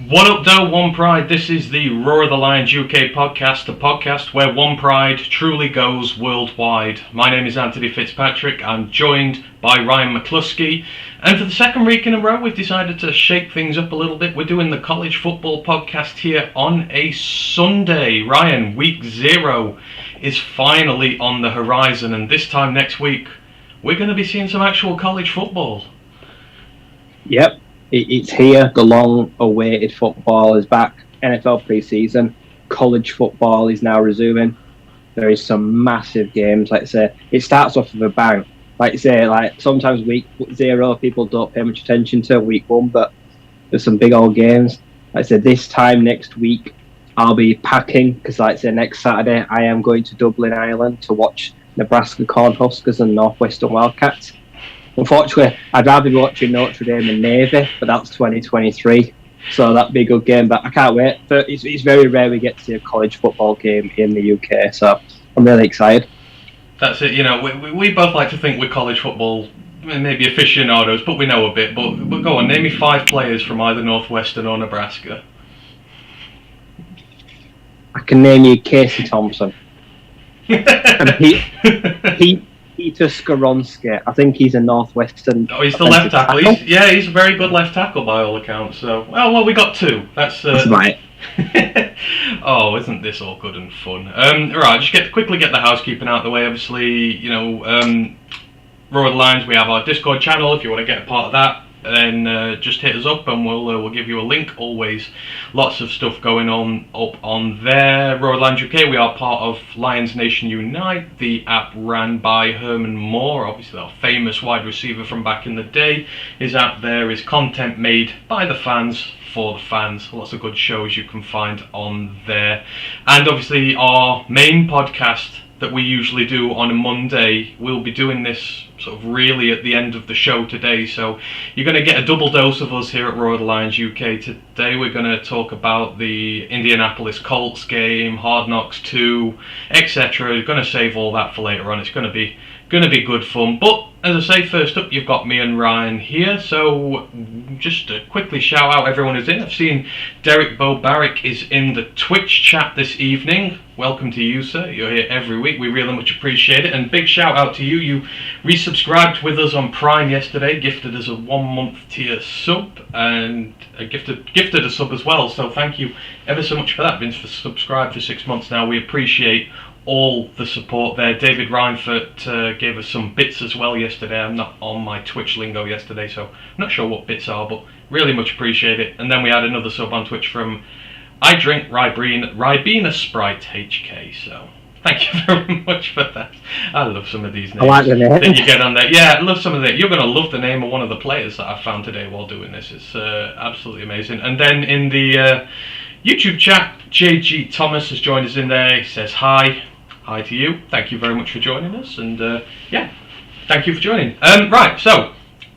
What up, though? One Pride. This is the Roar of the Lions UK podcast, the podcast where One Pride truly goes worldwide. My name is Anthony Fitzpatrick. I'm joined by Ryan McCluskey, and for the second week in a row, we've decided to shake things up a little bit. We're doing the college football podcast here on a Sunday. Ryan, week 0 is finally on the horizon, and this time next week, we're going to be seeing some actual college football. Yep. It's here. The long-awaited football is back. NFL pre-season. College football is now resuming. There is some massive games. Like I say, it starts off with a bang. Like I say, like sometimes week 0 people don't pay much attention to week 1, but there's some big old games. Like I said, this time next week I'll be packing because, like I say, next Saturday I am going to Dublin, Ireland to watch Nebraska Cornhuskers and Northwestern Wildcats. Unfortunately, I'd rather be watching Notre Dame and Navy, but that's 2023, so that'd be a good game. But I can't wait. It's very rare we get to see a college football game in the UK, so I'm really excited. That's it. You know, we both like to think we're college football, maybe aficionados, but we know a bit. But go on, name me 5 players from either Northwestern or Nebraska. I can name you Casey Thompson. And Peter Skoronsky. I think he's a Northwestern. Oh, he's the left tackle. He's a very good left tackle by all accounts. So, well, we got 2. That's right. Oh, isn't this all good and fun? Right, just quickly get the housekeeping out of the way. Obviously, you know, Roar of the Lions. We have our Discord channel. If you want to get a part of that, then just hit us up and we'll give you a link. Always lots of stuff going on up on there. Roar of the Lions UK, we are part of Lions Nation Unite, the app ran by Herman Moore, obviously our famous wide receiver from back in the day. His app there is content made by the fans for the fans. Lots of good shows you can find on there. And obviously our main podcast that we usually do on a Monday, we'll be doing this sort of really at the end of the show today, so you're going to get a double dose of us here at Roar of the Lions UK. Today we're going to talk about the Indianapolis Colts game, Hard Knocks 2, etc. We're going to save all that for later on. It's going to be good fun. But as I say, first up, you've got me and Ryan here. So just to quickly shout out everyone who's in. I've seen Derek Bobarek is in the Twitch chat this evening. Welcome to you, sir. You're here every week. We really much appreciate it. And big shout out to you. You resubscribed with us on Prime yesterday, gifted us a 1-month tier sub, and gifted a sub as well. So thank you ever so much for that. Been subscribed for 6 months now. We appreciate all the support there. David Reinfurt gave us some bits as well yesterday. I'm not on my Twitch lingo yesterday, so I'm not sure what bits are, but really much appreciate it. And then we had another sub on Twitch from I Drink Ribena Sprite HK, so thank you very much for that. I love some of these names. I like the name that you get on there. Yeah, I love some of that. You're going to love the name of one of the players that I found today while doing this. It's absolutely amazing. And then in the YouTube chat, JG Thomas has joined us in there. He says hi. Hi to you. Thank you very much for joining us. And yeah, thank you for joining. Right, so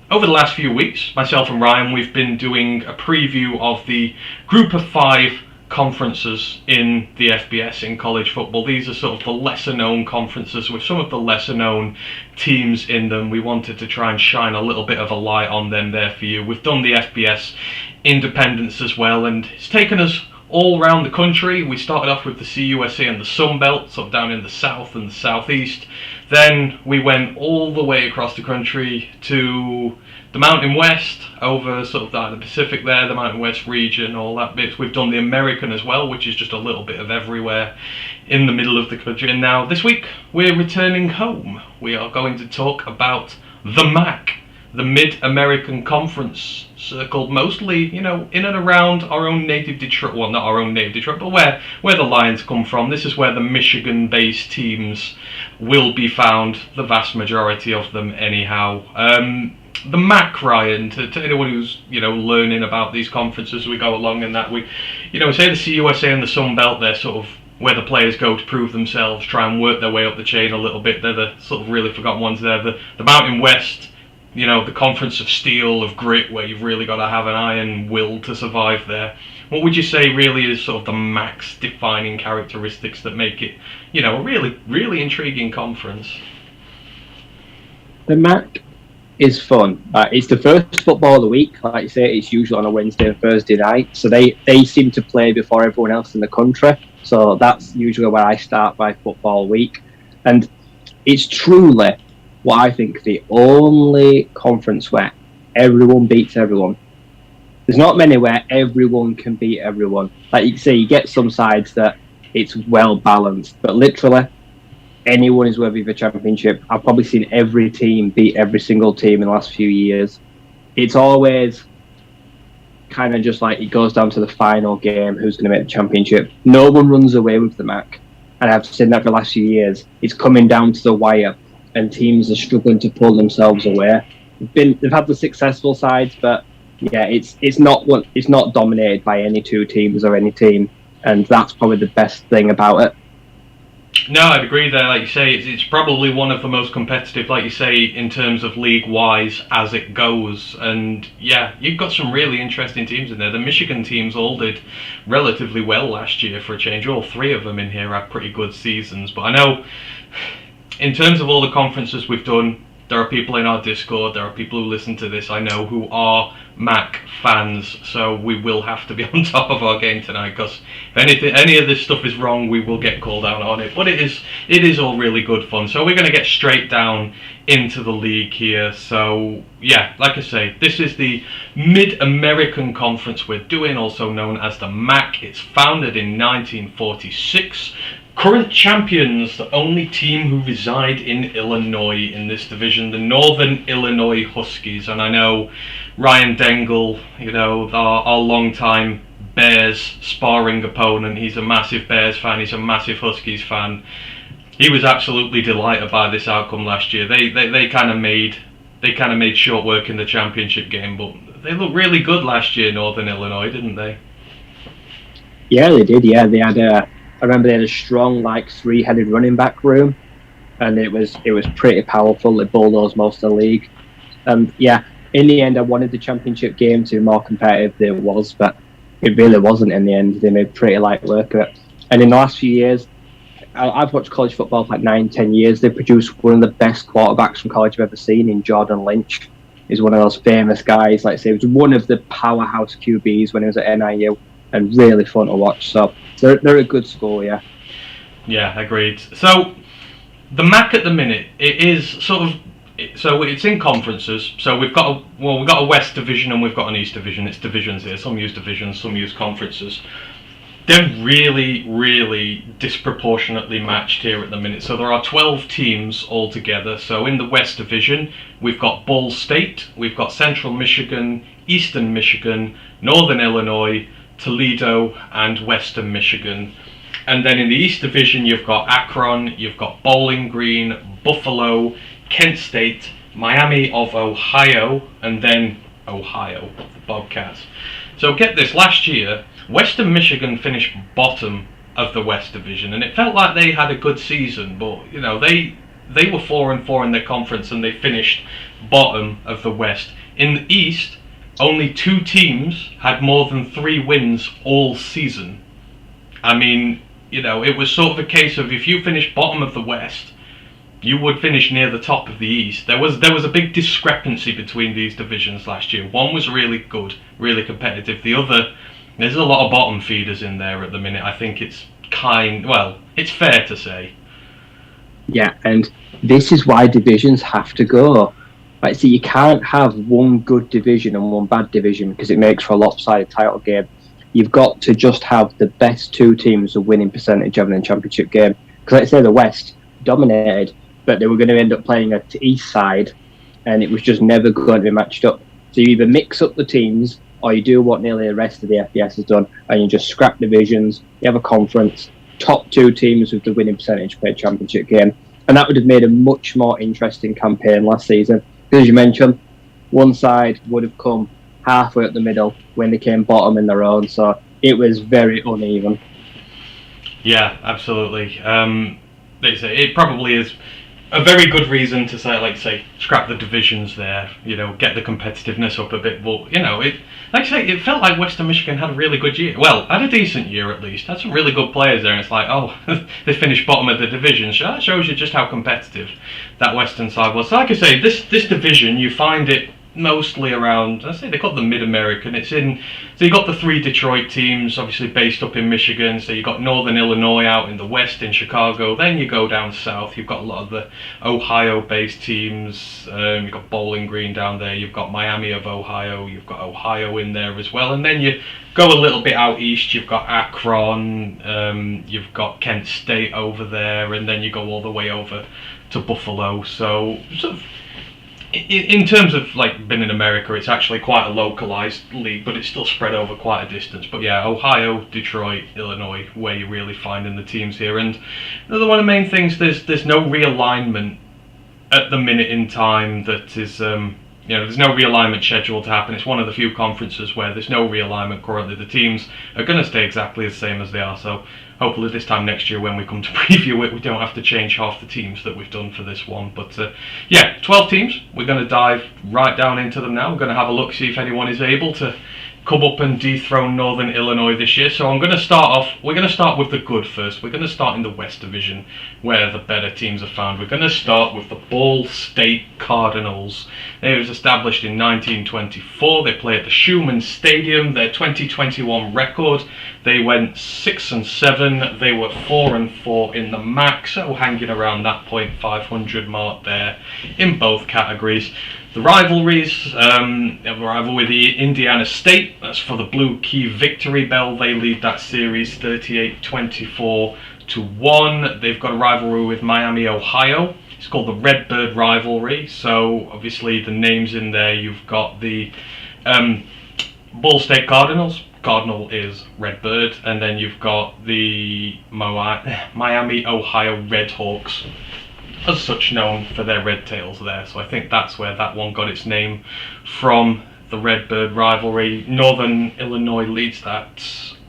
over the last few weeks, myself and Ryan, we've been doing a preview of the Group of 5 conferences in the FBS in college football. These are sort of the lesser known conferences with some of the lesser known teams in them. We wanted to try and shine a little bit of a light on them there for you. We've done the FBS independents as well, and it's taken us all around the country. We started off with the CUSA and the Sun Belt, sort of down in the south and the southeast. Then we went all the way across the country to the Mountain West, over sort of the Pacific there, the Mountain West region, all that bit. We've done the American as well, which is just a little bit of everywhere in the middle of the country. And now this week we're returning home. We are going to talk about the MAC, the Mid-American Conference, circled mostly, you know, in and around our own native Detroit. Well, not our own native Detroit, but where the Lions come from. This is where the Michigan-based teams will be found, the vast majority of them anyhow. The MAC, Ryan, to anyone who's, you know, learning about these conferences as we go along, and that we, you know, say the CUSA and the Sun Belt, they're sort of where the players go to prove themselves, try and work their way up the chain a little bit. They're the sort of really forgotten ones there. The Mountain West, you know, the conference of steel, of grit, where you've really got to have an iron will to survive there. What would you say really is sort of the MAC's defining characteristics that make it, you know, a really, really intriguing conference? The MAC is fun. It's the first football of the week. Like you say, it's usually on a Wednesday and Thursday night. So they seem to play before everyone else in the country. So that's usually where I start my football week. And it's truly what I think the only conference where everyone beats everyone. There's not many where everyone can beat everyone. Like you say, you get some sides that it's well balanced, but literally anyone is worthy of a championship. I've probably seen every team beat every single team in the last few years. It's always kind of just like it goes down to the final game, who's going to make the championship. No one runs away with the MAC. And I've seen that for the last few years. It's coming down to the wire, and teams are struggling to pull themselves away. They've had the successful sides, but yeah, it's not dominated by any two teams or any team, and that's probably the best thing about it. No, I'd agree there. Like you say, it's probably one of the most competitive, like you say, in terms of league-wise as it goes. And yeah, you've got some really interesting teams in there. The Michigan teams all did relatively well last year for a change. All three of them in here had pretty good seasons. But I know, in terms of all the conferences we've done, there are people in our Discord, there are people who listen to this, I know, who are MAC fans, so we will have to be on top of our game tonight, because if any of this stuff is wrong, we will get called out on it. But it is all really good fun. So we're going to get straight down into the league here. So yeah, like I say, this is the Mid-American Conference we're doing, also known as the MAC. It's founded in 1946. Current champions, the only team who reside in Illinois in this division, the Northern Illinois Huskies. And I know Ryan Dengel, our long-time Bears sparring opponent, he's a massive Bears fan, he's a massive Huskies fan. He was absolutely delighted by this outcome last year. They kind of made short work in the championship game, but they looked really good last year, Northern Illinois, didn't they? Yeah, they did. Yeah, they had I remember they had a strong, three-headed running back room, and it was pretty powerful. They bulldozed most of the league, and yeah, in the end, I wanted the championship game to be more competitive than it was, but it really wasn't. In the end, they made pretty light work of it. And in the last few years, I've watched college football for 9-10 years. They produced one of the best quarterbacks from college I've ever seen in Jordan Lynch. He's one of those famous guys. Like I say, he was one of the powerhouse QBs when he was at NIU, and really fun to watch. So they're a good school, yeah. Yeah, agreed. So the MAC at the minute, it is sort of, so it's in conferences. So we've got a West Division and we've got an East Division. It's divisions here. Some use divisions, some use conferences. They're really, really disproportionately matched here at the minute. So there are 12 teams altogether. So in the West Division, we've got Ball State, we've got Central Michigan, Eastern Michigan, Northern Illinois, Toledo, and Western Michigan. And then in the East Division, you've got Akron, you've got Bowling Green, Buffalo, Kent State, Miami of Ohio, and then Ohio, the Bobcats. So get this, last year, Western Michigan finished bottom of the West Division, and it felt like they had a good season, but they were 4-4 in their conference, and they finished bottom of the West. In the East, only 2 teams had more than 3 wins all season. I mean, it was sort of a case of if you finished bottom of the West, you would finish near the top of the East. There was a big discrepancy between these divisions last year. One was really good, really competitive. The other, there's a lot of bottom feeders in there at the minute. I think it's fair to say. Yeah, and this is why divisions have to go. So you can't have one good division and one bad division, because it makes for a lopsided title game. You've got to just have the best 2 teams a winning percentage of the championship game. Because let's say the West dominated, but they were going to end up playing an East side, and it was just never going to be matched up. So you either mix up the teams, or you do what nearly the rest of the FBS has done, and you just scrap divisions, you have a conference, top 2 teams with the winning percentage play a championship game. And that would have made a much more interesting campaign last season. As you mentioned, one side would have come halfway up the middle when they came bottom in their own, so it was very uneven. Yeah, absolutely. They say it probably is. a very good reason to say, like, say, scrap the divisions there, get the competitiveness up a bit. But, like I say, it felt like Western Michigan had a really good year. Well, had a decent year at least. Had some really good players there. And it's like, oh, they finished bottom of the division. So that shows you just how competitive that Western side was. So like I say, this division, you find it mostly around, I say they call it the Mid-American. So you got the 3 Detroit teams, obviously based up in Michigan. So you got Northern Illinois out in the west in Chicago. Then you go down south. You've got a lot of the Ohio-based teams. You've got Bowling Green down there. You've got Miami of Ohio. You've got Ohio in there as well. And then you go a little bit out east. You've got Akron. You've got Kent State over there, and then you go all the way over to Buffalo. So sort of, in terms of like being in America, it's actually quite a localized league, but it's still spread over quite a distance. But yeah, Ohio, Detroit, Illinois, where you're really finding the teams here. And another one of the main things, there's no realignment at the minute in time that is, there's no realignment scheduled to happen. It's one of the few conferences where there's no realignment currently. The teams are going to stay exactly the same as they are. So hopefully this time next year when we come to preview it, we don't have to change half the teams that we've done for this one. But 12 teams. We're going to dive right down into them now. We're going to have a look, see if anyone is able to come up and dethrone Northern Illinois this year. So we're going to start with the good first. We're going to start in the West Division where the better teams are found. We're going to start with the Ball State Cardinals. They was established in 1924. They play at the Schumann Stadium. Their 2021 record, they went 6-7. They were 4-4 in the MAC, so hanging around that .500 mark there in both categories. The rivalries, have a rival with the Indiana State. That's for the Blue Key Victory Bell. They lead that series 38-24-1. They've got a rivalry with Miami, Ohio. It's called the Red Bird Rivalry. So obviously the names in there, you've got the Ball State Cardinals. Cardinal is Red Bird. And then you've got the Miami, Ohio Red Hawks, as such known for their red tails there. So I think that's where that one got its name from, the Red Bird Rivalry. Northern Illinois leads that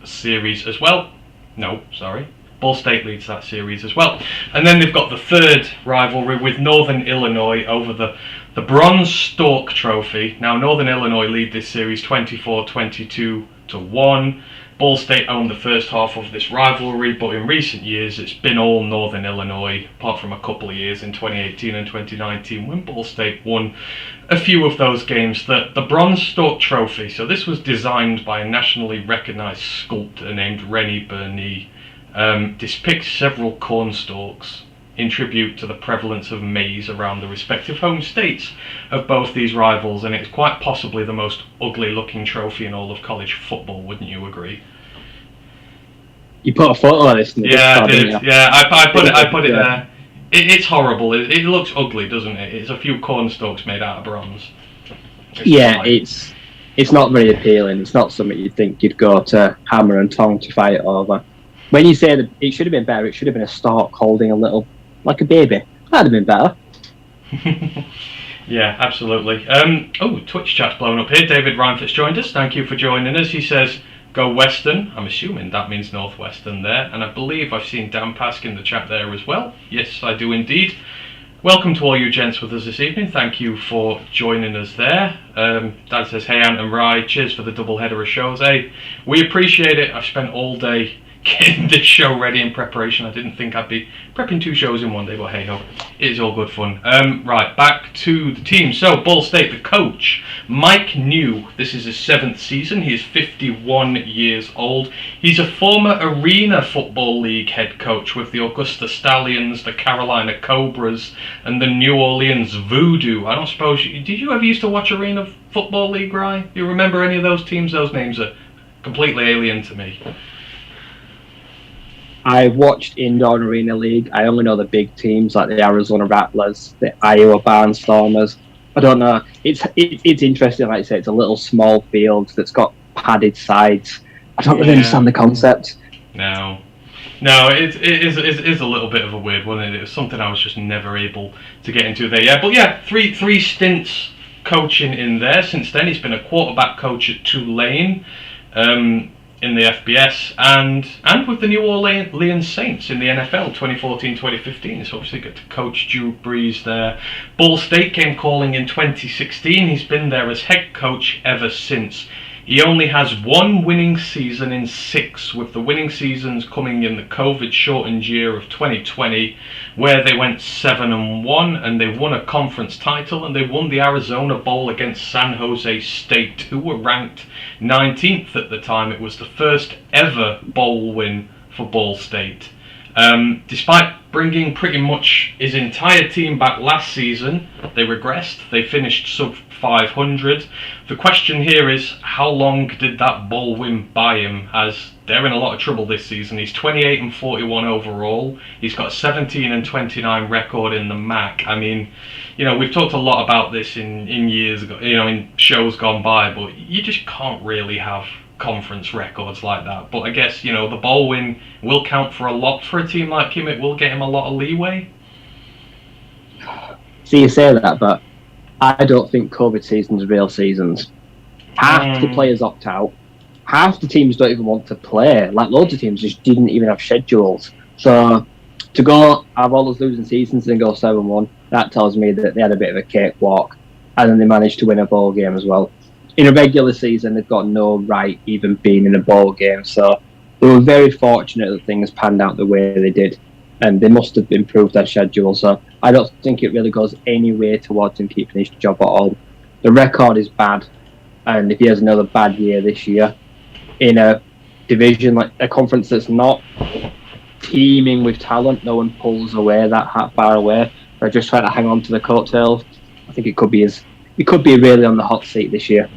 series as well. No, sorry. Ball State leads that series as well. And then they've got the third rivalry with Northern Illinois over the Bronze Stork Trophy. Now Northern Illinois lead this series 24-22-1. Ball State owned the first half of this rivalry, but in recent years it's been all Northern Illinois, apart from a couple of years in 2018 and 2019 when Ball State won a few of those games. The Bronze Stork Trophy, so this was designed by a nationally recognised sculptor named Rennie Bernee, depicts several corn stalks in tribute to the prevalence of maize around the respective home states of both these rivals, and it's quite possibly the most ugly looking trophy in all of college football, wouldn't you agree? You put a photo of this in the I did. Yeah, I put it there. It's horrible. It looks ugly, doesn't it? It's a few corn stalks made out of bronze. It's not very appealing. It's not something you'd think you'd go to hammer and tong to fight over. When you say that it should have been better, it should have been a stork holding a little, like a baby. That'd have been better. Yeah, absolutely. Twitch chat's blown up here. David Reinfeldt's joined us. Thank you for joining us. He says, go Western. I'm assuming that means Northwestern there. And I believe I've seen Dan Pask in the chat there as well. Yes, I do indeed. Welcome to all you gents with us this evening. Thank you for joining us there. Dad says, hey, Ant and Rye, cheers for the double header of shows. Hey, we appreciate it. I've spent all day getting this show ready in preparation. I didn't think I'd be prepping 2 shows in one day, but hey ho, it's all good fun. Right, back to the team. So Ball State, the coach, Mike New. This is his 7th season. He is 51 years old. He's a former Arena Football League head coach with the Augusta Stallions, the Carolina Cobras, and the New Orleans Voodoo. I don't suppose did you ever used to watch Arena Football League, Ryan? Do you remember any of those teams? Those names are completely alien to me. I've watched Indoor Arena League. I only know the big teams like the Arizona Rattlers, the Iowa Barnstormers. I don't know. It's interesting, like I say, it's a little small field that's got padded sides. I don't really understand the concept. No, it is a little bit of a weird one. It was something I was just never able to get into there. Yeah, but yeah, three stints coaching in there. Since then, he's been a quarterback coach at Tulane. in the FBS and with the New Orleans Saints in the NFL 2014-2015. He's obviously got to coach Drew Brees there. Ball State came calling in 2016. He's been there as head coach ever since. He only has one winning season in 6, with the winning seasons coming in the COVID-shortened year of 2020, where they went 7-1 and they won a conference title, and they won the Arizona Bowl against San Jose State, who were ranked 19th at the time. It was the first ever bowl win for Ball State. Despite bringing pretty much his entire team back last season, they regressed. They finished sub 500. The question here is, how long did that bowl win buy him, as they're in a lot of trouble this season. He's 28-41 overall. He's got a 17-29 record in the MAC. I mean, you know, we've talked a lot about this in years ago, you know, in shows gone by, but you just can't really have conference records like that. But I guess, you know, the bowl win will count for a lot for a team like him. It will get him a lot of leeway. See, you say that, but I don't think COVID seasons are real seasons. Half the players opt out. Half the teams don't even want to play. Like, loads of teams just didn't even have schedules. So to go have all those losing seasons and go 7-1, that tells me that they had a bit of a cakewalk, and then they managed to win a bowl game as well. In a regular season, they've got no right even being in a bowl game. So they were very fortunate that things panned out the way they did, and they must have improved their schedule. So I don't think it really goes any way towards him keeping his job at all. The record is bad, and if he has another bad year this year in a division, like a conference that's not teeming with talent, no one pulls away that far away. They're just trying to hang on to the coattails. I think it could be really on the hot seat this year.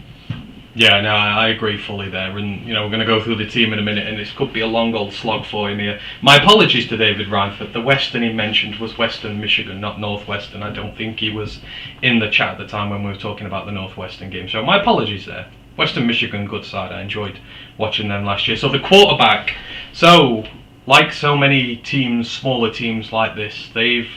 Yeah, no, I agree fully there, and you know, we're going to go through the team in a minute, and this could be a long old slog for him here. My apologies to David Reinford. The Western he mentioned was Western Michigan, not Northwestern. I don't think he was in the chat at the time when we were talking about the Northwestern game, so my apologies there. Western Michigan, good side. I enjoyed watching them last year. So the quarterback, so like so many teams, smaller teams like this, they've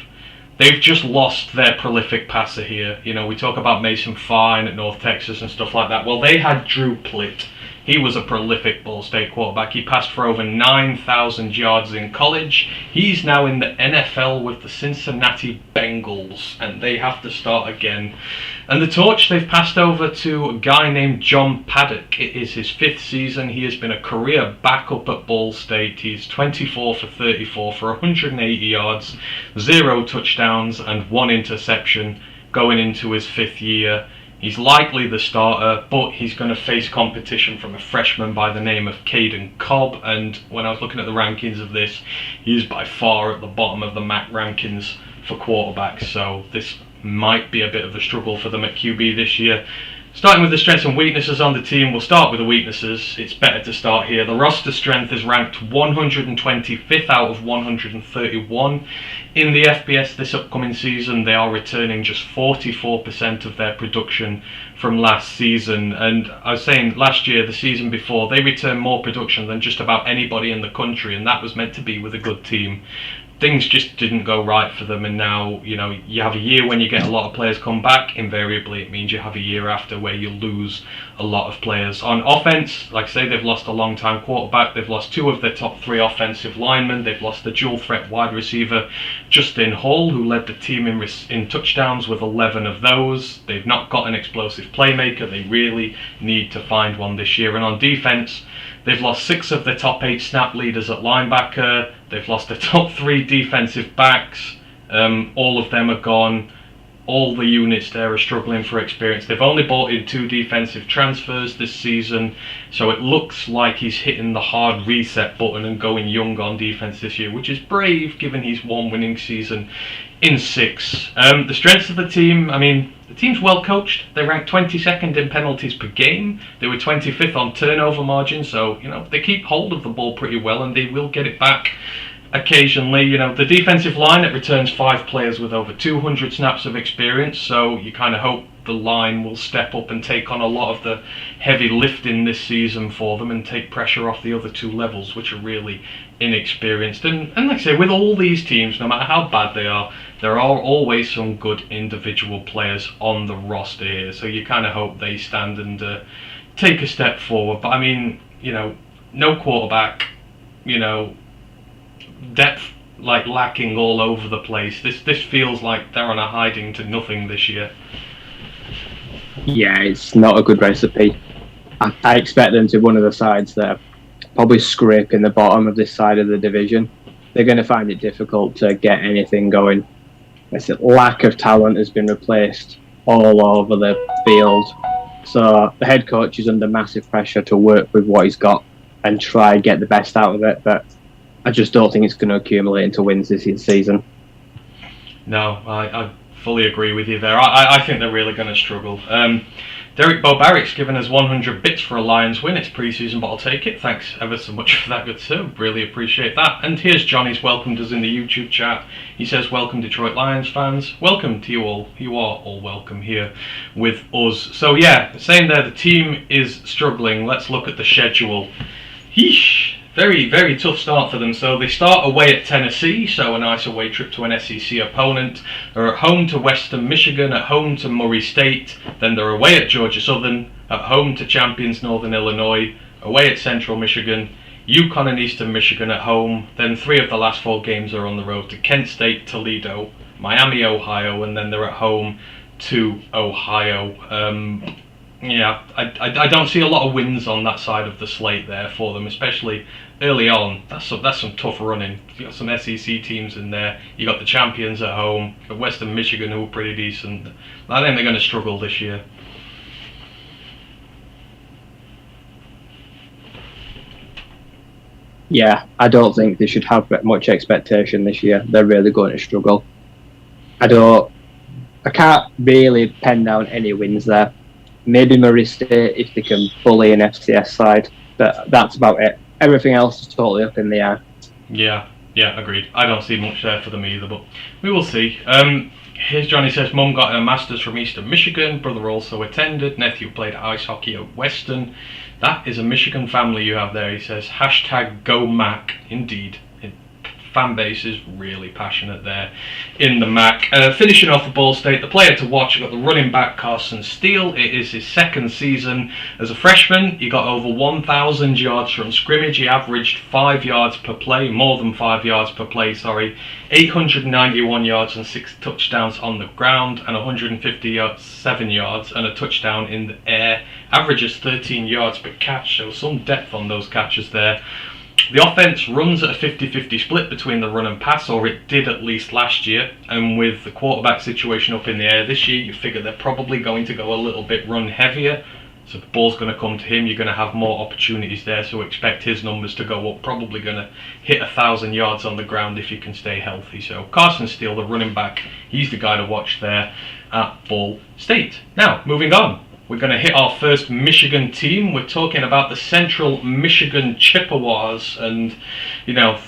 just lost their prolific passer here. You know, we talk about Mason Fine at North Texas and stuff like that. Well, they had Drew Plitt. He was a prolific Ball State quarterback. He passed for over 9,000 yards in college. He's now in the NFL with the Cincinnati Bengals, and they have to start again. And the torch they've passed over to a guy named John Paddock. It is his 5th season. He has been a career backup at Ball State. He's 24 for 34 for 180 yards, 0 touchdowns, and 1 interception going into his 5th year. He's likely the starter, but he's going to face competition from a freshman by the name of Caden Cobb, and when I was looking at the rankings of this, he's by far at the bottom of the MAC rankings for quarterbacks, so this might be a bit of a struggle for them at QB this year. Starting with the strengths and weaknesses on the team, we'll start with the weaknesses. It's better to start here. The roster strength is ranked 125th out of 131. In the FBS this upcoming season, they are returning just 44% of their production from last season. And I was saying last year, the season before, they returned more production than just about anybody in the country, and that was meant to be with a good team. Things just didn't go right for them, and now, you know, you have a year when you get a lot of players come back. Invariably, it means you have a year after where you lose a lot of players. On offense, like I say, they've lost a long-time quarterback. They've lost 2 of their top 3 offensive linemen. They've lost the dual-threat wide receiver, Justin Hall, who led the team in touchdowns with 11 of those. They've not got an explosive playmaker. They really need to find one this year. And on defense, they've lost 6 of their top 8 snap leaders at linebacker. They've lost their top 3 defensive backs. All of them are gone. All the units there are struggling for experience. They've only brought in 2 defensive transfers this season, so it looks like he's hitting the hard reset button and going young on defense this year, which is brave given he's 1 winning season in 6. The strengths of the team, I mean, the team's well coached. They ranked 22nd in penalties per game. They were 25th on turnover margin, so, you know, they keep hold of the ball pretty well, and they will get it back occasionally. You know, the defensive line, it returns 5 players with over 200 snaps of experience, so you kind of hope the line will step up and take on a lot of the heavy lifting this season for them and take pressure off the other 2 levels, which are really inexperienced. And like I say, with all these teams, no matter how bad they are, there are always some good individual players on the roster here, so you kind of hope they stand and take a step forward. But I mean, you know, no quarterback, you know, depth like lacking all over the place. This feels like they're on a hiding to nothing this year. Yeah, it's not a good recipe. I expect them to be one of the sides that are probably scraping the bottom of this side of the division. They're going to find it difficult to get anything going. It's a lack of talent has been replaced all over the field. So the head coach is under massive pressure to work with what he's got and try and get the best out of it. But I just don't think it's going to accumulate into wins this season. No, I fully agree with you there. I think they're really going to struggle. Derek Bobaric's given us 100 bits for a Lions win. It's pre-season, but I'll take it. Thanks ever so much for that, good sir. Really appreciate that. And here's Johnny's welcomed us in the YouTube chat. He says, welcome Detroit Lions fans. Welcome to you all. You are all welcome here with us. So yeah, saying there the team is struggling. Let's look at the schedule. Yeesh. Very, very tough start for them. So they start away at Tennessee, so a nice away trip to an SEC opponent. They're at home to Western Michigan, at home to Murray State. Then they're away at Georgia Southern, at home to champions Northern Illinois, away at Central Michigan, Yukon and Eastern Michigan at home. Then 3 of the last 4 games are on the road to Kent State, Toledo, Miami, Ohio, and then they're at home to Ohio. Yeah, I don't see a lot of wins on that side of the slate there for them, especially early on. That's some tough running. You got some SEC teams in there. You got the champions at home. You got Western Michigan, who are pretty decent. I think they're going to struggle this year. Yeah, I don't think they should have much expectation this year. They're really going to struggle. I can't really pen down any wins there. Maybe Murray State if they can bully an FCS side, but that's about it. Everything else is totally up in the air. Yeah, agreed. I don't see much there for them either, but we will see. Here's Johnny says, Mum got her Masters from Eastern Michigan, brother also attended, nephew played ice hockey at Western. That is a Michigan family you have there, he says. Hashtag go Mac, indeed. Fan base is really passionate there in the MAC. Finishing off the Ball State, the player to watch, you've got the running back Carson Steele. It is his second season as a freshman. He got over 1,000 yards from scrimmage. He averaged 5 yards per play, more than 5 yards per play, 891 yards and 6 touchdowns on the ground, and 157 yards and a touchdown in the air. Averages 13 yards per catch, so some depth on those catches there. The offense runs at a 50-50 split between the run and pass, or it did at least last year, and with the quarterback situation up in the air this year, you figure they're probably going to go a little bit run heavier, so the ball's going to come to him, you're going to have more opportunities there, so expect his numbers to go up, probably going to hit 1,000 yards on the ground if he can stay healthy. So Carson Steele, the running back, he's the guy to watch there at Ball State. Now, moving on. We're going to hit our first Michigan team. We're talking about the Central Michigan Chippewas, and they're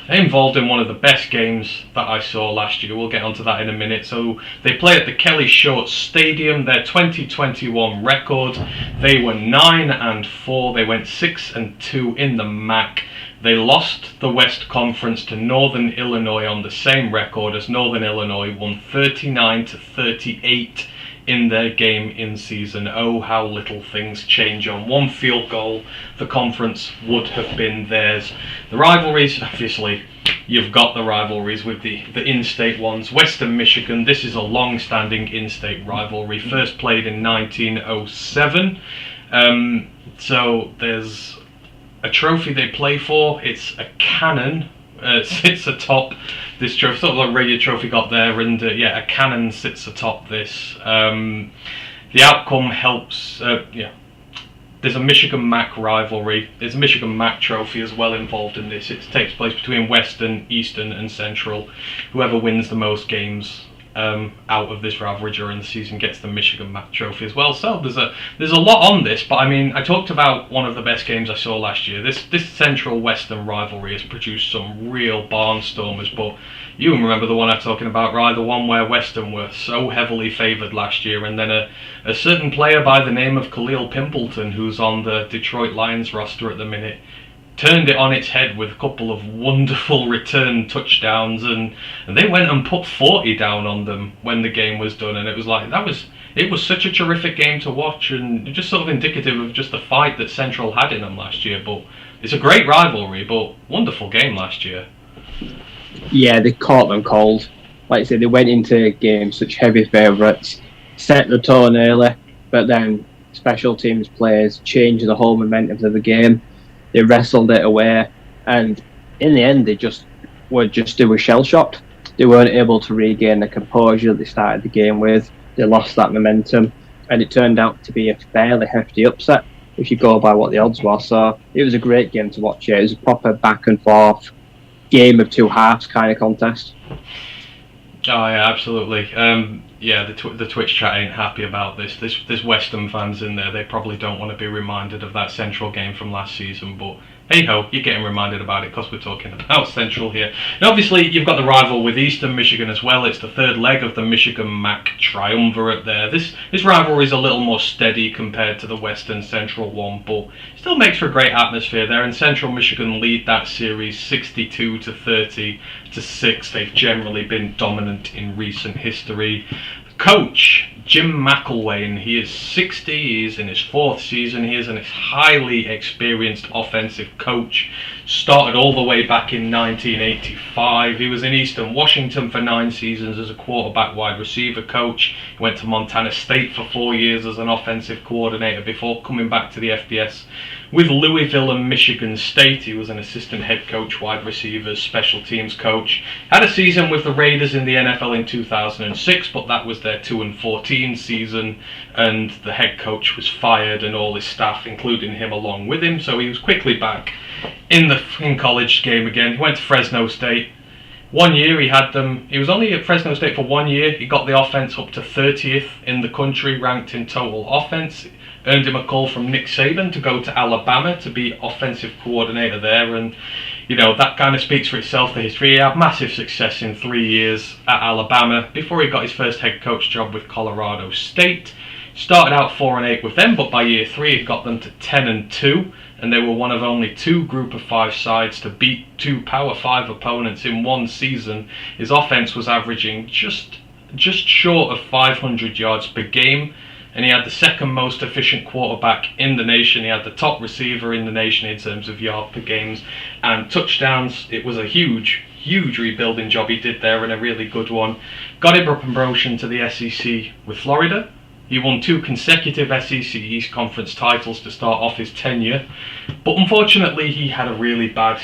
involved in one of the best games that I saw last year. We'll get onto that in a minute. So they play at the Kelly Short Stadium. Their 2021 record, they were 9-4. They went 6-2 in the MAC. They lost the West Conference to Northern Illinois on the same record, as Northern Illinois won 39-38 in their game in season. Oh, how little things change. On one field goal, the conference would have been theirs. The rivalries, obviously, you've got the rivalries with the in-state ones. Western Michigan, this is a long-standing in-state rivalry, first played in 1907. So there's a trophy they play for. It's a cannon. Sits atop this trophy, sort of like Radio Trophy got there, and a cannon sits atop this. The outcome helps. There's a Michigan MAC rivalry. There's a Michigan MAC trophy as well involved in this. It takes place between Western, Eastern, and Central. Whoever wins the most games out of this rivalry during the season gets the Michigan MAC trophy as well. So there's a lot on this, but I mean, I talked about one of the best games I saw last year. This Central Western rivalry has produced some real barnstormers, but you remember the one I'm talking about, right? The one where Western were so heavily favoured last year, and then a certain player by the name of Khalil Pimpleton, who's on the Detroit Lions roster at the minute, turned it on its head with a couple of wonderful return touchdowns, and they went and put 40 down on them when the game was done, and it was such a terrific game to watch, and just sort of indicative of just the fight that Central had in them last year. But It's a great rivalry, but wonderful game last year. Yeah, they caught them cold. Like I said, they went into games such heavy favourites, set the tone early, but then special teams players changed the whole momentum of the game. They wrestled it away, and in the end, they were shell shocked. They weren't able to regain the composure they started the game with. They lost that momentum, and it turned out to be a fairly hefty upset if you go by what the odds were. So it was a great game to watch. It was a proper back and forth game of two halves kind of contest. Oh yeah, absolutely. Yeah, the Twitch chat ain't happy about this. There's Western fans in there. They probably don't want to be reminded of that Central game from last season, but hey ho, you're getting reminded about it because we're talking about Central here. And obviously, you've got the rival with Eastern Michigan as well. It's the third leg of the Michigan-Mac triumvirate there. This rivalry is a little more steady compared to the Western Central one, but still makes for a great atmosphere there. And Central Michigan lead that series 62-30-6. They've generally been dominant in recent history. Coach Jim Mcelwain, he is 60, he's in his fourth season, he is a highly experienced offensive coach, started all the way back in 1985. He was in Eastern Washington for 9 seasons as a quarterback wide receiver coach. He went to Montana State for 4 years as an offensive coordinator before coming back to the FBS. With Louisville and Michigan State, he was an assistant head coach, wide receivers, special teams coach. Had a season with the Raiders in the NFL in 2006, but that was their 2-14 season, and the head coach was fired and all his staff, including him, along with him. So he was quickly back in college game again. He went to Fresno State. 1 year he had them. He was only at Fresno State for 1 year. He got the offense up to 30th in the country, ranked in total offense. Earned him a call from Nick Saban to go to Alabama to be offensive coordinator there, and that kind of speaks for itself, the history. He had massive success in 3 years at Alabama before he got his first head coach job with Colorado State. Started out 4-8 with them, but by year 3 he got them to 10-2, and they were one of only 2 Group of 5 sides to beat 2 Power 5 opponents in one season. His offense was averaging just short of 500 yards per game, and he had the second most efficient quarterback in the nation. He had the top receiver in the nation in terms of yard per games and touchdowns. It was a huge rebuilding job he did there, and a really good one. Got him a promotion to the SEC with Florida. He won 2 consecutive SEC East Conference titles to start off his tenure, but unfortunately he had a really bad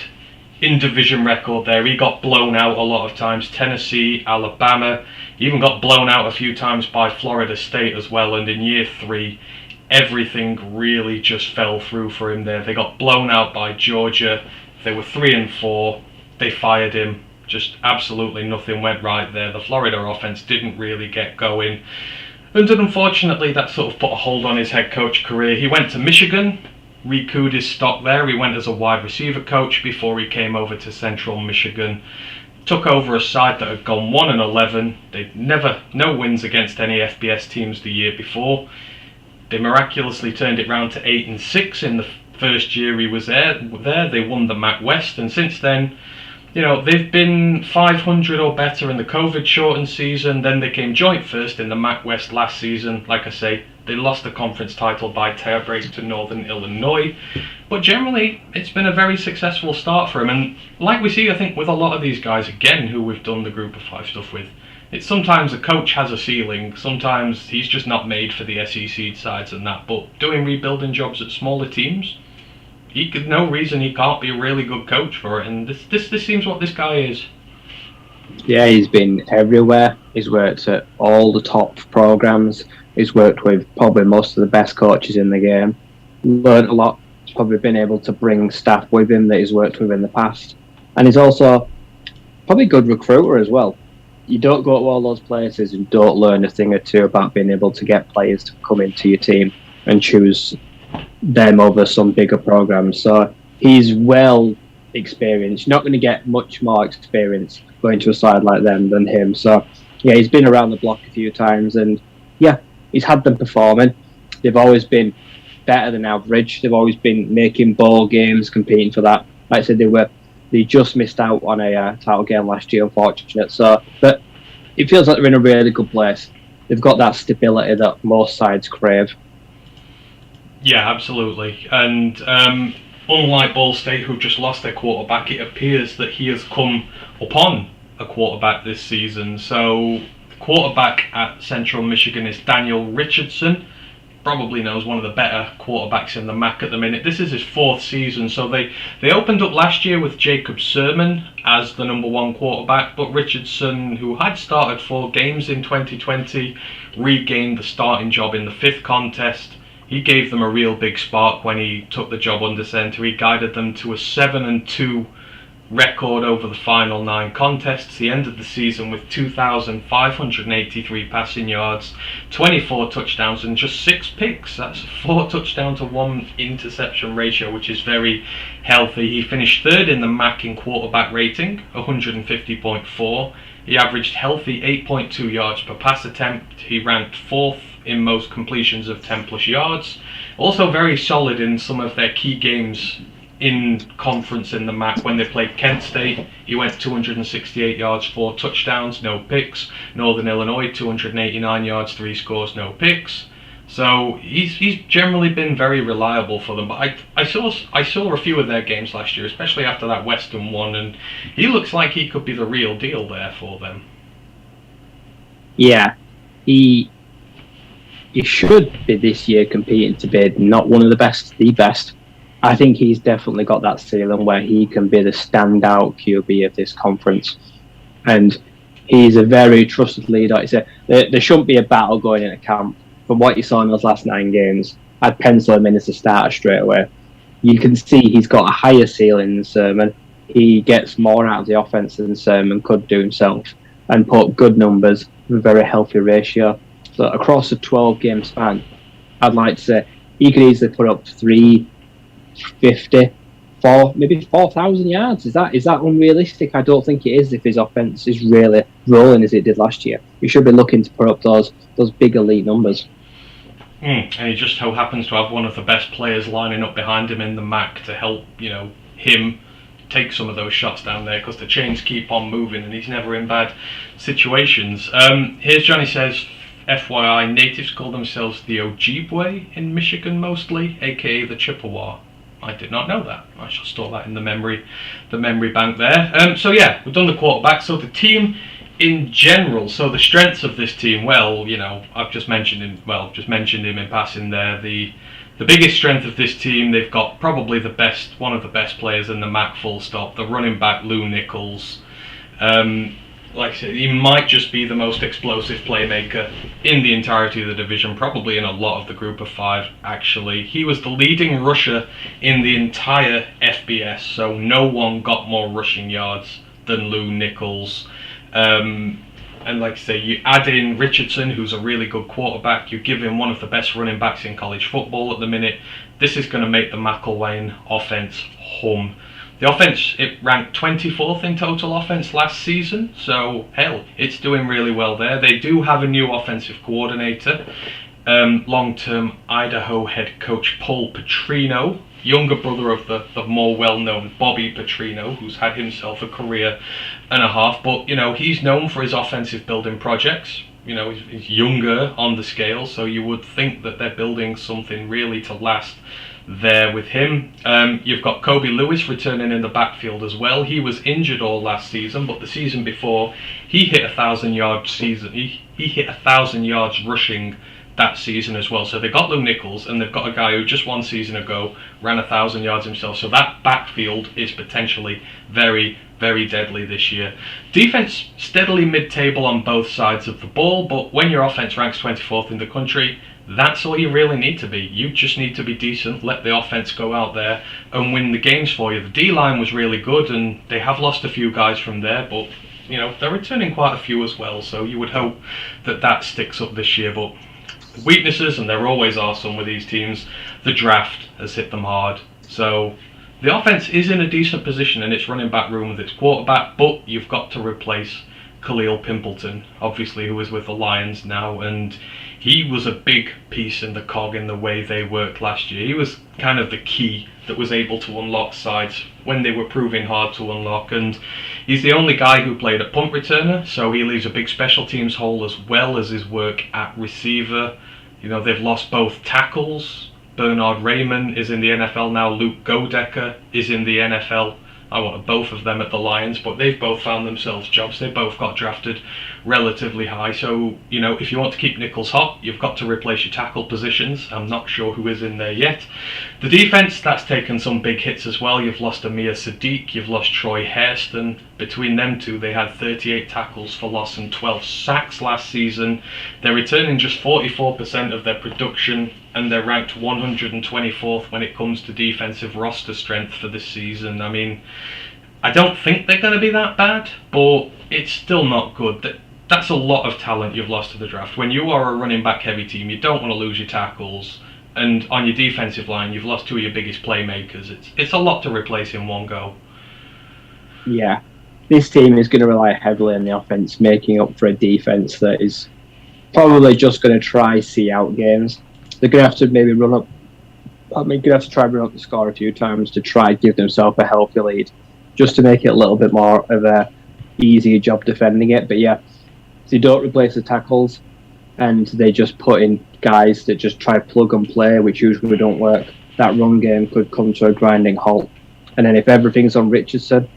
in-division record there. He got blown out a lot of times. Tennessee, Alabama. He even got blown out a few times by Florida State as well. And in year 3, everything really just fell through for him there. They got blown out by Georgia. They were 3-4. They fired him. Just absolutely nothing went right there. The Florida offense didn't really get going. And unfortunately, that sort of put a hold on his head coach career. He went to Michigan, recouped his stock there. He went as a wide receiver coach before he came over to Central Michigan. Took over a side that had gone 1-11. They'd no wins against any FBS teams the year before. They miraculously turned it round to 8-6 in the first year he was there. They won the MAC West, and since then, they've been 500 or better in the COVID-shortened season. Then they came joint first in the MAC West last season. Like I say, they lost the conference title by tiebreak to Northern Illinois. But generally, it's been a very successful start for him. And like we see, I think, with a lot of these guys, again, who we've done the Group of 5 stuff with, it's sometimes a coach has a ceiling. Sometimes he's just not made for the SEC sides and that. But doing rebuilding jobs at smaller teams, no reason he can't be a really good coach for it. And this seems what this guy is. Yeah, he's been everywhere. He's worked at all the top programs. He's worked with probably most of the best coaches in the game. Learned a lot. He's probably been able to bring staff with him that he's worked with in the past. And he's also probably a good recruiter as well. You don't go to all those places and don't learn a thing or two about being able to get players to come into your team and choose them over some bigger programs. So he's well experienced. You're not going to get much more experience going to a side like them than him. So yeah, he's been around the block a few times, and yeah, he's had them performing. They've always been better than average. They've always been making bowl games, competing for that. Like I said, they just missed out on a title game last year, unfortunate. So, but it feels like they're in a really good place. They've got that stability that most sides crave. Yeah, absolutely. And unlike Ball State, who just lost their quarterback, it appears that he has come upon a quarterback this season. So the quarterback at Central Michigan is Daniel Richardson. Probably knows one of the better quarterbacks in the MAC at the minute. This is his 4th season, so they opened up last year with Jacob Sermon as the number 1 quarterback, but Richardson, who had started 4 games in 2020, regained the starting job in the 5th contest. He gave them a real big spark when he took the job under center. He guided them to a 7-2 record over the final 9 contests. He ended the season with 2,583 passing yards, 24 touchdowns and just 6 picks. That's a 4 touchdown to 1 interception ratio, which is very healthy. He finished 3rd in the MAC in quarterback rating, 150.4. He averaged healthy 8.2 yards per pass attempt. He ranked 4th in most completions of 10+ yards. Also very solid in some of their key games in conference in the MAC. When they played Kent State, he went 268 yards, 4 touchdowns, no picks. Northern Illinois, 289 yards, 3 scores, no picks. So he's generally been very reliable for them. But I saw a few of their games last year, especially after that Western one, and he looks like he could be the real deal there for them. Yeah, he should be this year competing to be not one of the best, the best. I think he's definitely got that ceiling where he can be the standout QB of this conference. And he's a very trusted leader. There shouldn't be a battle going into camp. From what you saw in those last 9 games, I'd pencil him in as a starter straight away. You can see he's got a higher ceiling than Sermon. He gets more out of the offense than Sermon could do himself and put good numbers with a very healthy ratio. So across a 12-game span, I'd like to say he could easily put up 350, maybe 4,000 yards. Is that unrealistic? I don't think it is if his offense is really rolling as it did last year. You should be looking to put up those big elite numbers. And he just so happens to have one of the best players lining up behind him in the MAC to help, him take some of those shots down there, because the chains keep on moving and he's never in bad situations. Here's Johnny says, FYI, natives call themselves the Ojibwe in Michigan mostly, aka the Chippewa. I did not know that. I shall store that in the memory bank there. So yeah, we've done the quarterback. So the team in general, so the strengths of this team, well, I've just mentioned him in passing there. The biggest strength of this team, they've got probably one of the best players in the MAC, full stop. The running back, Lou Nichols. Like I said, he might just be the most explosive playmaker in the entirety of the division, probably in a lot of the group of 5, actually. He was the leading rusher in the entire FBS, so no one got more rushing yards than Lou Nichols. And like I say, you add in Richardson, who's a really good quarterback, you give him one of the best running backs in college football at the minute. This is going to make the Mcelwain offense hum. The offense, it ranked 24th in total offense last season, so hell, it's doing really well there. They do have a new offensive coordinator, long-term Idaho head coach Paul Petrino, younger brother of the more well-known Bobby Petrino, who's had himself a career and a half. But he's known for his offensive building projects. He's younger on the scale, so you would think that they're building something really to last there with him. You've got Kobe Lewis returning in the backfield as well. He was injured all last season, but the season before he hit 1,000 yard season. He hit 1,000 yards rushing that season as well. So they've got Lou Nichols, and they've got a guy who just 1 season ago ran 1,000 yards himself. So that backfield is potentially very, very deadly this year. Defense steadily mid-table on both sides of the ball, but when your offense ranks 24th in the country, that's all you really need to be. You just need to be decent, let the offense go out there and win the games for you. The D-line was really good, and they have lost a few guys from there, but they're returning quite a few as well, so you would hope that sticks up this year. But the weaknesses, and there always are some with these teams, the draft has hit them hard. So the offense is in a decent position in its running back room with its quarterback, but you've got to replace Khalil Pimpleton, obviously, who is with the Lions now, and he was a big piece in the cog in the way they worked last year. He was kind of the key that was able to unlock sides when they were proving hard to unlock, and he's the only guy who played at punt returner, so he leaves a big special teams hole as well as his work at receiver. They've lost both tackles Bernard Raymond is in the NFL now. Luke Godecker is in the NFL. I wanted both of them at the Lions, but they've both found themselves jobs. They both got drafted relatively high. So, if you want to keep Nichols hot, you've got to replace your tackle positions. I'm not sure who is in there yet. The defense, that's taken some big hits as well. You've lost Amir Sadiq, you've lost Troy Hairston. Between them two, they had 38 tackles for loss and 12 sacks last season. They're returning just 44% of their production, and they're ranked 124th when it comes to defensive roster strength for this season. I mean, I don't think they're going to be that bad, but it's still not good. That's a lot of talent you've lost to the draft. When you are a running back heavy team, you don't want to lose your tackles, and on your defensive line, you've lost two of your biggest playmakers. It's a lot to replace in one go. Yeah, this team is going to rely heavily on the offense, making up for a defense that is probably just going to try see out games. They're going to have to maybe run up. Going to have to try and run up the score a few times to try and give themselves a healthy lead, just to make it a little bit more of a easier job defending it. But yeah, if they don't replace the tackles and they just put in guys that just try plug and play, which usually don't work, that run game could come to a grinding halt. And then if everything's on Richardson,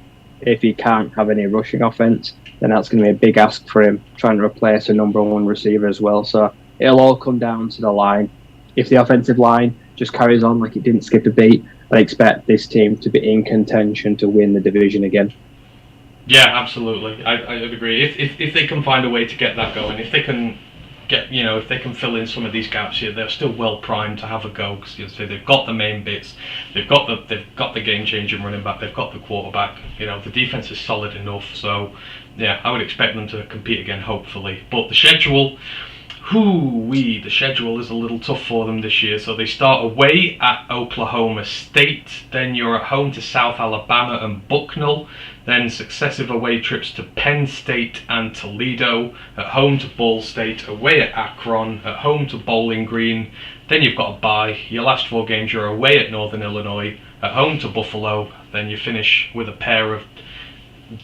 if he can't have any rushing offense, then that's going to be a big ask for him, trying to replace a number one receiver as well. So it'll all come down to the line. If the offensive line just carries on like it didn't skip a beat, I expect this team to be in contention to win the division again. Yeah, absolutely. I agree. If they can find a way to get that going, if they can if they can fill in some of these gaps here, they're still well primed to have a go. Because they've got the main bits, they've got the game-changing running back, they've got the quarterback. The defense is solid enough. So yeah, I would expect them to compete again, hopefully. But the schedule. The schedule is a little tough for them this year. So they start away at Oklahoma State, then you're at home to South Alabama and Bucknell, then successive away trips to Penn State and Toledo, at home to Ball State, away at Akron, at home to Bowling Green, then you've got a bye. Your last 4 games you're away at Northern Illinois, at home to Buffalo, then you finish with a pair of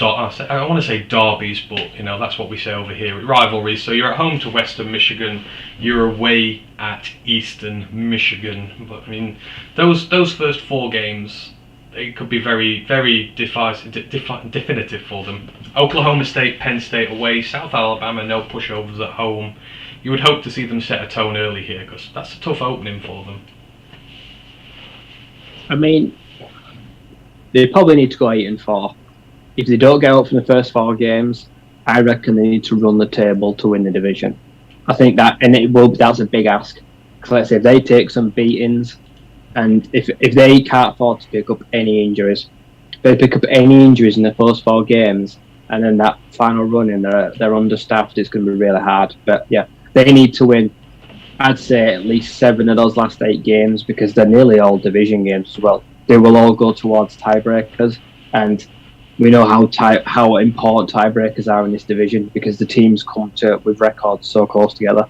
I want to say derbies, but that's what we say over here, rivalries. So you're at home to Western Michigan, you're away at Eastern Michigan. But I mean, those first 4 games, they could be very, very definitive for them. Oklahoma State, Penn State away, South Alabama, no pushovers at home. You would hope to see them set a tone early here, because that's a tough opening for them. I mean, they probably need to go 8-4. If they don't get out from the first 4 games, I reckon they need to run the table to win the division. I think that, and that's a big ask. Because let's say if they take some beatings, and if they can't afford to pick up any injuries, if they pick up any injuries in the first 4 games, and then that final run in, they're understaffed, it's going to be really hard. But yeah, they need to win, I'd say, at least 7 of those last 8 games, because they're nearly all division games as well. They will all go towards tiebreakers, and we know how important tiebreakers are in this division, because the teams come to with records so close together.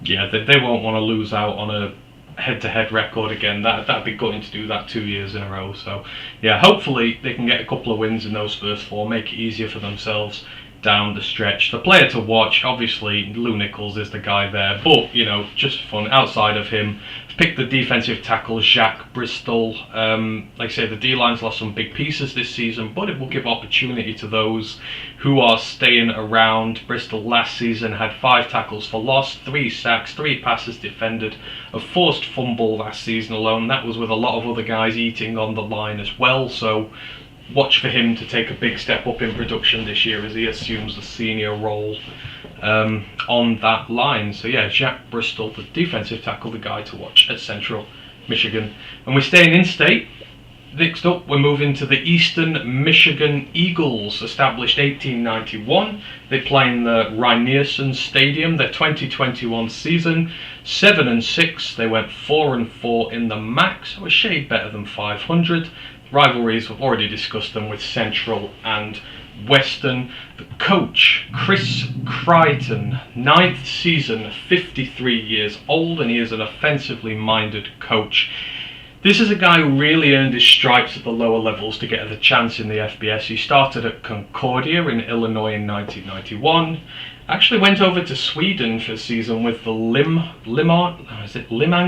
Yeah, they won't want to lose out on a head-to-head record again. That'd be gutting to do that 2 years in a row. So yeah, hopefully they can get a couple of wins in those first 4, make it easier for themselves down the stretch. The player to watch, obviously, Lou Nichols is the guy there, but just fun. Outside of him, pick the defensive tackle Jacques Bristol. Like I say, the D-line's lost some big pieces this season, but it will give opportunity to those who are staying around. Bristol last season had 5 tackles for loss, 3 sacks, 3 passes defended, a forced fumble last season alone. That was with a lot of other guys eating on the line as well. So watch for him to take a big step up in production this year as he assumes the senior role on that line. So yeah, Jack Bristol, the defensive tackle, the guy to watch at Central Michigan. And we're staying in state. Next up, we're moving to the Eastern Michigan Eagles, established 1891. They play in the Rynearson Stadium. Their 2021 season, 7-6. They went 4-4 in the MAC, so a shade better than 500. Rivalries, we've already discussed them with Central and Western. The coach, Chris Crichton, 9th season, 53 years old, and he is an offensively minded coach. This is a guy who really earned his stripes at the lower levels to get the chance in the FBS. He started at Concordia in Illinois in 1991. Actually went over to Sweden for a season with the Liman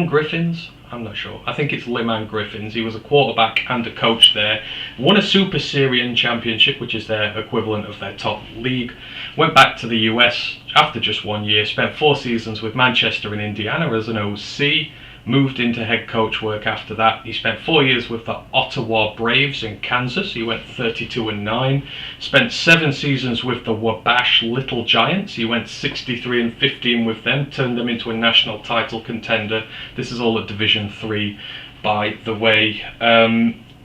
Griffins? I'm not sure. I think it's Liman Griffins. He was a quarterback and a coach there. Won a Super Syrian Championship, which is their equivalent of their top league. Went back to the US after just 1 year. Spent 4 seasons with Manchester and Indiana as an OC. Moved into head coach work after that. He spent 4 years with the Ottawa Braves in Kansas. He went 32-9. Spent 7 seasons with the Wabash Little Giants. He went 63-15 with them. Turned them into a national title contender. This is all at Division 3, by the way.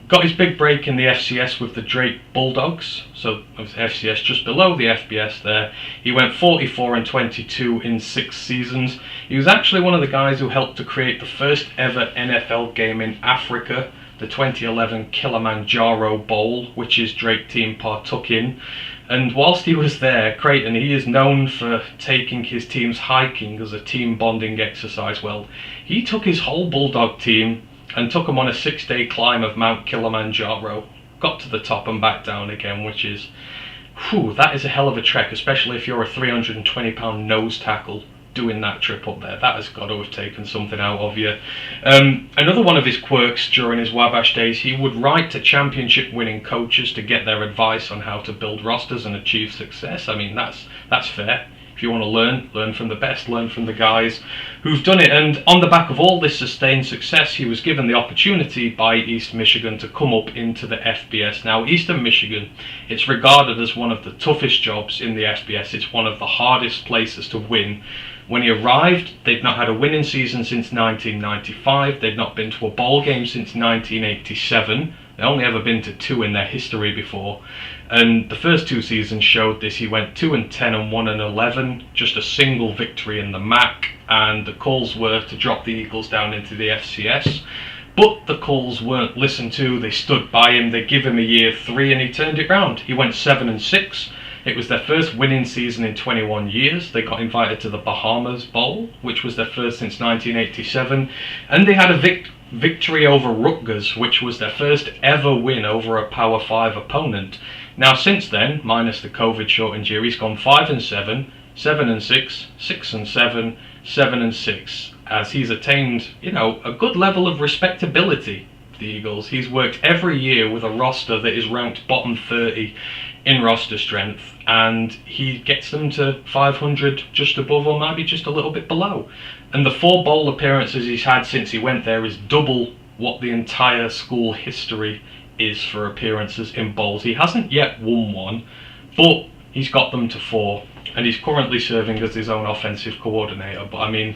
Got his big break in the FCS with the Drake Bulldogs, so FCS just below the FBS there. He went 44-22 in 6 seasons. He was actually one of the guys who helped to create the first ever NFL game in Africa, the 2011 Kilimanjaro Bowl, which his Drake team partook in. And whilst he was there, Crichton, he is known for taking his teams hiking as a team bonding exercise. Well, he took his whole Bulldog team and took them on a 6-day climb of Mount Kilimanjaro. Got to the top and back down again, which is, that is a hell of a trek, especially if you're a 320-pound nose tackle doing that trip up there. That has got to have taken something out of you. Another one of his quirks during his Wabash days, he would write to championship-winning coaches to get their advice on how to build rosters and achieve success. I mean, that's fair. If you want to learn from the best, learn from the guys who've done it. And on the back of all this sustained success, he was given the opportunity by East Michigan to come up into the FBS. Now, Eastern Michigan, it's regarded as one of the toughest jobs in the FBS. It's one of the hardest places to win. When he arrived, they'd not had a winning season since 1995. They'd not been to a bowl game since 1987. They'd only ever been to 2 in their history before. And the first 2 seasons showed this. He went 2-10 and 1-11, just a single victory in the MAC, and the calls were to drop the Eagles down into the FCS. But the calls weren't listened to. They stood by him. They give him a year 3, and he turned it round. He went 7-6. It was their first winning season in 21 years. They got invited to the Bahamas Bowl, which was their first since 1987, and they had a victory over Rutgers, which was their first ever win over a Power 5 opponent. Now, since then, minus the COVID shortened year, he's gone 5-7, 7-6, 6-7, 7-6, as he's attained, a good level of respectability. The Eagles. He's worked every year with a roster that is ranked bottom 30 in roster strength, and he gets them to 500, just above or maybe just a little bit below. And the 4 bowl appearances he's had since he went there is double what the entire school history is for appearances in bowls. He hasn't yet won one, but he's got them to 4, and he's currently serving as his own offensive coordinator. But I mean,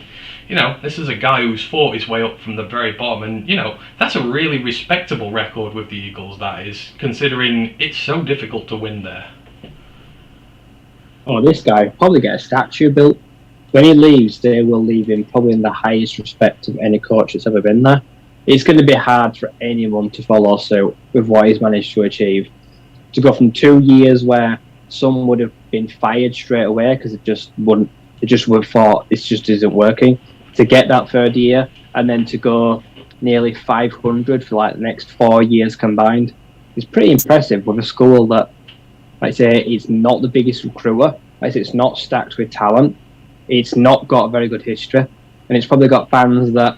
this is a guy who's fought his way up from the very bottom, and that's a really respectable record with the Eagles, that is, considering it's so difficult to win there. Oh, this guy probably get a statue built. When he leaves, they will leave him probably in the highest respect of any coach that's ever been there. It's going to be hard for anyone to follow suit with what he's managed to achieve. To go from 2 years where some would have been fired straight away because it just would have thought this just isn't working, to get that 3rd year and then to go nearly 500 for like the next 4 years combined is pretty impressive with a school that, like I say, it's not the biggest recruiter. Like I say, it's not stacked with talent. It's not got a very good history, and it's probably got fans that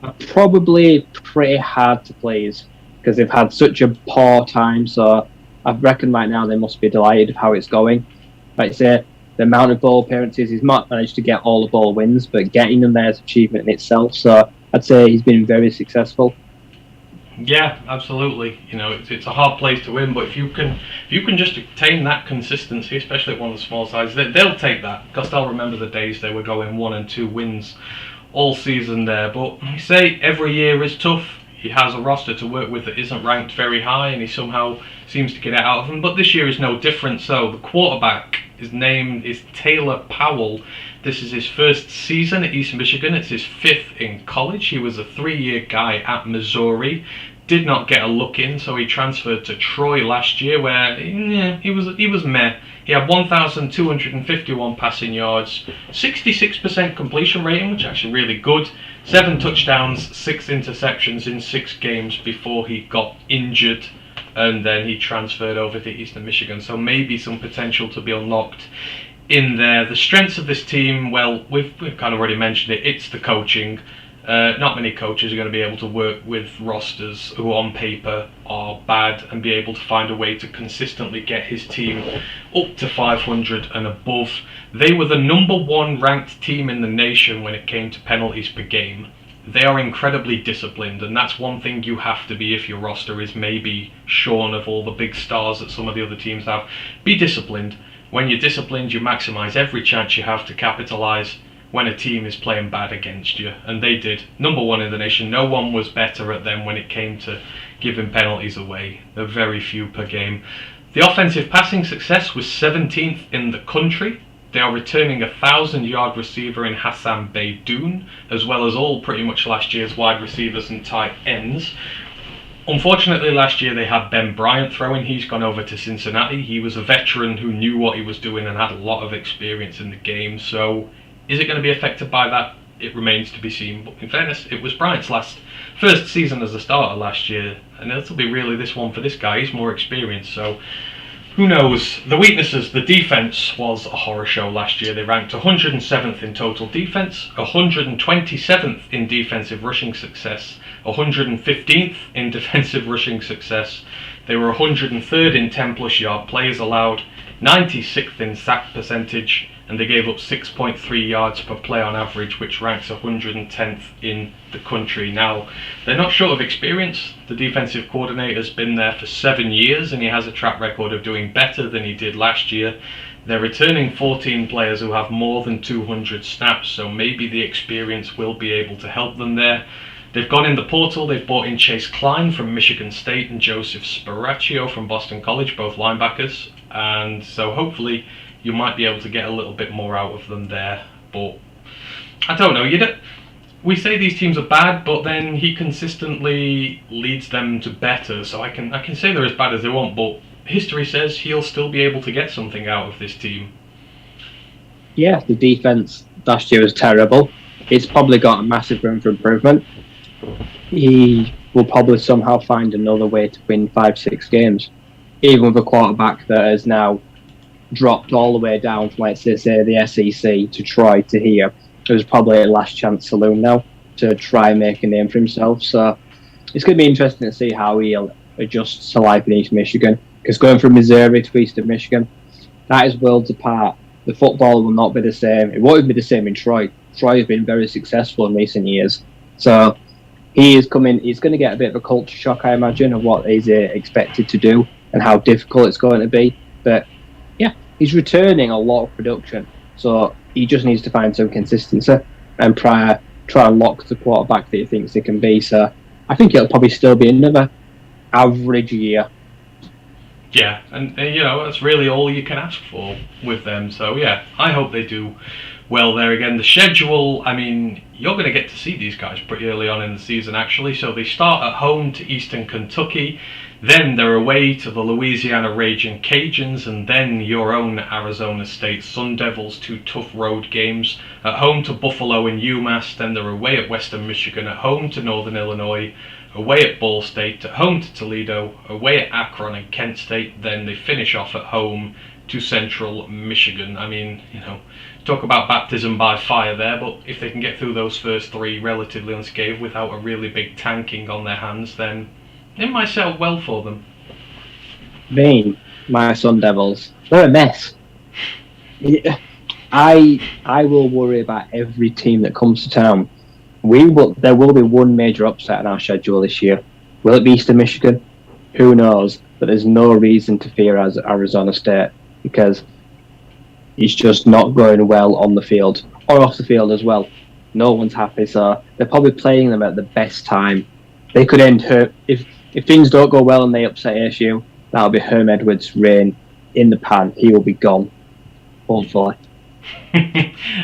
are probably pretty hard to please because they've had such a poor time. So I reckon right now they must be delighted with how it's going. Like I say, the amount of bowl appearances, he's not managed to get all the bowl wins, but getting them there is an achievement in itself. So I'd say he's been very successful. Yeah, absolutely. It's a hard place to win, but if you can just attain that consistency, especially at one of the small sides, they'll take that, because they'll remember the days they were going 1 and 2 wins all season there. But I say every year is tough. He has a roster to work with that isn't ranked very high, and he somehow seems to get it out of them. But this year is no different. So the quarterback, his name is Taylor Powell. This is his 1st season at East Michigan. It's his 5th in college. He was a 3-year guy at Missouri. Did not get a look in, so he transferred to Troy last year, where he was meh. He had 1,251 passing yards, 66% completion rating, which is actually really good. 7 touchdowns, 6 interceptions in 6 games before he got injured, and then he transferred over to Eastern Michigan. So maybe some potential to be unlocked in there. The strengths of this team, well, we've kind of already mentioned it. It's the coaching. Not many coaches are going to be able to work with rosters who on paper are bad and be able to find a way to consistently get his team up to 500 and above. They were the number 1 ranked team in the nation when it came to penalties per game. They are incredibly disciplined, and that's one thing you have to be if your roster is maybe shorn of all the big stars that some of the other teams have. Be disciplined. When you're disciplined, you maximise every chance you have to capitalise when a team is playing bad against you, and they did. Number 1 in the nation. No one was better at them when it came to giving penalties away. There were very few per game. The offensive passing success was 17th in the country. They are returning a 1,000-yard receiver in Hassan Beydoun, as well as all pretty much last year's wide receivers and tight ends. Unfortunately, last year they had Ben Bryant throwing. He's gone over to Cincinnati. He was a veteran who knew what he was doing and had a lot of experience in the game. So is it going to be affected by that? It remains to be seen. But in fairness, it was Bryant's first season as a starter last year, and it'll be really this one for this guy. He's more experienced, so who knows? The weaknesses, the defense was a horror show last year. They ranked 107th in total defense, 127th in defensive rushing success, 115th in defensive rushing success. They were 103rd in 10+ yard plays allowed, 96th in sack percentage, and they gave up 6.3 yards per play on average, which ranks 110th in the country. Now, they're not short of experience. The defensive coordinator's been there for 7 years, and he has a track record of doing better than he did last year. They're returning 14 players who have more than 200 snaps, so maybe the experience will be able to help them there. They've gone in the portal. They've brought in Chase Klein from Michigan State and Joseph Spiraccio from Boston College, both linebackers, and so hopefully you might be able to get a little bit more out of them there. But I don't know. We say these teams are bad, but then he consistently leads them to better. So I can say they're as bad as they want, but history says he'll still be able to get something out of this team. Yeah, the defense last year was terrible. It's probably got a massive room for improvement. He will probably somehow find another way to win 5-6 games, even with a quarterback that has now dropped all the way down from, let's say, the SEC to try to here. It was probably a last chance saloon now to try and make a name for himself. So it's going to be interesting to see how he'll adjust to life in East Michigan, because going from Missouri to Eastern Michigan, that is worlds apart. The football will not be the same. It won't even be the same in Troy. Troy has been very successful in recent years. So he's going to get a bit of a culture shock, I imagine, of what he's expected to do and how difficult it's going to be. But yeah, he's returning a lot of production. So he just needs to find some consistency and try and lock the quarterback that he thinks he can be. So I think it'll probably still be another average year. Yeah, and that's really all you can ask for with them. So yeah, I hope they do well there again. The schedule, I mean, you're going to get to see these guys pretty early on in the season actually. So they start at home to Eastern Kentucky, then they're away to the Louisiana Raging Cajuns, and then your own Arizona State Sun Devils, 2 tough road games. At home to Buffalo and UMass, then they're away at Western Michigan, at home to Northern Illinois, away at Ball State, at home to Toledo, away at Akron and Kent State, then they finish off at home to Central Michigan. I mean, talk about baptism by fire there, but if they can get through those first 3 relatively unscathed without a really big tanking on their hands, then it might set up well for them. My Sun Devils, they're a mess. I will worry about every team that comes to town. There will be one major upset in our schedule this year. Will it be Eastern Michigan? Who knows? But there's no reason to fear as Arizona State, because it's just not going well on the field or off the field as well. No one's happy, so they're probably playing them at the best time. They could end if things don't go well and they upset ASU. That'll be Herm Edwards' reign in the pan. He will be gone, hopefully.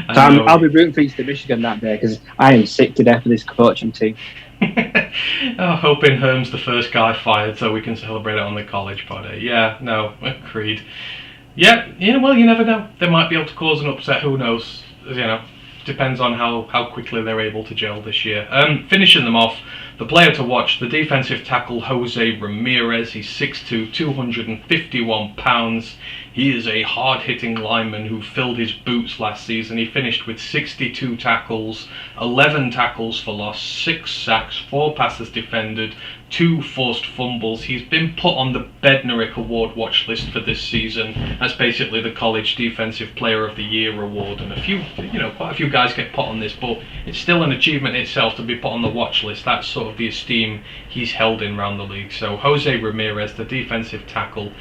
I'll be rooting for Eastern Michigan that day, because I am sick to death of this coaching team. Hoping Herm's the first guy fired so we can celebrate it on the college party. Yeah, no, agreed. Yeah, well, you never know. They might be able to cause an upset, who knows? Depends on how quickly they're able to gel this year. Finishing them off, The player to watch, the defensive tackle Jose Ramirez. He's 6'2", 251 pounds. He is a hard-hitting lineman who filled his boots last season. He finished with 62 tackles, 11 tackles for loss, 6 sacks, 4 passes defended, 2 forced fumbles. He's been put on the Bednarik Award watch list for this season. That's basically the College Defensive Player of the Year award, and quite a few guys get put on this, but it's still an achievement itself to be put on the watch list. That's sort of the esteem he's held in around the league. So Jose Ramirez, the defensive tackle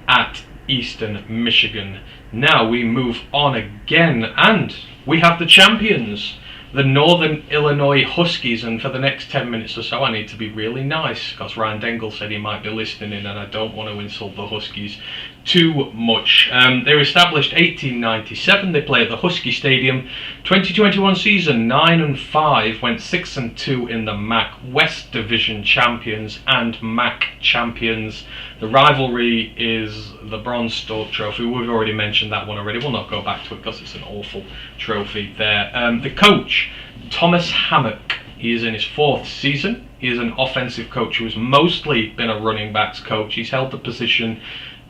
at Eastern Michigan. Now we move on again, and we have the champions, the Northern Illinois Huskies. And for the next 10 minutes or so, I need to be really nice, because Ryan Dengel said he might be listening in, and I don't want to insult the Huskies too much. They were established 1897. They play at the Husky Stadium. 2021 season, 9-5, went 6-2 in the MAC West Division champions and MAC champions. The rivalry is the Bronze Stork Trophy. We've already mentioned that one already. We'll not go back to it because it's an awful trophy there. The coach, Thomas Hammock. He is in his 4th season. He is an offensive coach who has mostly been a running backs coach. He's held the position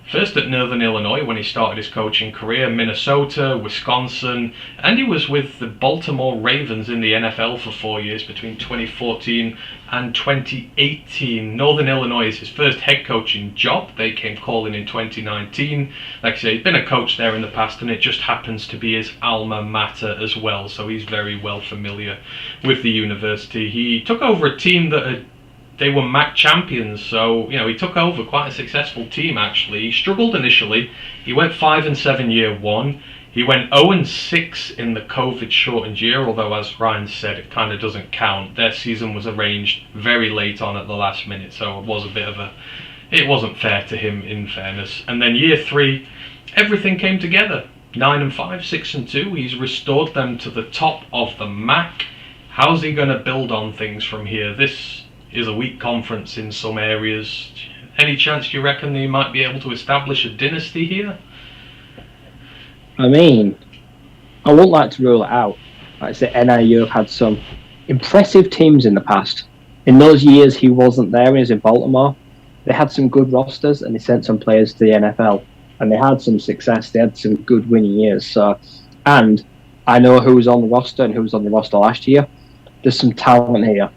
first at Northern Illinois when he started his coaching career, Minnesota, Wisconsin, and he was with the Baltimore Ravens in the NFL for 4 years between 2014 and 2018. Northern Illinois is his first head coaching job. They came calling in 2019. Like I say, he's been a coach there in the past, and it just happens to be his alma mater as well, so he's very well familiar with the university. He took over a team that they were MAC champions, so he took over quite a successful team actually. He struggled initially. He went 5-7 year one. He went 0-6 in the COVID shortened year, although as Ryan said, it kind of doesn't count. Their season was arranged very late on at the last minute, so it was it wasn't fair to him in fairness. And then year 3, everything came together. 9-5, 6-2. He's restored them to the top of the MAC. How's he going to build on things from here? This is a weak conference in some areas. Any chance you reckon they might be able to establish a dynasty here? I mean, I wouldn't like to rule it out. Like I said, NIU have had some impressive teams in the past. In those years he wasn't there, he was in Baltimore. They had some good rosters and they sent some players to the NFL. And they had some success. They had some good winning years. So, and I know who was on the roster and who was on the roster last year. There's some talent here.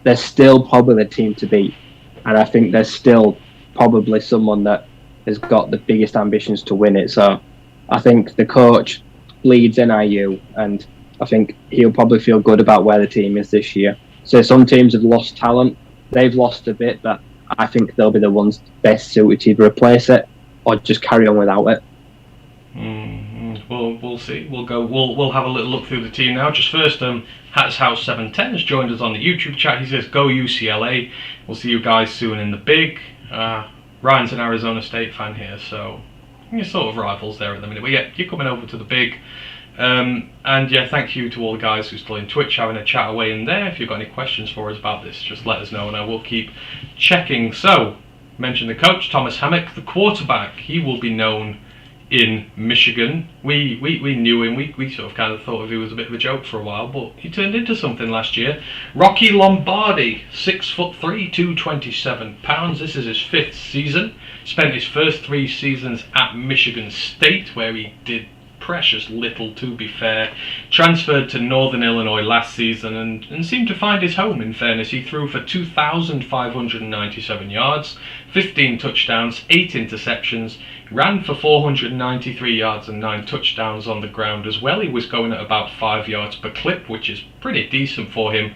They're still probably the team to beat, and I think there's still probably someone that has got the biggest ambitions to win it. So I think the coach leads NIU, and I think he'll probably feel good about where the team is this year. So some teams have lost talent, they've lost a bit, but I think they'll be the ones best suited to either replace it or just carry on without it. Well, we'll see. We'll have a little look through the team now. Just first, Hats House 710 has joined us on the YouTube chat. He says, "Go UCLA." We'll see you guys soon in the big. Ryan's an Arizona State fan here, so you're sort of rivals there at the minute. But yeah, you're coming over to the big. And yeah, thank you to all the guys who are still in Twitch having a chat away in there. If you've got any questions for us about this, just let us know and I will keep checking. So, mention the coach, Thomas Hammock, the quarterback. He will be known in Michigan. We knew him. We sort of kind of thought of him as a bit of a joke for a while, but he turned into something last year. Rocky Lombardi, 6'3", 227 pounds. This is his 5th season. Spent his first 3 seasons at Michigan State, where he did precious little, to be fair. Transferred to Northern Illinois last season and seemed to find his home, in fairness. He threw for 2,597 yards, 15 touchdowns, 8 interceptions, ran for 493 yards and 9 touchdowns on the ground as well. He was going at about 5 yards per clip, which is pretty decent for him.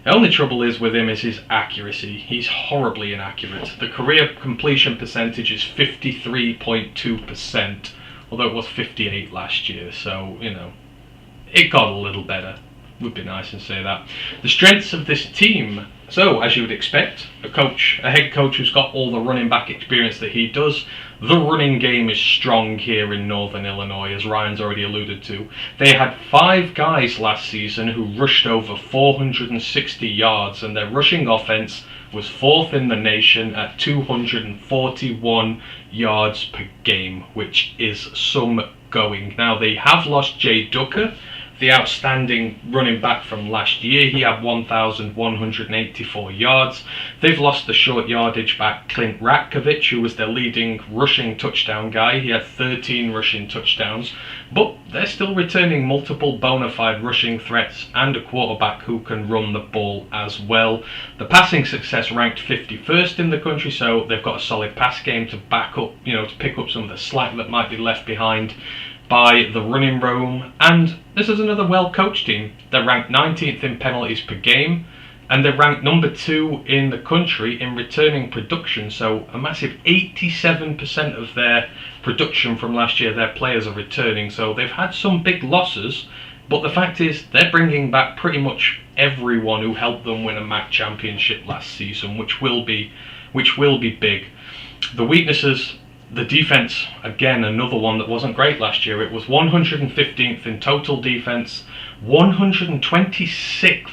The only trouble is with him is his accuracy. He's horribly inaccurate. The career completion percentage is 53.2%. Although it was 58 last year, so, it got a little better. Would be nice and say that. The strengths of this team. So, as you would expect, a head coach who's got all the running back experience that he does. The running game is strong here in Northern Illinois, as Ryan's already alluded to. They had 5 guys last season who rushed over 460 yards, and their rushing offense was 4th in the nation at 241 yards per game, which is some going. Now, they have lost Jay Ducker the outstanding running back from last year. He had 1,184 yards. They've lost the short yardage back Clint Ratkovich, who was their leading rushing touchdown guy. He had 13 rushing touchdowns, but they're still returning multiple bona fide rushing threats and a quarterback who can run the ball as well. The passing success ranked 51st in the country, so they've got a solid pass game to back up, to pick up some of the slack that might be left behind by the running room. And this is another well-coached team. They're ranked 19th in penalties per game, and they're ranked number 2 in the country in returning production. So a massive 87% of their production from last year, their players are returning. So they've had some big losses, but the fact is they're bringing back pretty much everyone who helped them win a MAC championship last season, which will be big. The weaknesses, the defense, again, another one that wasn't great last year. It was 115th in total defense, 126th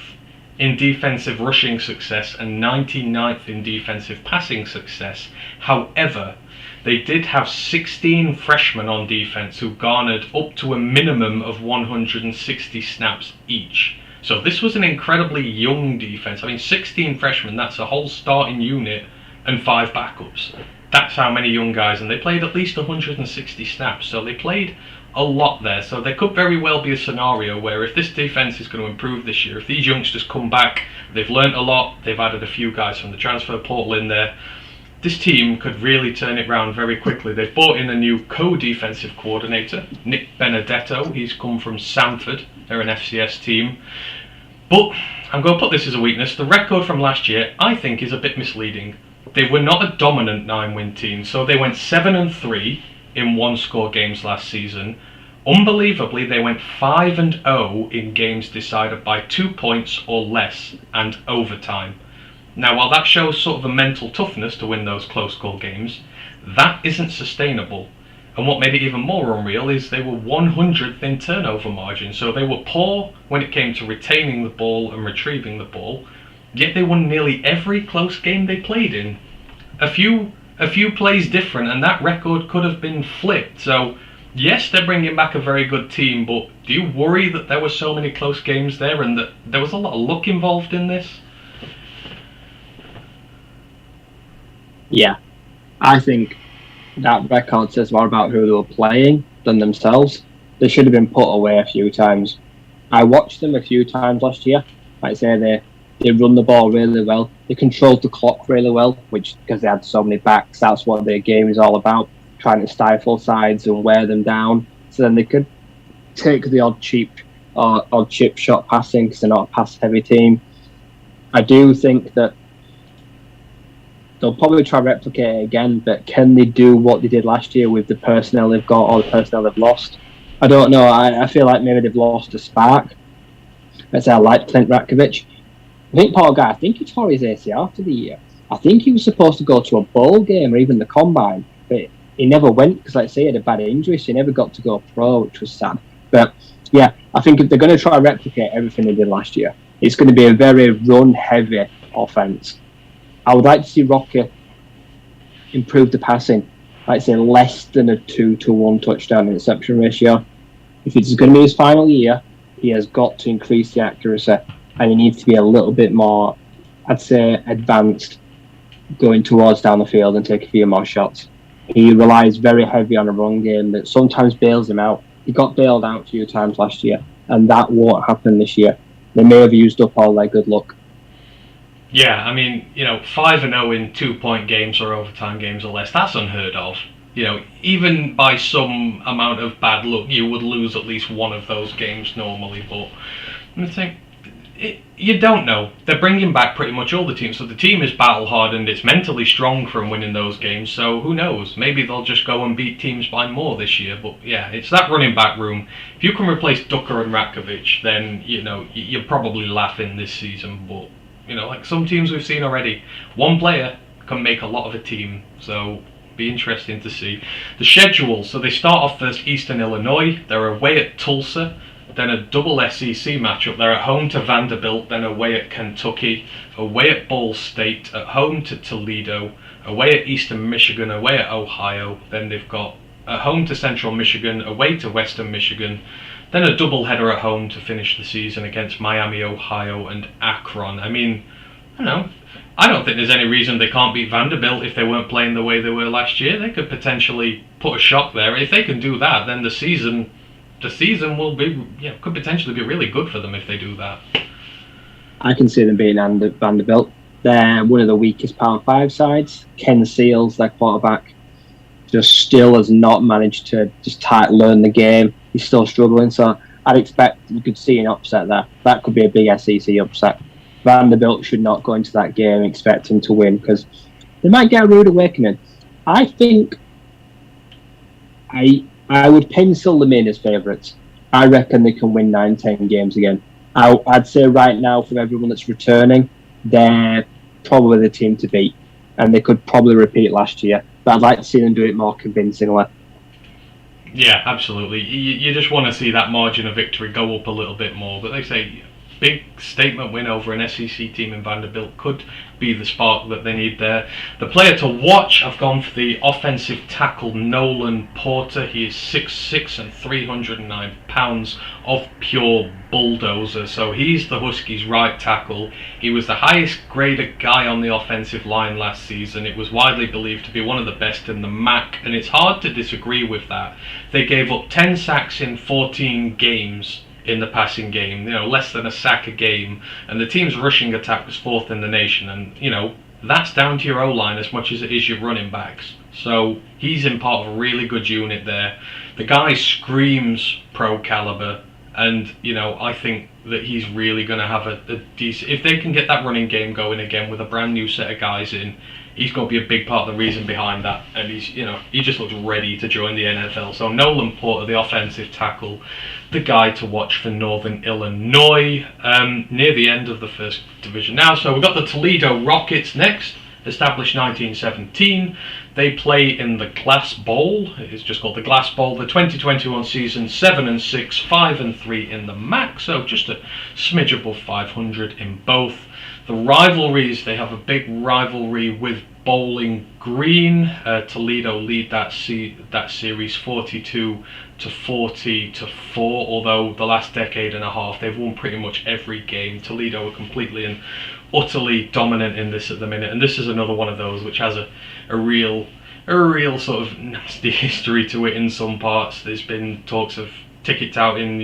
in defensive rushing success, and 99th in defensive passing success. However, they did have 16 freshmen on defense who garnered up to a minimum of 160 snaps each. So this was an incredibly young defense. 16 freshmen, that's a whole starting unit and 5 backups. That's how many young guys, and they played at least 160 snaps, so they played a lot there. So there could very well be a scenario where if this defense is going to improve this year, if these youngsters come back, they've learnt a lot, they've added a few guys from the transfer portal in there, this team could really turn it around very quickly. They've brought in a new co-defensive coordinator, Nick Benedetto. He's come from Sanford. They're an FCS team. But I'm going to put this as a weakness. The record from last year, I think, is a bit misleading. They were not a dominant 9-win team, so they went 7-3 in one-score games last season. Unbelievably, they went 5-0 in games decided by 2 points or less and overtime. Now, while that shows sort of a mental toughness to win those close-call games, that isn't sustainable. And what made it even more unreal is they were 100th in turnover margin, so they were poor when it came to retaining the ball and retrieving the ball, yet they won nearly every close game they played in. A few plays different, and that record could have been flipped. So yes, they're bringing back a very good team, but do you worry that there were so many close games there and that there was a lot of luck involved in this? Yeah, I think that record says more about who they were playing than themselves. They should have been put away a few times. I watched them a few times last year. Like I say, they run the ball really well. They controlled the clock really well, which, because they had so many backs, that's what their game is all about, trying to stifle sides and wear them down, so then they could take the odd chip shot passing, because they're not a pass-heavy team. I do think that they'll probably try to replicate it again, but can they do what they did last year with the personnel they've got or the personnel they've lost? I don't know. I feel like maybe they've lost a spark. Let's say I like Clint Ratkovich. I think poor guy, I think he tore his ACL after the year. I think he was supposed to go to a bowl game or even the combine, but he never went because, like I say, he had a bad injury, so he never got to go pro, which was sad. But yeah, I think if they're going to try to replicate everything they did last year, it's going to be a very run-heavy offense. I would like to see Rocky improve the passing. I'd say less than a 2-to-1 touchdown interception ratio. If it's going to be his final year, he has got to increase the accuracy, and he needs to be a little bit more, I'd say, advanced going towards down the field and take a few more shots. He relies very heavy on a run game that sometimes bails him out. He got bailed out a few times last year, and that won't happen this year. They may have used up all their good luck. Yeah, 5-0 in 2-point games or overtime games or less, that's unheard of. Even by some amount of bad luck, you would lose at least one of those games normally, but I think you don't know. They're bringing back pretty much all the teams, so the team is battle-hardened, it's mentally strong from winning those games, so who knows, maybe they'll just go and beat teams by more this year. But yeah, it's that running back room. If you can replace Ducker and Ratkovich, then you're probably laughing this season. But like some teams we've seen already, one player can make a lot of a team, so be interesting to see. The schedule, so they start off versus Eastern Illinois, they're away at Tulsa, then a double SEC matchup. They're at home to Vanderbilt, then away at Kentucky, away at Ball State, at home to Toledo, away at Eastern Michigan, away at Ohio. Then they've got at home to Central Michigan, away to Western Michigan, Then a doubleheader at home to finish the season against Miami, Ohio, and Akron. I mean, I don't know. I don't think there's any reason they can't beat Vanderbilt if they weren't playing the way they were last year. They could potentially put a shock there. If they can do that, then the season will be, could potentially be really good for them if they do that. I can see them beating Vanderbilt. They're one of the weakest Power 5 sides. Ken Seals, their quarterback, just still has not managed to just learn the game. He's still struggling, so I'd expect you could see an upset there. That could be a big SEC upset. Vanderbilt should not go into that game expecting to win because they might get a rude awakening. I think I would pencil them in as favourites. I reckon they can win 9-10 games again. I'd say right now, for everyone that's returning, they're probably the team to beat, and they could probably repeat last year. But I'd like to see them do it more convincingly. Yeah, absolutely. You just want to see that margin of victory go up a little bit more. But they say big statement win over an SEC team in Vanderbilt could be the spark that they need there. The player to watch, I've gone for the offensive tackle Nolan Porter. He is 6'6" and 309 pounds of pure bulldozer. So he's the Huskies' right tackle. He was the highest graded guy on the offensive line last season. It was widely believed to be one of the best in the MAC, and it's hard to disagree with that. They gave up 10 sacks in 14 games in the passing game, less than a sack a game, and the team's rushing attack was 4th in the nation, and that's down to your O-line as much as it is your running backs. So he's in part of a really good unit there. The guy screams pro caliber, and I think that he's really going to have a decent, if they can get that running game going again with a brand new set of guys in, he's going to be a big part of the reason behind that, and he just looks ready to join the NFL. So Nolan Porter, the offensive tackle, the guy to watch for Northern Illinois, near the end of the first division now. So we've got the Toledo Rockets next, established 1917. They play in the Glass Bowl. It's just called the Glass Bowl. The 2021 season, 7-6, 5-3 in the MAC, so just a smidge above 500 in both. The rivalries, they have a big rivalry with Bowling Green. Toledo lead that series 42-40-4. Although the last decade and a half they've won pretty much every game. Toledo are completely and utterly dominant in this at the minute, and this is another one of those which has a real sort of nasty history to it in some parts. There's been talks of ticket touting,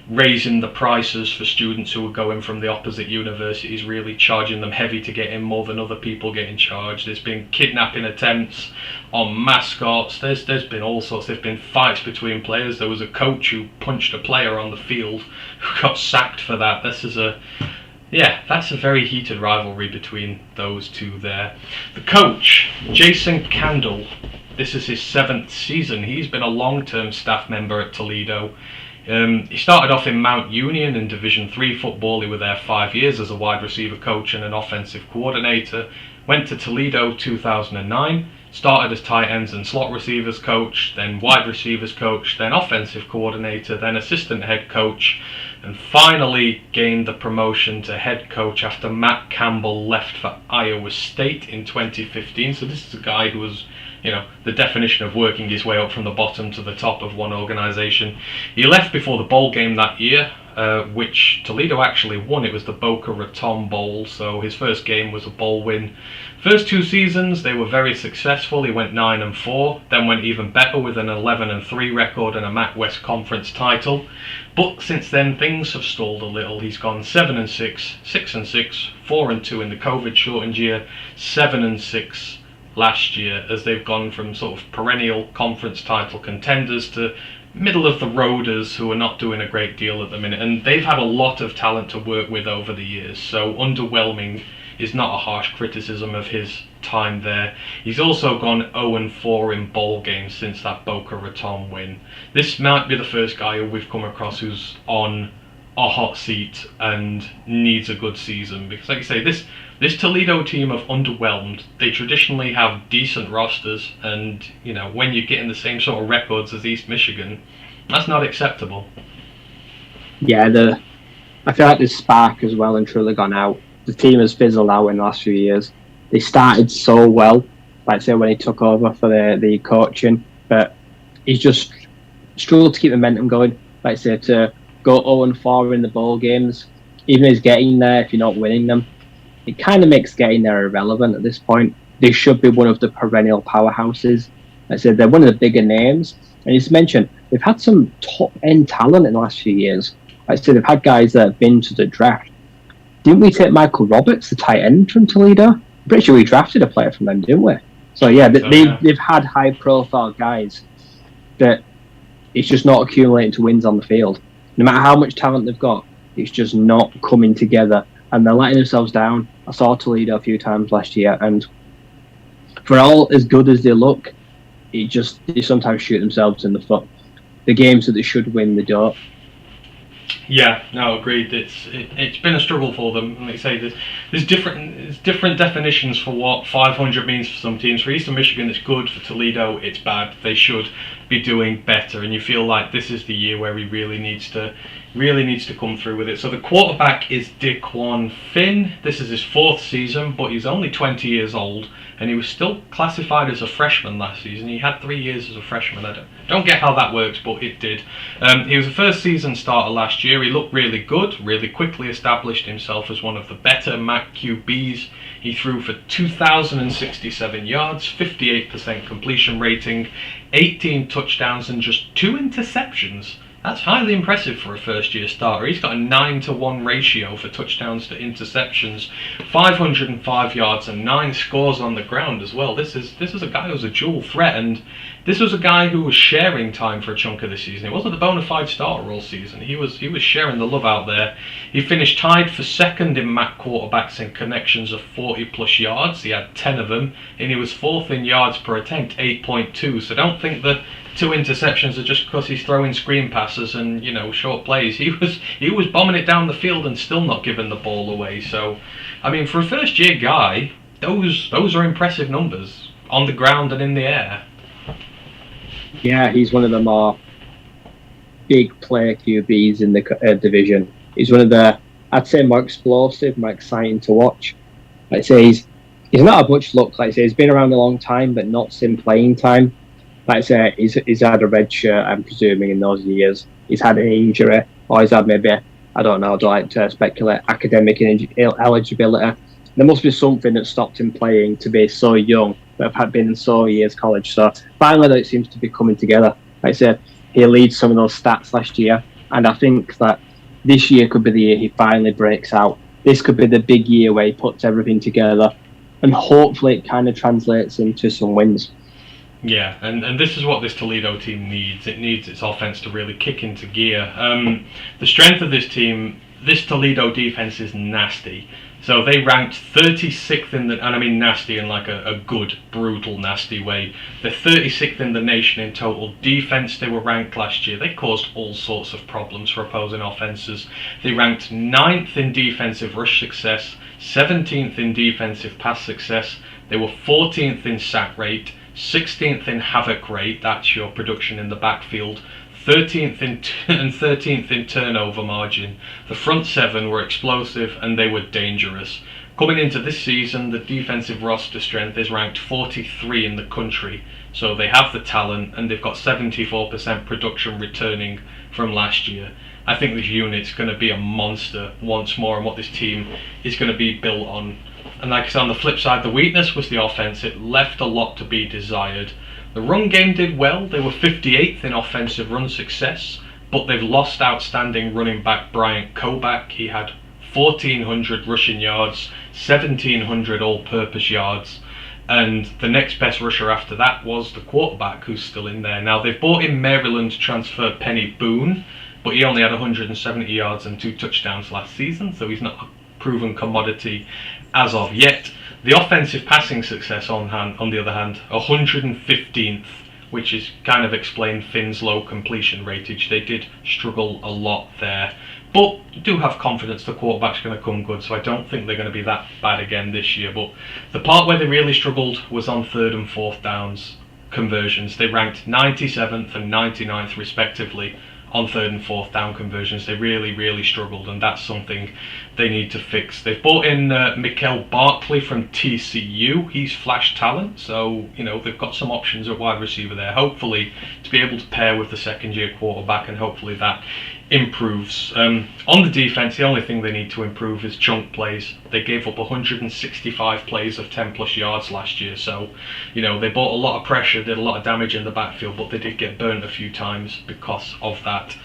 raising the prices for students who are going from the opposite universities, really charging them heavy to get in, more than other people getting charged. There's been kidnapping attempts on mascots. There's been all sorts. There's been fights between players. There was a coach who punched a player on the field who got sacked for that. That's a very heated rivalry between those two there. The coach, Jason Candle, this is his 7th season. He's been a long-term staff member at Toledo. He started off in Mount Union in Division III football. He was there 5 years as a wide receiver coach and an offensive coordinator. Went to Toledo 2009. Started as tight ends and slot receivers coach, then wide receivers coach, then offensive coordinator, then assistant head coach, and finally gained the promotion to head coach after Matt Campbell left for Iowa State in 2015. So this is a guy who was the definition of working his way up from the bottom to the top of one organization. He left before the bowl game that year, which Toledo actually won. It was the Boca Raton Bowl, so his first game was a bowl win. First 2 seasons, they were very successful. He went 9-4, then went even better with an 11-3 record and a MAC West Conference title. But since then, things have stalled a little. He's gone 7-6, 6-6, 4-2 in the COVID-shortened year, 7-6 last year, as they've gone from sort of perennial conference title contenders to middle of the roaders who are not doing a great deal at the minute, and they've had a lot of talent to work with over the years, so underwhelming is not a harsh criticism of his time there. He's also gone 0-4 in bowl games since that Boca Raton win. This might be the first guy who we've come across who's on a hot seat and needs a good season, because like I say, this Toledo team have underwhelmed. They traditionally have decent rosters, and when you're getting the same sort of records as East Michigan, that's not acceptable. Yeah, I feel like the spark has well and truly gone out. The team has fizzled out in the last few years. They started so well, like say when he took over for the coaching, but he's just struggled to keep the momentum going. Like I say, to go 0-4 in the bowl games, even as getting there, if you're not winning them, it kind of makes getting there irrelevant at this point. They should be one of the perennial powerhouses. Like I said, they're one of the bigger names. And as mentioned, they've had some top-end talent in the last few years. Like I said, they've had guys that have been to the draft. Didn't we take Michael Roberts, the tight end from Toledo? I'm pretty sure we drafted a player from them, didn't we? So yeah, they've had high-profile guys that it's just not accumulating to wins on the field. No matter how much talent they've got, it's just not coming together, and they're letting themselves down. I saw Toledo a few times last year, and for all as good as they look, they sometimes shoot themselves in the foot. The games that they should win, they don't. Yeah, no, agreed. It's been a struggle for them. And like I say, there's different definitions for what 500 means for some teams. For Eastern Michigan, it's good. For Toledo, it's bad. They should be doing better. And you feel like this is the year where he really needs to come through with it. So the quarterback is Daquan Finn. This is his 4th season, but he's only 20 years old, and he was still classified as a freshman last season. He had 3 years as a freshman. I don't get how that works, but it did. He was a first season starter last year. He looked really good, really quickly established himself as one of the better MAC QBs. He threw for 2,067 yards, 58% completion rating, 18 touchdowns, and just 2 interceptions. That's highly impressive for a first-year starter. He's got a 9-to-1 ratio for touchdowns to interceptions, 505 yards and 9 scores on the ground as well. This is a guy who's a dual threat, and this was a guy who was sharing time for a chunk of the season. He wasn't the bona fide starter all season. He was sharing the love out there. He finished tied for 2nd in MAC quarterbacks in connections of 40-plus yards. He had 10 of them, and he was 4th in yards per attempt, 8.2. So don't think that 2 interceptions are just because he's throwing screen passes and short plays. He was bombing it down the field and still not giving the ball away. So, I mean, for a first-year guy, those are impressive numbers on the ground and in the air. Yeah, he's one of the more big player QBs in the division. He's one of the, I'd say, more explosive, more exciting to watch. Like I say, he's not a much look. Like I say, he's been around a long time, but not in playing time. Like I say, he's had a red shirt, I'm presuming, in those years. He's had an injury, or he's had maybe, I don't know, I don't like to speculate, academic eligibility. There must be something that stopped him playing to be so young, but have been in so years college. So finally, that it seems to be coming together. Like I said, he leads some of those stats last year, and I think that this year could be the year he finally breaks out. This could be the big year where he puts everything together, and hopefully it kind of translates into some wins. Yeah, and this is what this Toledo team needs. It needs its offense to really kick into gear. The strength of this team, this Toledo defense is nasty. So they ranked 36th in the, and I mean nasty in like a good, brutal, nasty way. They're 36th in the nation in total defense. They were ranked last year. They caused all sorts of problems for opposing offenses. They ranked 9th in defensive rush success, 17th in defensive pass success. They were 14th in sack rate, 16th in havoc rate, that's your production in the backfield, 13th and 13th in turnover margin. The front 7 were explosive and they were dangerous. Coming into this season, the defensive roster strength is ranked 43 in the country, so they have the talent and they've got 74% production returning from last year. I think this unit's going to be a monster once more, and what this team is going to be built on. And like I said, on the flip side, the weakness was the offense. It left a lot to be desired. The run game did well. They were 58th in offensive run success, but they've lost outstanding running back Bryant Koback. He had 1,400 rushing yards, 1,700 all-purpose yards, and the next best rusher after that was the quarterback, who's still in there. Now, they've bought in Maryland transfer Penny Boone, but he only had 170 yards and 2 touchdowns last season, so he's not a proven commodity as of yet. The offensive passing success on the other hand, 115th, which is kind of explained Finn's low completion ratage. They did struggle a lot there, but do have confidence the quarterback's going to come good, so I don't think they're going to be that bad again this year. But the part where they really struggled was on 3rd and 4th downs conversions. They ranked 97th and 99th respectively on third and fourth down conversions. They really struggled, and that's something they need to fix. They've brought in Mikael Barkley from TCU. He's flash talent, so they've got some options at wide receiver there. Hopefully to be able to pair with the second-year quarterback, and hopefully that improves. On the defense, the only thing they need to improve is chunk plays. They gave up 165 plays of 10 plus yards last year, so they bought a lot of pressure, did a lot of damage in the backfield, but they did get burnt a few times because of that.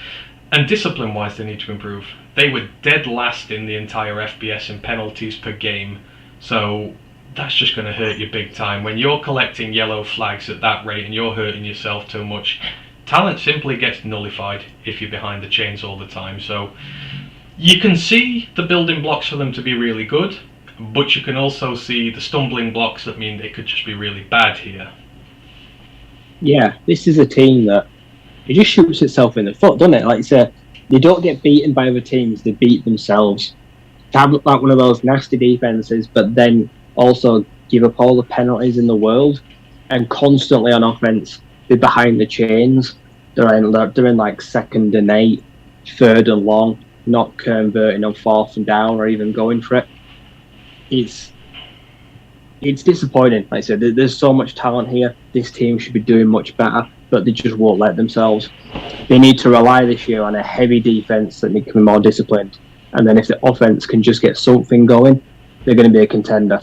And discipline wise, they need to improve. They were dead last in the entire FBS in penalties per game, so that's just going to hurt you big time. When you're collecting yellow flags at that rate and you're hurting yourself too much, talent simply gets nullified if you're behind the chains all the time. So you can see the building blocks for them to be really good, but you can also see the stumbling blocks that mean they could just be really bad here. Yeah, this is a team that it just shoots itself in the foot, doesn't it? Like you say, they don't get beaten by other teams, they beat themselves. To have like one of those nasty defenses, but then also give up all the penalties in the world, and constantly on offense, they're behind the chains. They're in like 2nd and 8, 3rd and long, not converting on 4th and down or even going for it. It's disappointing. Like I said, there's so much talent here. This team should be doing much better, but they just won't let themselves. They need to rely this year on a heavy defense that can be more disciplined. And then if the offense can just get something going, they're going to be a contender.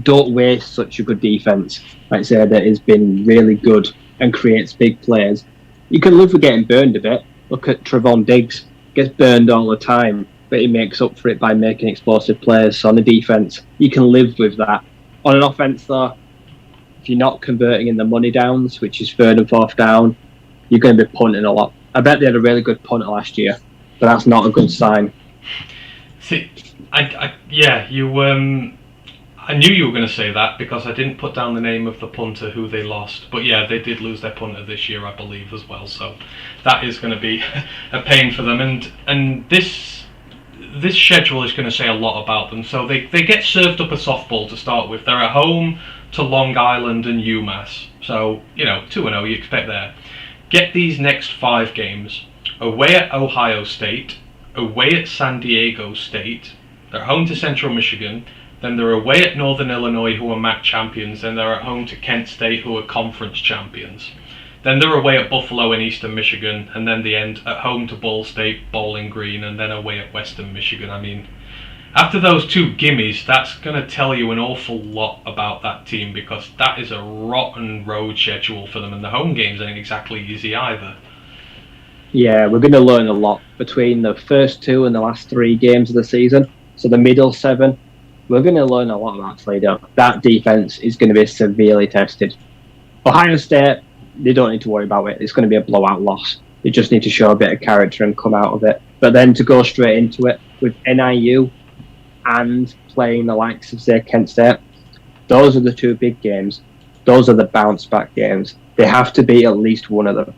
Don't waste such a good defense, like I said, that has been really good and creates big plays. You can live with getting burned a bit. Look at Trevon Diggs. Gets burned all the time, but he makes up for it by making explosive plays. So on the defense, you can live with that. On an offense, though, if you're not converting in the money downs, which is 3rd and 4th down, you're going to be punting a lot. I bet they had a really good punter last year, but that's not a good sign. See, I knew you were going to say that because I didn't put down the name of the punter who they lost. But yeah, they did lose their punter this year, I believe, as well. So that is going to be a pain for them. And this schedule is going to say a lot about them. So they get served up a softball to start with. They're at home to Long Island and UMass. So, 2-0, you expect there. Get these next 5 games. Away at Ohio State, away at San Diego State, they're home to Central Michigan, then they're away at Northern Illinois, who are MAC champions, then they're at home to Kent State, who are conference champions. Then they're away at Buffalo and Eastern Michigan, and then they end at home to Ball State, Bowling Green, and then away at Western Michigan. I mean, after those 2 gimmies, that's going to tell you an awful lot about that team, because that is a rotten road schedule for them, and the home games ain't exactly easy either. Yeah, we're going to learn a lot between the first 2 and the last 3 games of the season. So the middle 7, we're going to learn a lot about Toledo. That defense is going to be severely tested. Ohio State, they don't need to worry about it. It's going to be a blowout loss. They just need to show a bit of character and come out of it. But then to go straight into it with NIU and playing the likes of, say, Kent State, those are the 2 big games. Those are the bounce-back games. They have to be at least one of them.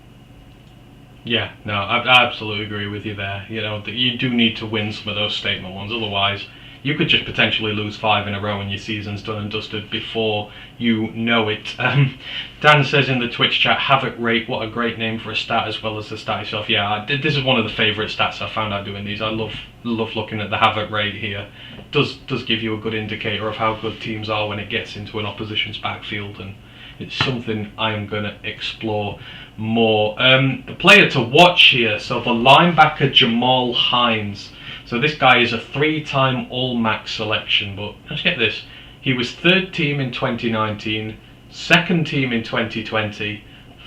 Yeah, no, I absolutely agree with you there. You do need to win some of those statement ones. Otherwise, you could just potentially lose 5 in a row and your season's done and dusted before you know it. Dan says in the Twitch chat, Havoc Rate, what a great name for a stat as well as the stat itself. Yeah, this is one of the favourite stats I found out doing these. I love looking at the Havoc Rate here. Does give you a good indicator of how good teams are when it gets into an opposition's backfield, and it's something I am going to explore more. The player to watch here, so the linebacker Jamal Hines. So this guy is a 3-time All-MAC selection, but let's get this. He was 3rd team in 2019, 2nd team in 2020,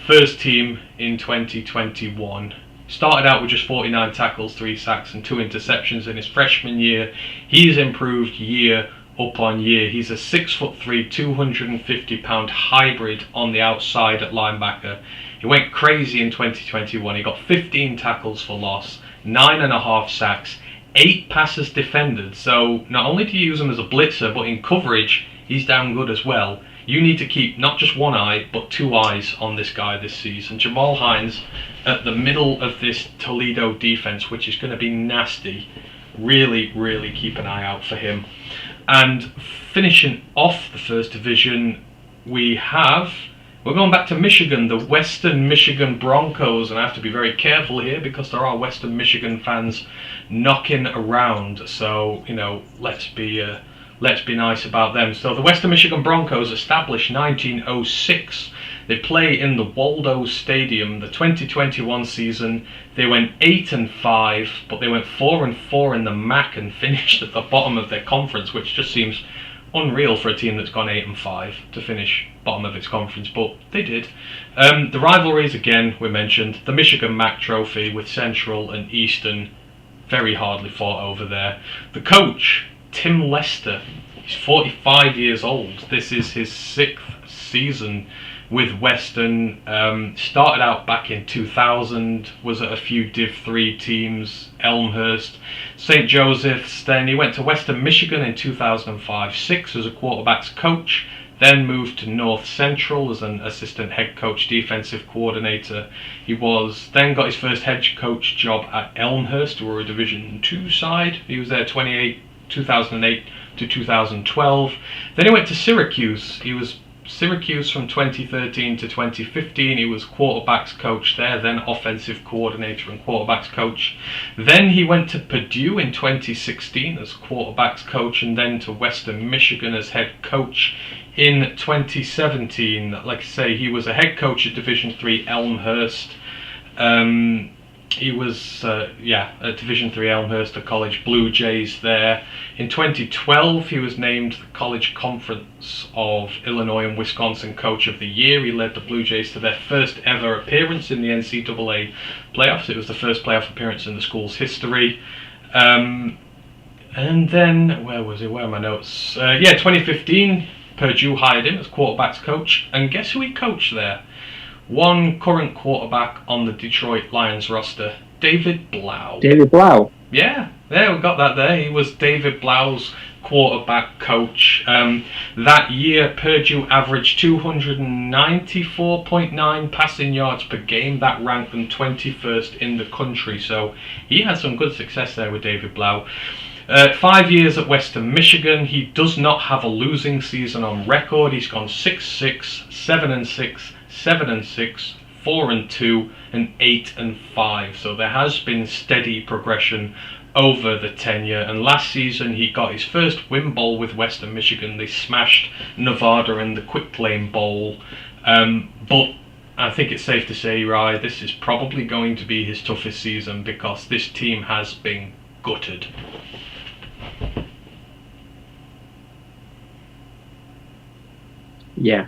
1st team in 2021. Started out with just 49 tackles, 3 sacks and 2 interceptions in his freshman year. He's improved year upon year. He's a 6'3", 250-pound hybrid on the outside at linebacker. He went crazy in 2021. He got 15 tackles for loss, 9.5 sacks, 8 passes defended. So not only do you use him as a blitzer, but in coverage, he's damn good as well. You need to keep not just one eye, but 2 eyes on this guy this season. Jamal Hines at the middle of this Toledo defense, which is going to be nasty. Really, really keep an eye out for him. And finishing off the first division, we have We're going back to Michigan, the Western Michigan Broncos, and I have to be very careful here because there are Western Michigan fans knocking around. So, let's be nice about them. So the Western Michigan Broncos, established 1906. They play in the Waldo Stadium. The 2021 season, they went 8-5, but they went 4-4 in the MAC and finished at the bottom of their conference, which just seems unreal for a team that's gone 8-5 to finish bottom of its conference, but they did. The rivalries, again, we mentioned. The Michigan MAC Trophy with Central and Eastern, very hardly fought over there. The coach, Tim Lester, he's 45 years old. This is his 6th season with Western. Started out back in 2000, was at a few Div 3 teams, Elmhurst, St. Joseph's. Then he went to Western Michigan in 2005-06 as a quarterbacks coach. Then moved to North Central as an assistant head coach, defensive coordinator. He then got his first head coach job at Elmhurst, who were a Division 2 side. He was there 2008 to 2012. Then he went to Syracuse. He was Syracuse from 2013 to 2015. He was quarterbacks coach there, then offensive coordinator and quarterbacks coach. Then he went to Purdue in 2016 as quarterbacks coach, and then to Western Michigan as head coach in 2017. Like I say, he was a head coach at Division 3 Elmhurst. He was, at Division 3 Elmhurst, the College Blue Jays there. In 2012, he was named the College Conference of Illinois and Wisconsin Coach of the Year. He led the Blue Jays to their first ever appearance in the NCAA playoffs. It was the first playoff appearance in the school's history. And then, where was he? Where are my notes? 2015, Purdue hired him as quarterbacks coach. And guess who he coached there? One current quarterback on the Detroit Lions roster, David Blau. David Blau? Yeah, we got that there. He was David Blau's quarterback coach. That year, Purdue averaged 294.9 passing yards per game. That ranked them 21st in the country. So he had some good success there with David Blau. 5 years at Western Michigan. He does not have a losing season on record. He's gone 6-6, 7-6, 7-6, 4-2, and 8-5. So there has been steady progression over the tenure. And last season he got his first win bowl with Western Michigan. They smashed Nevada in the Quick Lane Bowl. But I think it's safe to say, Rye, this is probably going to be his toughest season because this team has been gutted. Yeah.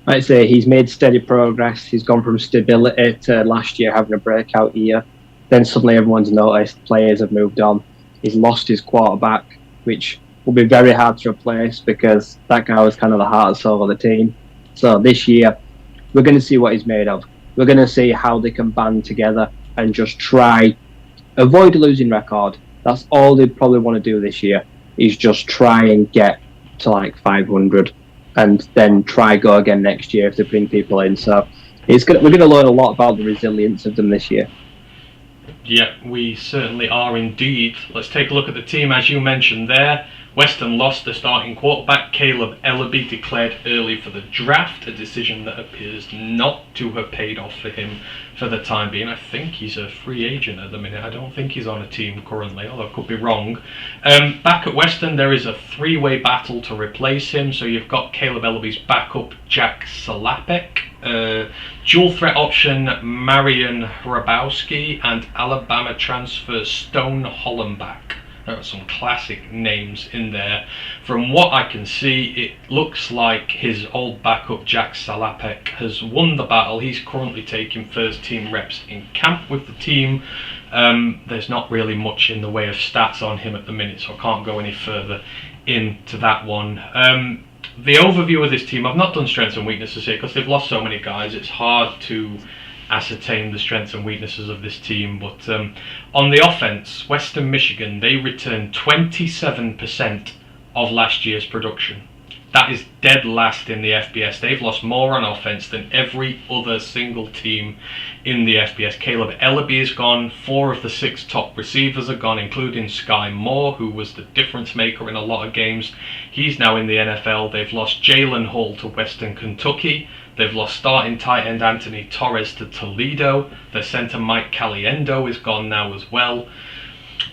I'd say he's made steady progress. He's gone from stability to last year having a breakout year. Then suddenly everyone's noticed players have moved on. He's lost his quarterback, which will be very hard to replace because that guy was kind of the heart and soul of the team. So this year, we're going to see what he's made of. We're going to see how they can band together and just avoid a losing record. That's all they probably want to do this year, is just try and get to like 500. And then try go again next year if they bring people in. So we're going to learn a lot about the resilience of them this year. Yeah, we certainly are indeed. Let's take a look at the team as you mentioned there. Western lost their starting quarterback, Caleb Ellaby, declared early for the draft, a decision that appears not to have paid off for him for the time being. I think he's a free agent at the minute. I don't think he's on a team currently, although I could be wrong. Back at Western, there is a three-way battle to replace him. So you've got Caleb Ellaby's backup, Jack Salapek, dual threat option, Marion Hrabowski, and Alabama transfer Stone Hollenbach. There are some classic names in there. From what I can see, it looks like his old backup, Jack Salapek, has won the battle. He's currently taking first team reps in camp with the team. There's not really much in the way of stats on him at the minute, so I can't go any further into that one. The overview of this team, I've not done strengths and weaknesses here because they've lost so many guys. It's hard to ascertain the strengths and weaknesses of this team, but on the offense, Western Michigan, they returned 27% of last year's production. That is dead last in the FBS. They've lost more on offense than every other single team in the FBS. Caleb Ellaby is gone. 4 of the 6 top receivers are gone, including Sky Moore, who was the difference maker in a lot of games. He's now in the NFL. They've lost Jalen Hall to Western Kentucky. They've lost starting tight end Anthony Torres to Toledo. Their centre Mike Caliendo is gone now as well.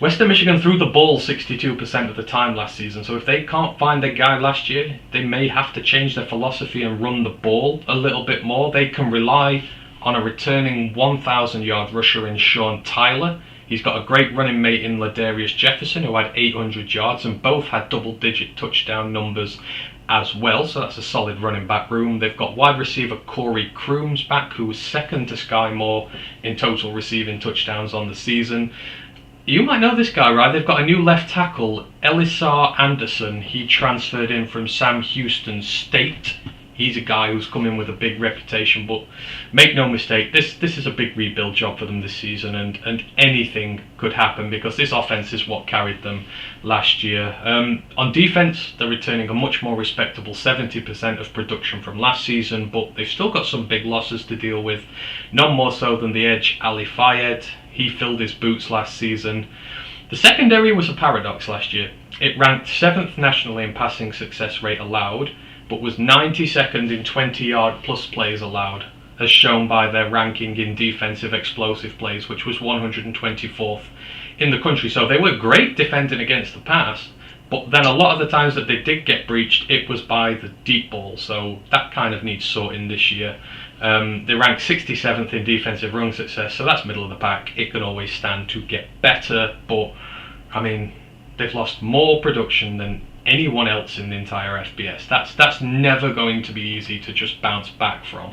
Western Michigan threw the ball 62% of the time last season, so if they can't find their guy last year, they may have to change their philosophy and run the ball a little bit more. They can rely on a returning 1,000-yard rusher in Sean Tyler. He's got a great running mate in Ladarius Jefferson, who had 800 yards, and both had double-digit touchdown numbers as well, so that's a solid running back room. They've got wide receiver Corey Crooms back, who was second to Sky Moore in total receiving touchdowns on the season. You might know this guy, right? They've got a new left tackle, Elisar Anderson. He transferred in from Sam Houston State. He's a guy who's come in with a big reputation, but make no mistake, this is a big rebuild job for them this season, and anything could happen because this offense is what carried them last year. On defense, they're returning a much more respectable 70% of production from last season, but they've still got some big losses to deal with, none more so than the edge Ali Fayed. He filled his boots last season. The secondary was a paradox last year. It ranked 7th nationally in passing success rate allowed, but was 92nd in 20-yard plus plays allowed, as shown by their ranking in defensive explosive plays, which was 124th in the country. So they were great defending against the pass, but then a lot of the times that they did get breached, it was by the deep ball. So that kind of needs sorting this year. They ranked 67th in defensive run success, so that's middle of the pack. It can always stand to get better, but I mean, they've lost more production than anyone else in the entire FBS. That's never going to be easy to just bounce back from.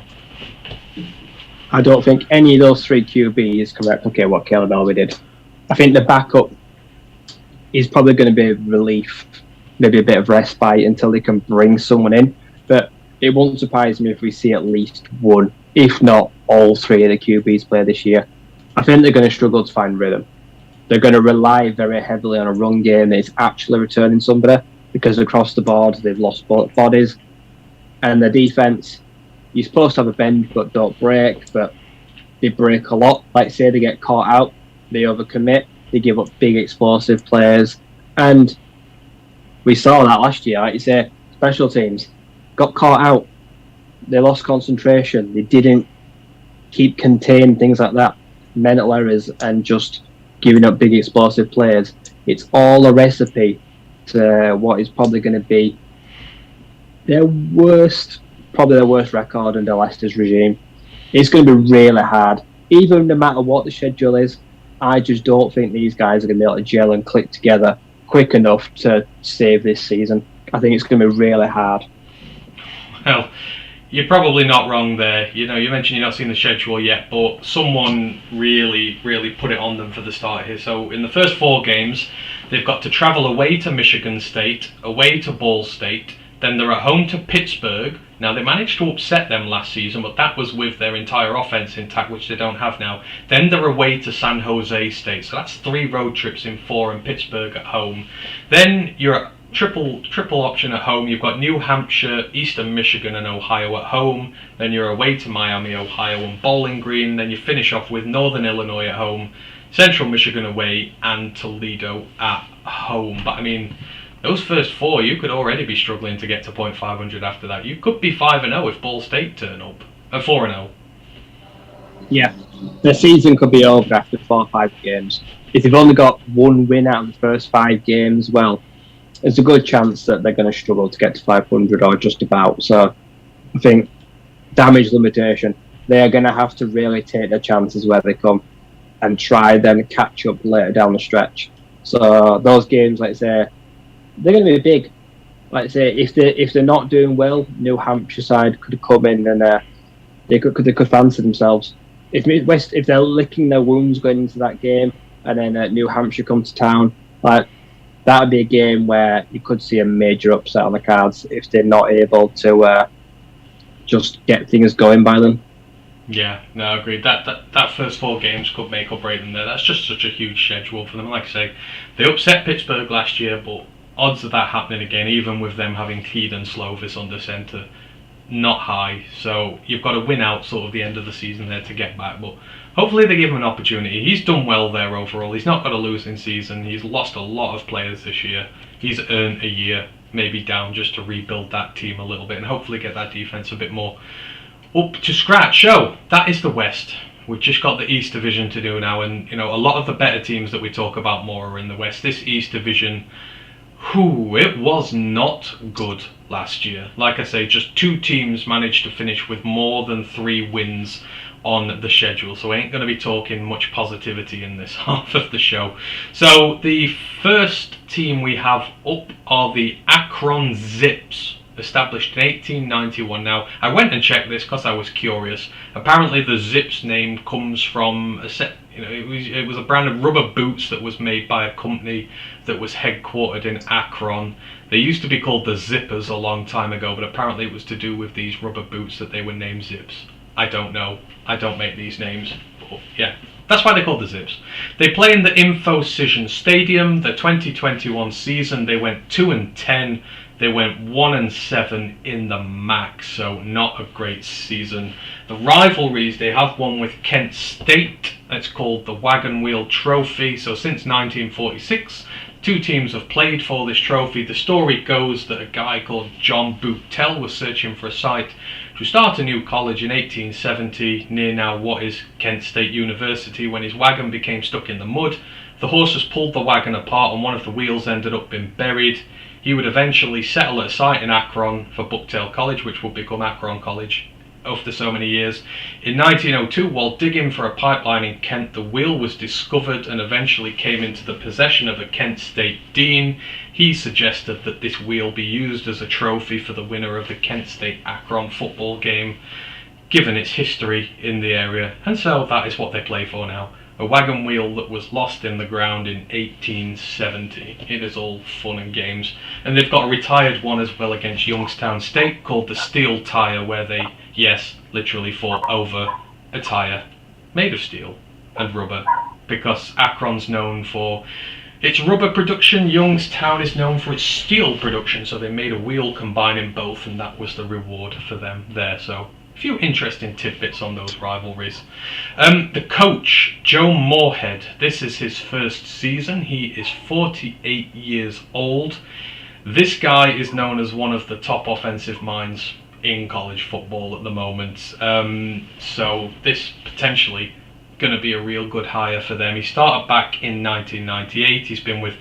I don't think any of those three QBs can replicate what Caleb Elway did. I think the backup is probably going to be a relief, maybe a bit of respite until they can bring someone in. But it won't surprise me if we see at least one, if not all three of the QBs play this year. I think they're going to struggle to find rhythm. They're going to rely very heavily on a run game that is actually returning somebody, because across the board they've lost both bodies. And the defense, you're supposed to have a bend but don't break, but they break a lot. Like say they get caught out, they overcommit, they give up big explosive plays, and we saw that last year. Like you say, special teams got caught out, they lost concentration, they didn't keep contained, things like that, mental errors, and just giving up big explosive plays. It's all a recipe to what is probably going to be their worst record under Leicester's regime. It's going to be really hard, even no matter what the schedule is. I just don't think these guys are going to be able to gel and click together quick enough to save this season. I think it's going to be really hard. Well, you're probably not wrong there. You know, you mentioned you're not seeing the schedule yet, but someone really put it on them for the start here. So in the first 4 games, they've got to travel away to Michigan State, away to Ball State, then they're at home to Pittsburgh. Now, they managed to upset them last season, but that was with their entire offense intact, which they don't have now. Then they're away to San Jose State. So that's 3 road trips in 4, and Pittsburgh at home. Then you're at triple option at home. You've got New Hampshire, Eastern Michigan, and Ohio at home. Then you're away to Miami, Ohio, and Bowling Green. Then you finish off with Northern Illinois at home, Central Michigan away, and Toledo at home. But I mean, those first 4, you could already be struggling to get to .500 after that. You could be 5-0 if Ball State turn up. 4-0. Yeah, the season could be over after 4 or 5 games. If they've only got 1 win out of the first 5 games, well, there's a good chance that they're going to struggle to get to 500 or just about. So I think damage limitation, they are going to have to really take their chances where they come and try then catch up later down the stretch. So those games, like I say, they're going to be big. Like I say, if they're not doing well, New Hampshire side could come in and they could fancy themselves. If they're licking their wounds going into that game, and then New Hampshire come to town, like that would be a game where you could see a major upset on the cards if they're not able to just get things going by them. Yeah, no, agreed. That first 4 games could make or break them there. That's just such a huge schedule for them. Like I say, they upset Pittsburgh last year, but odds of that happening again, even with them having Keaton Slovis under centre, not high. So you've got to win out sort of the end of the season there to get back. But hopefully they give him an opportunity. He's done well there overall. He's not got a losing season. He's lost a lot of players this year. He's earned a year maybe down just to rebuild that team a little bit and hopefully get that defense a bit more up to scratch. So that is the West. We've just got the East Division to do now, and a lot of the better teams that we talk about more are in the West. This East Division, it was not good last year. Like I say, just 2 teams managed to finish with more than 3 wins on the schedule, so we ain't going to be talking much positivity in this half of the show. So the first team we have up are the Akron Zips, established in 1891. Now, I went and checked this because I was curious. Apparently the Zips name comes from a set, it was a brand of rubber boots that was made by a company that was headquartered in Akron. They used to be called the Zippers a long time ago, but apparently it was to do with these rubber boots that they were named Zips. I don't know. I don't make these names. But yeah, that's why they're called the Zips. They play in the Infocision Stadium. The 2021 season, they went 2-10. They went 1-7 in the MAC, so not a great season. The rivalries, they have one with Kent State. It's called the Wagon Wheel Trophy. So since 1946, 2 teams have played for this trophy. The story goes that a guy called John Bootell was searching for a site to start a new college in 1870 near now what is Kent State University. When his wagon became stuck in the mud, the horses pulled the wagon apart and one of the wheels ended up being buried. He would eventually settle at a site in Akron for Bucktail College, which would become Akron College after so many years. In 1902, while digging for a pipeline in Kent, the wheel was discovered and eventually came into the possession of a Kent State dean. He suggested that this wheel be used as a trophy for the winner of the Kent State Akron football game, given its history in the area, and so that is what they play for now. A wagon wheel that was lost in the ground in 1870. It is all fun and games. And they've got a retired one as well against Youngstown State called the Steel Tire, where they, yes, literally fought over a tire made of steel and rubber, because Akron's known for its rubber production, Youngstown is known for its steel production, so they made a wheel combining both, and that was the reward for them there. So a few interesting tidbits on those rivalries. The coach, Joe Moorhead, this is his first season. He is 48 years old. This guy is known as one of the top offensive minds in college football at the moment. So this potentially going to be a real good hire for them. He started back in 1998. He's been with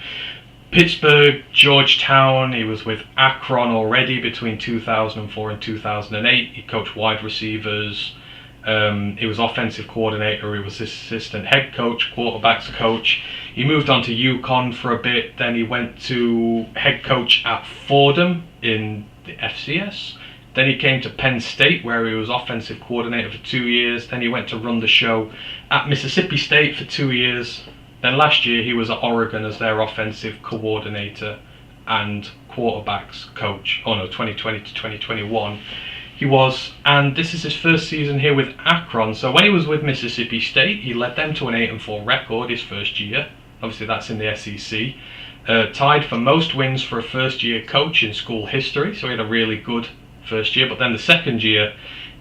Pittsburgh, Georgetown. He was with Akron already between 2004 and 2008. He coached wide receivers. He was offensive coordinator. He was assistant head coach, quarterbacks coach. He moved on to UConn for a bit. Then he went to head coach at Fordham in the FCS. Then he came to Penn State, where he was offensive coordinator for 2 years. Then he went to run the show at Mississippi State for 2 years. Then last year he was at Oregon as their offensive coordinator and quarterbacks coach. 2020 to 2021 he was, and this is his first season here with Akron. So when he was with Mississippi State, he led them to an 8-4 record his first year. Obviously that's in the SEC. Tied for most wins for a first year coach in school history, so he had a really good first year. But then the second year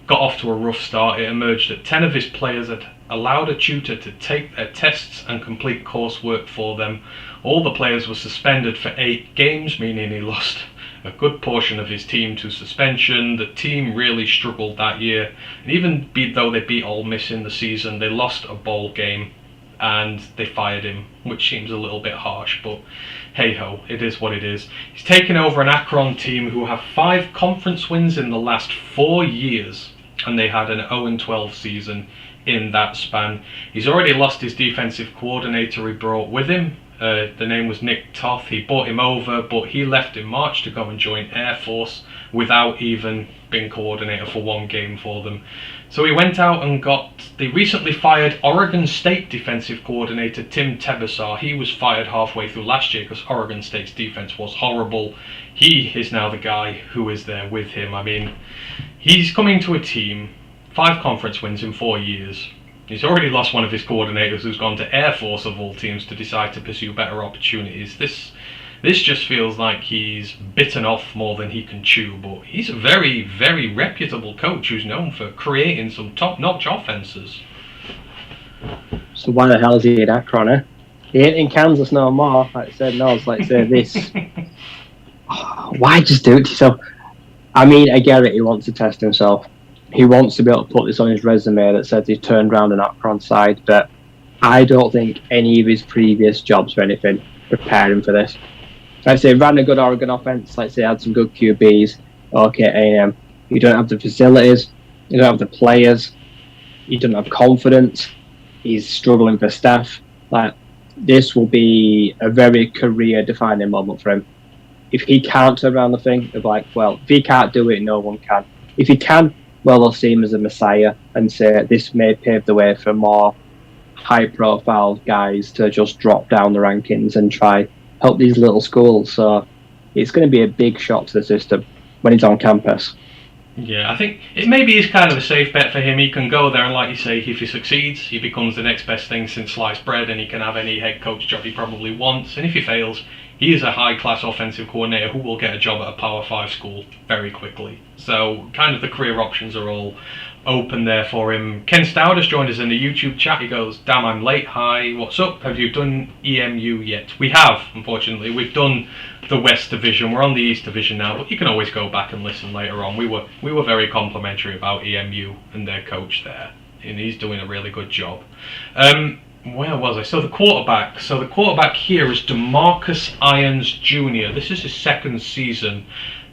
got off to a rough start. It emerged that 10 of his players had allowed a tutor to take their tests and complete coursework for them. All the players were suspended for 8 games, meaning he lost a good portion of his team to suspension. The team really struggled that year, and even though they beat Ole Miss in the season, they lost a bowl game and they fired him, which seems a little bit harsh, but hey ho, it is what it is. He's taken over an Akron team who have 5 conference wins in the last 4 years, and they had an 0-12 season in that span. He's already lost his defensive coordinator he brought with him. The name was Nick Toth. He brought him over, but he left in March to go and join Air Force without even being coordinator for 1 game for them. So he went out and got the recently fired Oregon State defensive coordinator Tim Tebessar. He was fired halfway through last year because Oregon State's defense was horrible. He is now the guy who is there with him. I mean, he's coming to a team, 5 conference wins in 4 years. He's already lost one of his coordinators who's gone to Air Force of all teams to decide to pursue better opportunities. This just feels like he's bitten off more than he can chew, but he's a very, very reputable coach who's known for creating some top-notch offenses. So why the hell is he at Akron, eh? He ain't in Kansas no more. Like I said, no, it's like say this. Why just do it to yourself? I mean, I get it, he wants to test himself. he wants to be able to put this on his resume that says he turned around an Akron side, but I don't think any of his previous jobs or anything prepared him for this. Like I say, ran a good Oregon offense. Like I say, had some good QBs. Okay, A&M. You don't have the facilities. You don't have the players. You don't have confidence. He's struggling for staff. Like, this will be a very career-defining moment for him. If he can't turn around the thing, of like, well, if he can't do it, no one can. If he can, well, they'll see him as a messiah and say this may pave the way for more high-profile guys to just drop down the rankings and try help these little schools. So it's going to be a big shock to the system when he's on campus. Yeah, I think it maybe is kind of a safe bet for him. He can go there and, like you say, if he succeeds, he becomes the next best thing since sliced bread, and he can have any head coach job he probably wants. And if he fails, he is a high-class offensive coordinator who will get a job at a Power 5 school very quickly. So kind of the career options are all open there for him. Ken Stout has joined us in the YouTube chat. He goes, damn, I'm late. Hi, what's up? Have you done EMU yet? We have, unfortunately. We've done the West Division. We're on the East Division now, but you can always go back and listen later on. We were very complimentary about EMU and their coach there, and he's doing a really good job. Where was I? So the quarterback here is DeMarcus Irons Jr. This is his second season.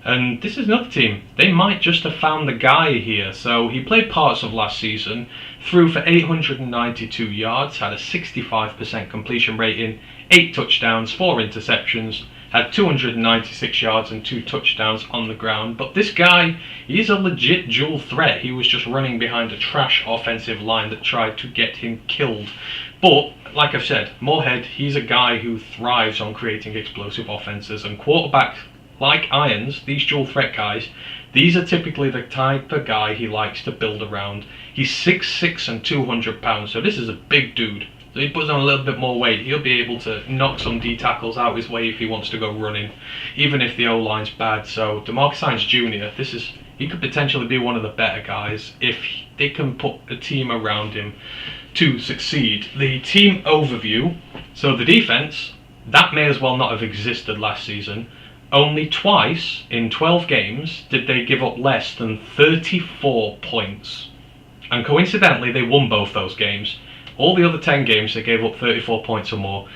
And this is another team. They might just have found the guy here. So he played parts of last season, threw for 892 yards, had a 65% completion rating, 8 touchdowns, 4 interceptions, had 296 yards and 2 touchdowns on the ground. But this guy, he's a legit dual threat. He was just running behind a trash offensive line that tried to get him killed. But, like I've said, Moorhead, he's a guy who thrives on creating explosive offenses, and quarterbacks like Irons, these dual threat guys, these are typically the type of guy he likes to build around. He's 6'6" and 200 pounds, so this is a big dude. So he puts on a little bit more weight, he'll be able to knock some D tackles out his way if he wants to go running, even if the O-line's bad. So DeMarcus Irons Jr., he could potentially be one of the better guys if they can put a team around him to succeed. The team overview, so the defense, that may as well not have existed last season. Only twice in 12 games did they give up less than 34 points. And coincidentally, they won both those games. All the other 10 games, they gave up 34 points or more.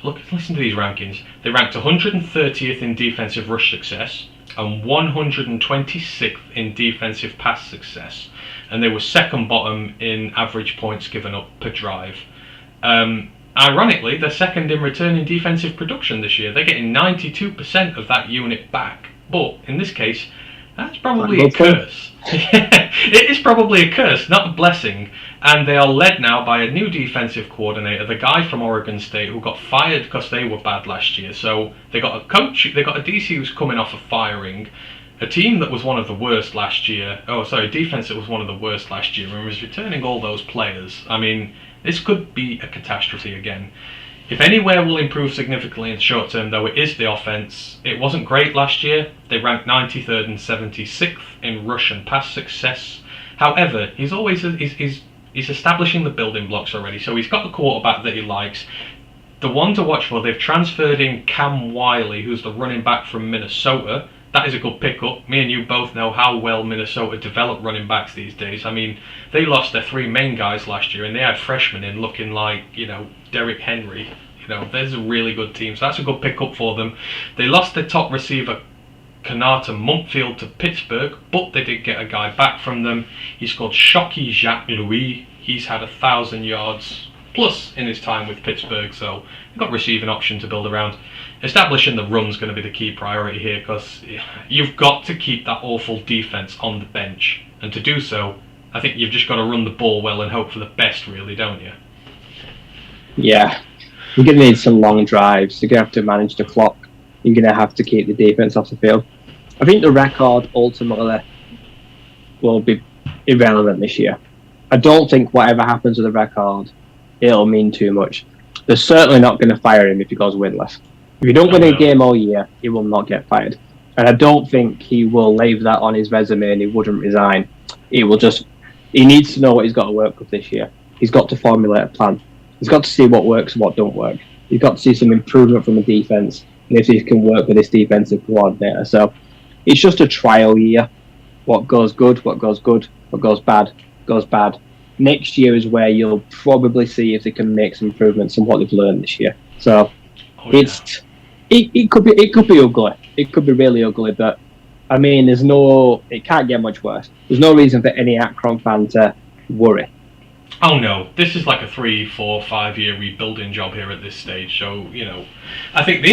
Listen to these rankings. They ranked 130th in defensive rush success and 126th in defensive pass success. And they were second bottom in average points given up per drive. Ironically, they're second in returning defensive production this year. They're getting 92% of that unit back. But in this case, that's probably a curse. It is probably a curse, not a blessing. And they are led now by a new defensive coordinator, the guy from Oregon State who got fired because they were bad last year. So they got a coach, they got a DC who's coming off of firing. A team that was one of the worst last year. Defense that was one of the worst last year and was returning all those players. I mean, this could be a catastrophe again. If anywhere will improve significantly in the short term, though, it is the offense. It wasn't great last year. They ranked 93rd and 76th in rush and pass success. However, he's establishing the building blocks already. So he's got the quarterback that he likes. The one to watch for, they've transferred in Cam Wiley, who's the running back from Minnesota. That is a good pickup. Me and you both know how well Minnesota develop running backs these days. I mean, they lost their 3 main guys last year and they had freshmen in looking like, Derrick Henry. There's a really good team. So that's a good pickup for them. They lost their top receiver, Kanata Mumpfield, to Pittsburgh, but they did get a guy back from them. He's called Shockey Jacques Louis. He's had 1,000 yards plus in his time with Pittsburgh, so they've got receiving option to build around. Establishing the run's going to be the key priority here because you've got to keep that awful defense on the bench, and to do so, I think you've just got to run the ball well and hope for the best, really, don't you? Yeah, you're going to need some long drives. You're going to have to manage the clock. You're going to have to keep the defense off the field. I think the record ultimately will be irrelevant this year. I don't think whatever happens with the record, it'll mean too much. They're certainly not going to fire him if he goes winless. If you don't win a game all year, he will not get fired. And I don't think he will leave that on his resume and he wouldn't resign. He needs to know what he's got to work with this year. He's got to formulate a plan. He's got to see what works and what don't work. He's got to see some improvement from the defense and if he can work with this defensive coordinator. So it's just a trial year. what goes good, what goes good, what goes bad, goes bad. Next year is where you'll probably see if they can make some improvements on what they've learned this year. So it could be ugly. It could be really ugly, but I mean, it can't get much worse. There's no reason for any Akron fan to worry. Oh no, this is like a 3, 4, 5 year rebuilding job here at this stage. So, I think the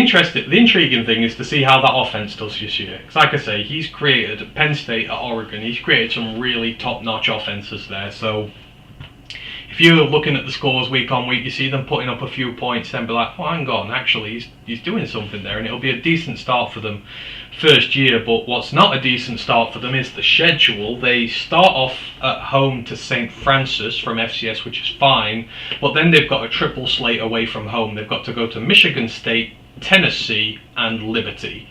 intriguing thing is to see how that offense does this year. Because like I say, he's created at Penn State, at Oregon, he's created some really top-notch offenses there. So if you're looking at the scores week on week, you see them putting up a few points, then be like, oh, hang on, actually, he's doing something there, and it'll be a decent start for them first year. But what's not a decent start for them is the schedule. They start off at home to St. Francis from FCS, which is fine, but then they've got a triple slate away from home. They've got to go to Michigan State, Tennessee, and Liberty.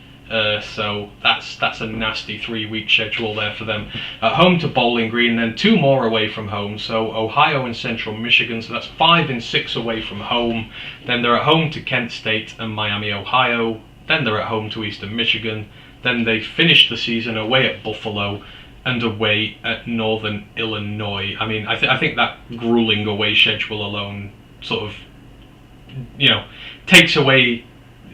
So that's a nasty 3-week schedule there for them. At home to Bowling Green, then 2 more away from home. So Ohio and Central Michigan. So that's 5 and 6 away from home. Then they're at home to Kent State and Miami, Ohio. Then they're at home to Eastern Michigan. Then they finish the season away at Buffalo and away at Northern Illinois. I mean, I think that grueling away schedule alone sort of, takes away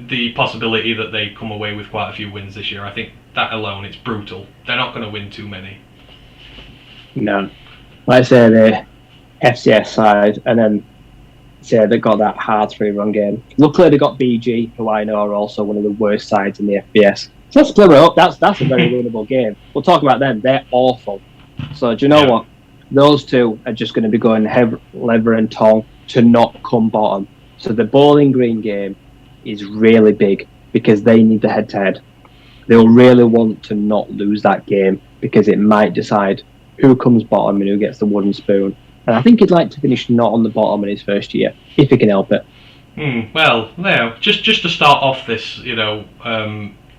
the possibility that they come away with quite a few wins this year. I think that alone, it's brutal. They're not going to win too many. No. Let's say the FCS side, and then say they got that hard 3-run game. Luckily, they got BG, who I know are also one of the worst sides in the FBS. So let's split it up. That's a very winnable game. We'll talk about them. They're awful. So do you know what? Those two are just going to be going lever and tongue to not come bottom. So the Bowling Green game is really big because they need the head-to-head. They'll really want to not lose that game because it might decide who comes bottom and who gets the wooden spoon. And I think he'd like to finish not on the bottom in his first year, if he can help it. Well, just to start off this,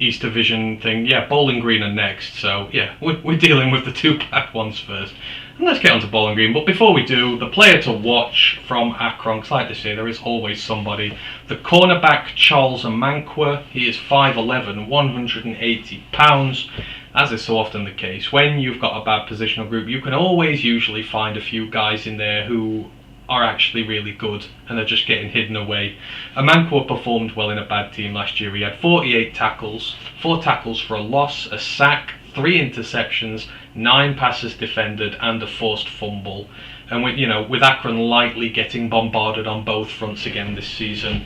East Division thing, Bowling Green are next. So, we're dealing with the 2 bad ones first. And let's get on to Bowling Green. But before we do, the player to watch from Akron, because like they say, there is always somebody. The cornerback, Charles Amankwa. He is 5'11", 180 pounds. As is so often the case, when you've got a bad positional group, you can always usually find a few guys in there who are actually really good and are just getting hidden away. Amankwa performed well in a bad team last year. He had 48 tackles, 4 tackles for a loss, a sack, 3 interceptions, 9 passes defended, and a forced fumble. And with Akron lightly getting bombarded on both fronts again this season,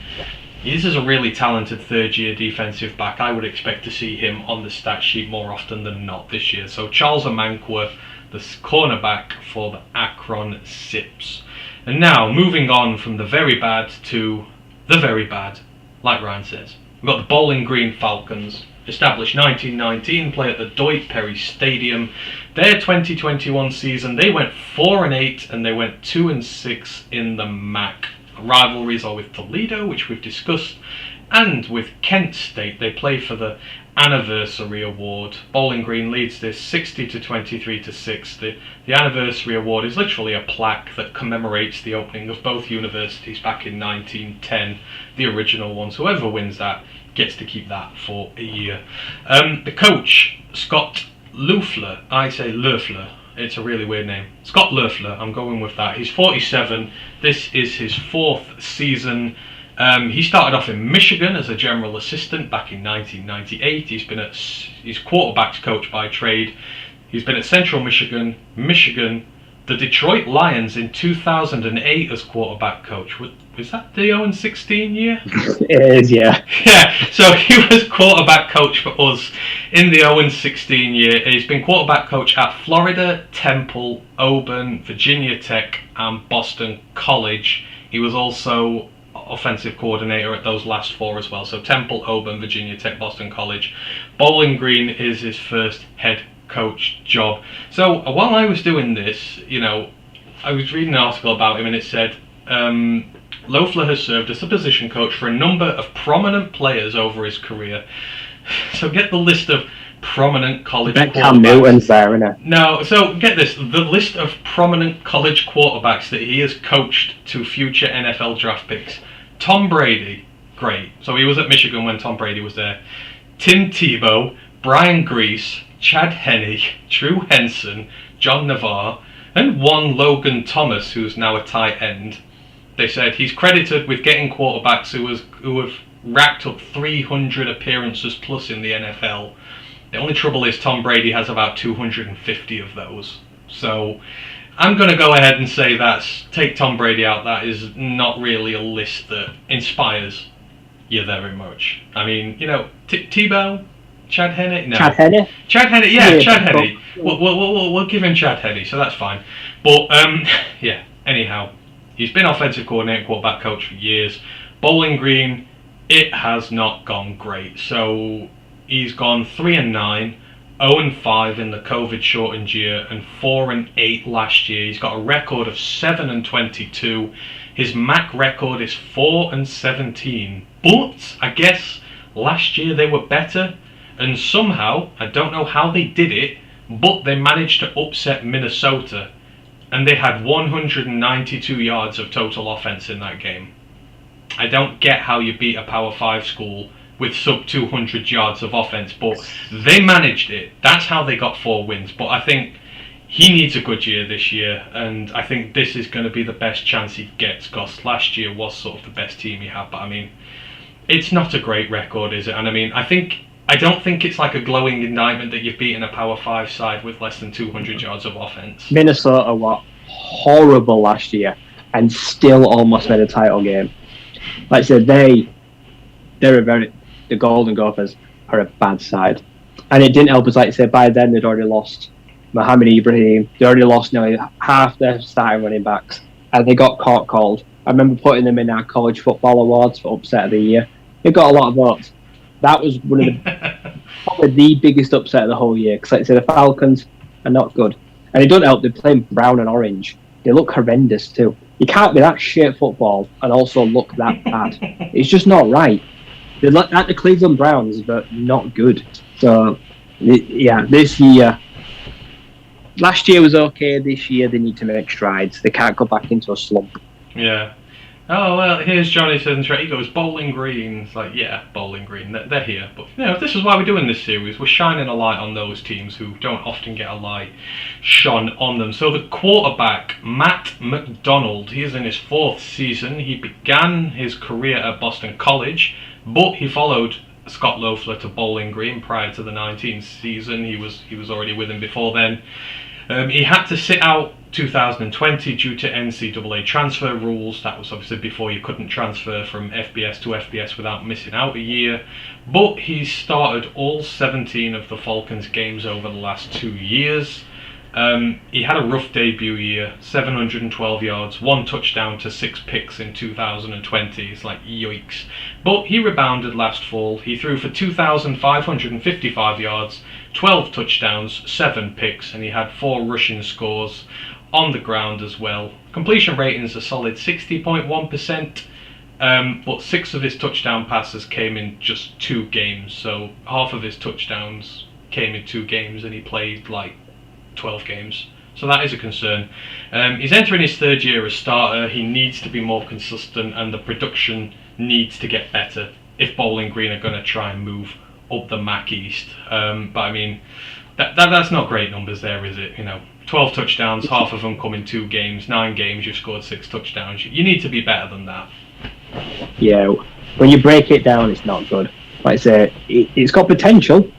this is a really talented third-year defensive back. I would expect to see him on the stat sheet more often than not this year. So Charles Amankwa, the cornerback for the Akron Zips. And now, moving on from the very bad to the very bad, like Ryan says. We've got the Bowling Green Falcons, established 1919, play at the Dwight Perry Stadium. Their 2021 season, they went 4-8 and they went 2-6 in the MAC. Rivalries are with Toledo, which we've discussed, and with Kent State. They play for the Anniversary Award. Bowling Green leads this 60 to 23 to 6. The Anniversary Award is literally a plaque that commemorates the opening of both universities back in 1910, the original ones. Whoever wins that gets to keep that for a year. The coach, Scott Loeffler, I say Loeffler, it's a really weird name. Scott Loeffler, I'm going with that. He's 47. This is his 4th season. He started off in Michigan as a general assistant back in 1998. He's quarterbacks coach by trade. He's been at Central Michigan, the Detroit Lions in 2008 as quarterback coach. Was that the 0-16 year? It is, yeah. Yeah, so he was quarterback coach for us in the 0-16 year. He's been quarterback coach at Florida, Temple, Auburn, Virginia Tech, and Boston College. He was also offensive coordinator at those last 4 as well. So Temple, Auburn, Virginia Tech, Boston College. Bowling Green is his first head coach job. So while I was doing this, I was reading an article about him, and it said Loeffler has served as a position coach for a number of prominent players over his career. So get the list of prominent college quarterbacks. Cam Newton's there, isn't it? No, so get this, the list of prominent college quarterbacks that he has coached to future NFL draft picks. Tom Brady, great. So he was at Michigan when Tom Brady was there. Tim Tebow, Brian Grease, Chad Henne, Drew Henson, John Navarre, and one Logan Thomas, who's now a tight end. They said he's credited with getting quarterbacks who have racked up 300 appearances plus in the NFL. The only trouble is Tom Brady has about 250 of those. So I'm going to go ahead and say take Tom Brady out. That is not really a list that inspires you very much. I mean, Tebow, Chad Henne? No. Chad Henne? Chad Henne, yeah, Chad Henne. We'll give him Chad Henne, so that's fine. But, yeah, anyhow, he's been offensive coordinator, quarterback coach for years. Bowling Green, it has not gone great. So he's gone 3-9, 0-5 in the COVID-shortened year, and 4-8 last year. He's got a record of 7-22. His MAC record is 4-17. But I guess last year they were better, and somehow, I don't know how they did it, but they managed to upset Minnesota, and they had 192 yards of total offense in that game. I don't get how you beat a Power 5 school with sub 200 yards of offense, but they managed it. That's how they got 4 wins. But I think he needs a good year this year, and I think this is going to be the best chance he gets, because last year was sort of the best team he had. But I mean, it's not a great record, is it? And I mean, I don't think it's like a glowing indictment that you've beaten a Power 5 side with less than 200 yards of offense. Minnesota were horrible last year and still almost made a title game. Like I said, the Golden Gophers are a bad side. And it didn't help us, like I said, by then they'd already lost Mohamed Ibrahim. They already lost nearly half their starting running backs. And they got called. I remember putting them in our college football awards for upset of the year. They got a lot of votes. That was one of probably the biggest upset of the whole year. Because like I said, the Falcons are not good. And it doesn't help, they're playing brown and orange. They look horrendous too. You can't be that shit football and also look that bad. It's just not right. They're like the Cleveland Browns, but not good. So, yeah, this year... Last year was okay. This year they need to make strides. They can't go back into a slump. Yeah. Oh, well, here's Johnny says, he goes, Bowling Green. It's like, yeah, Bowling Green. They're here. But, this is why we're doing this series. We're shining a light on those teams who don't often get a light shone on them. So the quarterback, Matt Mcdonald, he is in his 4th season. He began his career at Boston College, but he followed Scott Loeffler to Bowling Green prior to the 19th season. He was already with him before then. He had to sit out 2020 due to NCAA transfer rules. That was obviously before you couldn't transfer from FBS to FBS without missing out a year. But he started all 17 of the Falcons games over the last 2 years. He had a rough debut year, 712 yards, 1 touchdown to 6 picks in 2020. It's like, yikes. But he rebounded last fall. He threw for 2,555 yards, 12 touchdowns, 7 picks, and he had 4 rushing scores on the ground as well. Completion rating is a solid 60.1%, but 6 of his touchdown passes came in just 2 games. So half of his touchdowns came in 2 games, and he played like 12 games. So that is a concern. He's entering his 3rd year as starter. He needs to be more consistent, and the production needs to get better if Bowling Green are going to try and move up the MAC East. But I mean, that's not great numbers there, is it? 12 touchdowns, half of them come in 2 games. 9 games, you've scored 6 touchdowns. You need to be better than that. Yeah, when you break it down, it's not good. Like I say, it's got potential,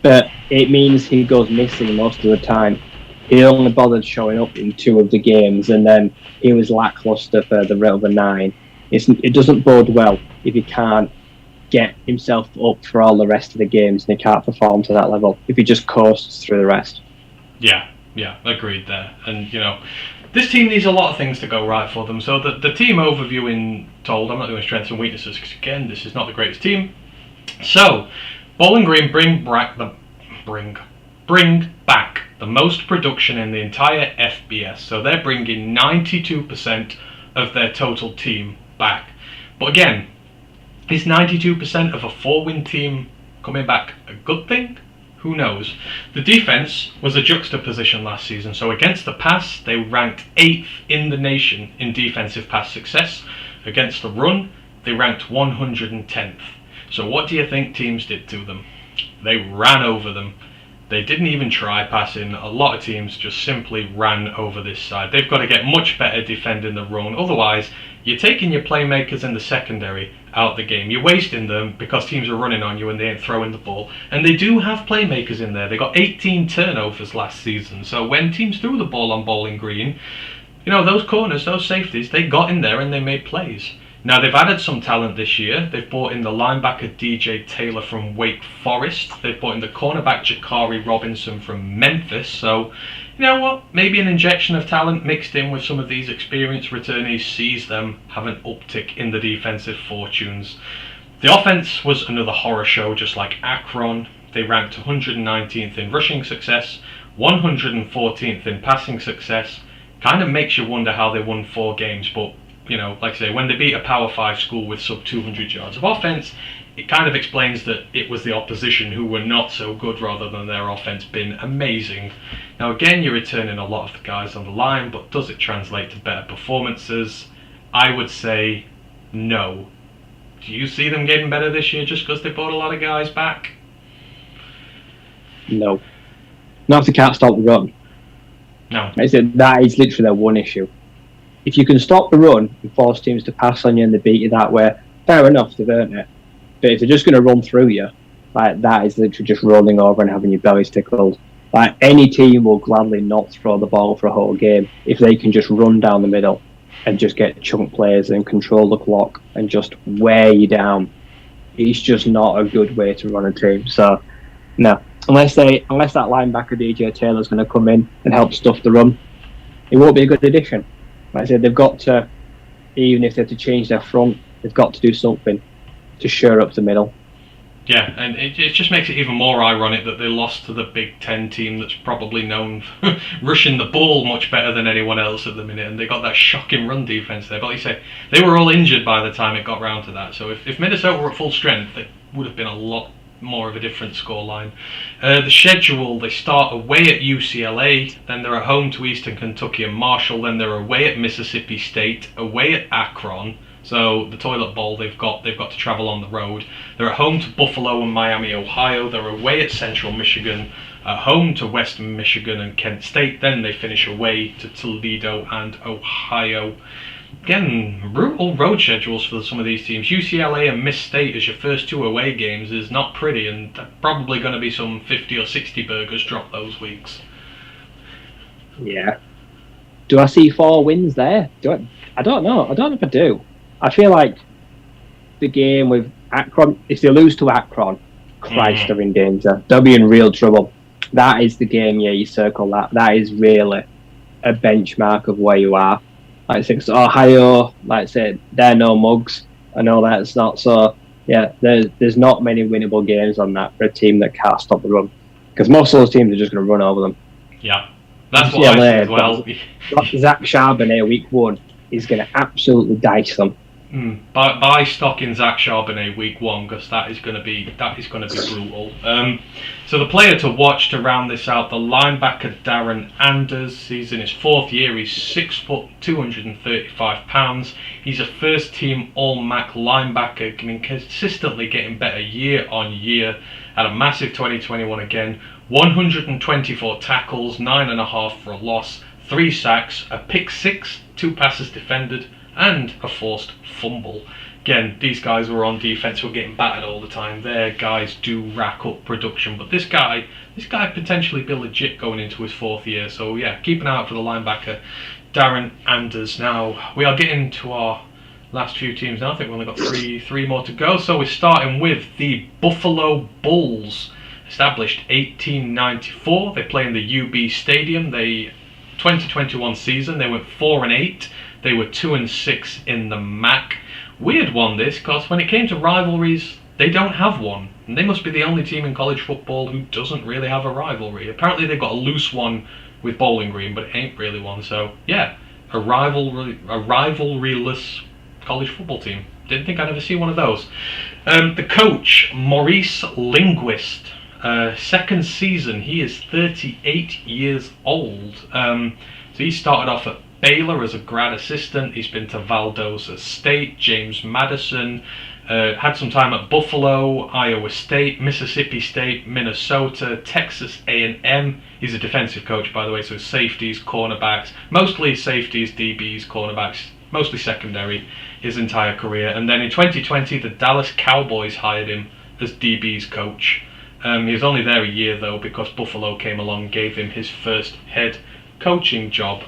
but it means he goes missing most of the time. He only bothered showing up in 2 of the games, and then he was lackluster for the other 9. It doesn't bode well if he can't get himself up for all the rest of the games and he can't perform to that level if he just coasts through the rest. Yeah, agreed there. And, this team needs a lot of things to go right for them. So the team overview I'm not doing strengths and weaknesses because, again, this is not the greatest team. So, Bowling Green bring back the most production in the entire FBS. So they're bringing 92% of their total team back. But again, is 92% of a 4-win team coming back a good thing? Who knows? The defense was a juxtaposition last season. So against the pass, they ranked 8th in the nation in defensive pass success. Against the run, they ranked 110th. So what do you think teams did to them? They ran over them. They didn't even try passing. A lot of teams just simply ran over this side. They've got to get much better defending the run. Otherwise, you're taking your playmakers in the secondary out the game. You're wasting them because teams are running on you and they ain't throwing the ball. And they do have playmakers in there. They got 18 turnovers last season. So when teams threw the ball on Bowling Green, those corners, those safeties, they got in there and they made plays. Now, they've added some talent this year. They've brought in the linebacker DJ Taylor from Wake Forest. They've brought in the cornerback Jakari Robinson from Memphis. So, you know what? Maybe an injection of talent mixed in with some of these experienced returnees sees them have an uptick in the defensive fortunes. The offense was another horror show, just like Akron. They ranked 119th in rushing success, 114th in passing success. Kind of makes you wonder how they won 4 games, but like I say, when they beat a Power 5 school with sub 200 yards of offense, it kind of explains that it was the opposition who were not so good rather than their offense being amazing. Now again, you're returning a lot of the guys on the line, but does it translate to better performances? I would say no. Do you see them getting better this year just because they brought a lot of guys back? No. Not if they can't stop the run. No. I said that is literally their one issue. If you can stop the run and force teams to pass on you and they beat you that way, fair enough, they've earned it. But if they're just going to run through you, that is literally just rolling over and having your belly tickled. Any team will gladly not throw the ball for a whole game if they can just run down the middle and just get chunk plays and control the clock and just wear you down. It's just not a good way to run a team. So, no. Unless that linebacker DJ Taylor's going to come in and help stuff the run, it won't be a good addition. Like I said, they've got to, even if they have to change their front, they've got to do something to shore up the middle. Yeah, and it just makes it even more ironic that they lost to the Big Ten team that's probably known for rushing the ball much better than anyone else at the minute, and they got that shocking run defense there. But like you say, they were all injured by the time it got round to that. So if Minnesota were at full strength, it would have been a lot more of a different scoreline. The schedule, they start away at UCLA, then they're at home to Eastern Kentucky and Marshall, then they're away at Mississippi State, away at Akron. So the toilet bowl, they've got to travel on the road. They're at home to Buffalo and Miami, Ohio. They're away at Central Michigan, at home to Western Michigan and Kent State. Then they finish away to Toledo and Ohio. Again, brutal road schedules for some of these teams. UCLA and Miss State as your first 2 away games is not pretty, and probably going to be some 50 or 60 burgers dropped those weeks. Yeah. Do I see 4 wins there? I don't know. I don't know if I do. I feel like the game with Akron, if they lose to Akron, Christ, they're in danger. They'll be in real trouble. That is the game, you circle that. That is really a benchmark of where you are. Like I said, Ohio, like I said, they're no mugs. I know that's not so. Yeah, there's not many winnable games on that for a team that can't stop the run. Because most of those teams are just going to run over them. Yeah, that's what I see as well. Zach Charbonnet, week 1, is going to absolutely dice them. Buy stock in Zach Charbonnet week 1 because that is going to be brutal. So the player to watch to round this out, the linebacker Darren Anders. He's in his 4th year. He's 6 foot, 235 pounds. He's a first team All MAC linebacker, consistently getting better year on year. Had a massive 2021 again. 124 tackles, 9.5 for a loss, 3 sacks, a pick 6, 2 passes defended, and a forced fumble. Again, these guys were on defense who were getting battered all the time. Their guys do rack up production, but this guy potentially be legit going into his 4th year. So yeah, keep an eye out for the linebacker Darren Anders. Now we are getting to our last few teams now. I think we've only got three more to go. So we're starting with the Buffalo Bulls. Established 1894. They play in the UB Stadium. 2021 season they went 4-8. They were 2-6 in the MAC. Weird one this, because when it came to rivalries, they don't have one. And they must be the only team in college football who doesn't really have a rivalry. Apparently they've got a loose one with Bowling Green, but it ain't really one. So yeah, a rivalryless college football team. Didn't think I'd ever see one of those. The coach, Maurice Linguist. 2nd season, he is 38 years old. So he started off at Baylor as a grad assistant. He's been to Valdosta State, James Madison, Had some time at Buffalo, Iowa State, Mississippi State, Minnesota, Texas A&M. He's a defensive coach, by the way, so safeties, cornerbacks, mostly safeties, DBs, cornerbacks, mostly secondary his entire career. And then in 2020, the Dallas Cowboys hired him as DB's coach. He was only there a year, though, because Buffalo came along and gave him his first head coaching job.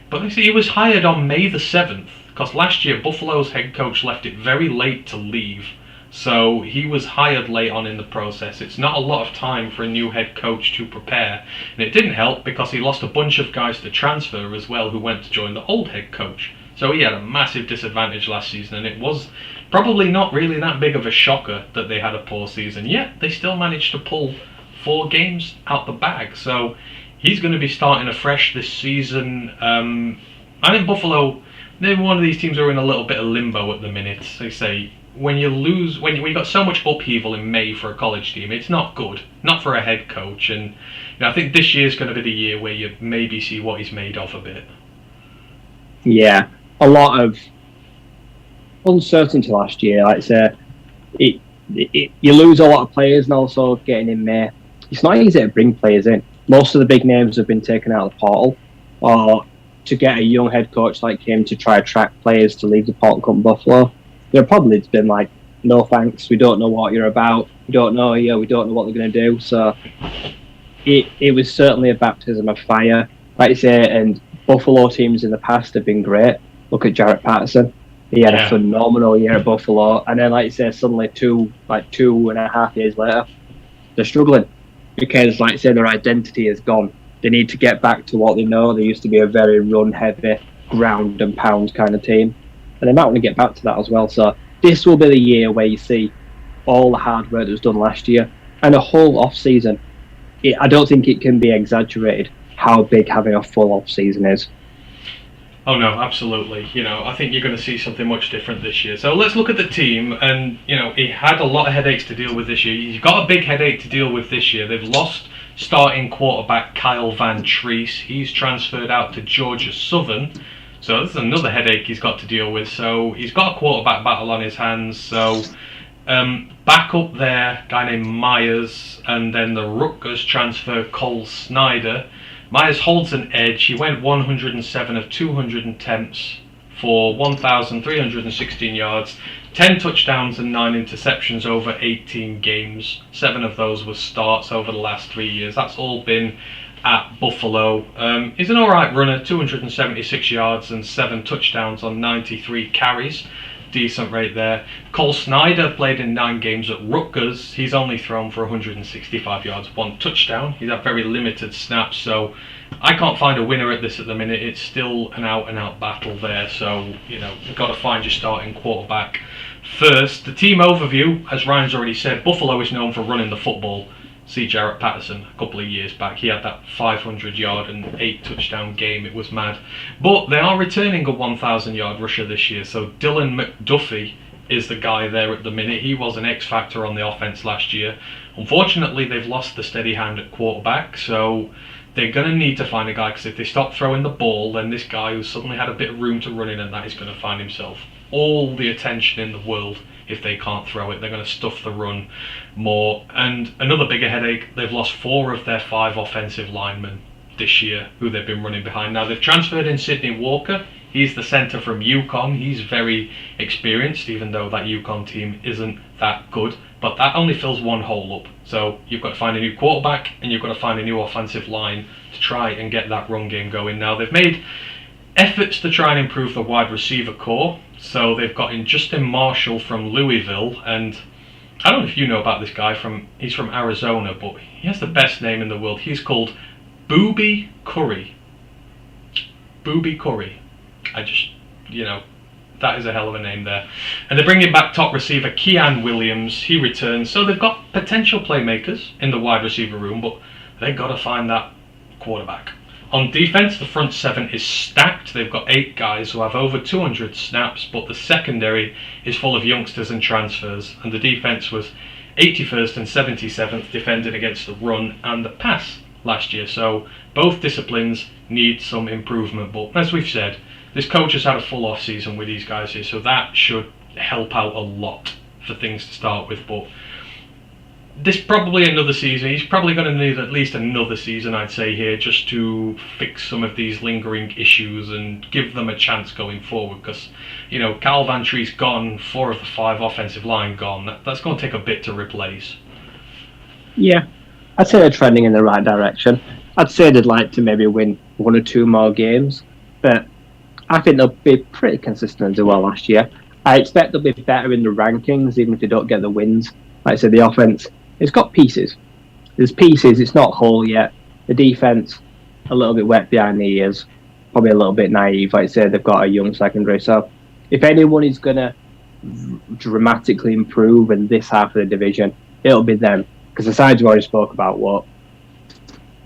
But he was hired on May the 7th, because last year Buffalo's head coach left it very late to leave. So he was hired late on in the process. It's not a lot of time for a new head coach to prepare. And it didn't help because he lost a bunch of guys to transfer as well who went to join the old head coach. So he had a massive disadvantage last season, and it was probably not really that big of a shocker that they had a poor season. Yet they still managed to pull 4 games out the bag. So he's going to be starting afresh this season. I think Buffalo, they're one of these teams who are in a little bit of limbo at the minute. They say when you lose, when you've got so much upheaval in May for a college team, it's not good, not for a head coach. And I think this year's going to be the year where you maybe see what he's made of a bit. Yeah, a lot of uncertainty last year. Like I say, you lose a lot of players, and also getting in May, it's not easy to bring players in. Most of the big names have been taken out of the portal, or to get a young head coach like him to try to attract players to leave the portal come Buffalo, they're probably been like, no thanks, we don't know what you're about, we don't know you, we don't know what they're going to do. So it was certainly a baptism of fire, like I say. And Buffalo teams in the past have been great. Look at Jarrett Patterson. He had a phenomenal year at Buffalo, and then, like you say, suddenly 2.5 years later, they're struggling because, like I say, their identity is gone. They need to get back to what they know. They used to be a very run-heavy, ground and pound kind of team, and they might want to get back to that as well. So this will be the year where you see all the hard work that was done last year, and a whole off-season. I don't think it can be exaggerated how big having a full off-season is. Oh no, absolutely. I think you're going to see something much different this year. So let's look at the team, and he had a lot of headaches to deal with this year. He's got a big headache to deal with this year. They've lost starting quarterback Kyle Van Treese. He's transferred out to Georgia Southern. So this is another headache he's got to deal with. So he's got a quarterback battle on his hands. So back up there, guy named Myers, and then the Rutgers transfer Cole Snyder. Myers holds an edge. He went 107 of 200 attempts for 1,316 yards, 10 touchdowns and 9 interceptions over 18 games. 7 of those were starts over the last 3 years. That's all been at Buffalo. He's an alright runner, 276 yards and 7 touchdowns on 93 carries. Decent rate there. Cole Snyder played in 9 games at Rutgers. He's only thrown for 165 yards, 1 touchdown. He's had very limited snaps, so I can't find a winner at this at the minute. It's still an out-and-out battle there, so you've got to find your starting quarterback first. The team overview, as Ryan's already said, Buffalo is known for running the football. See Jarrett Patterson a couple of years back. He had that 500-yard and 8-touchdown game. It was mad. But they are returning a 1,000-yard rusher this year. So Dylan McDuffie is the guy there at the minute. He was an X-factor on the offense last year. Unfortunately, they've lost the steady hand at quarterback. So they're going to need to find a guy, because if they stop throwing the ball, then this guy who's suddenly had a bit of room to run in, and that is going to find himself all the attention in the world. If they can't throw it, they're going to stuff the run more. And another bigger headache, they've lost 4 of their 5 offensive linemen this year who they've been running behind. Now they've transferred in Sidney Walker. He's the centre from UConn. He's very experienced, even though that UConn team isn't that good. But that only fills one hole up. So you've got to find a new quarterback, and you've got to find a new offensive line to try and get that run game going. Now they've made efforts to try and improve the wide receiver core. So they've got in Justin Marshall from Louisville, and I don't know if you know about this guy. He's from Arizona, but he has the best name in the world. He's called Booby Curry. Booby Curry. That is a hell of a name there. And they're bringing back top receiver Kean Williams. He returns. So they've got potential playmakers in the wide receiver room, but they've got to find that quarterback. On defense, the front 7 is stacked. They've got 8 guys who have over 200 snaps, but the secondary is full of youngsters and transfers. And the defense was 81st and 77th defended against the run and the pass last year. So both disciplines need some improvement. But as we've said, this coach has had a full off season with these guys here, so that should help out a lot for things to start with. But this probably another season. He's probably going to need at least another season, I'd say, here, just to fix some of these lingering issues and give them a chance going forward. Because, Cal Vantree's gone, 4 of the 5 offensive line gone. That's going to take a bit to replace. Yeah, I'd say they're trending in the right direction. I'd say they'd like to maybe win 1 or 2 more games, but I think they'll be pretty consistent as they were last year. I expect they'll be better in the rankings, even if they don't get the wins. Like I said, the offense, it's got pieces. There's pieces, it's not whole yet. The defense, a little bit wet behind the ears, probably a little bit naive. Like I said, they've got a young secondary. So if anyone is going to dramatically improve in this half of the division, it'll be them. Because the sides we already spoke about what.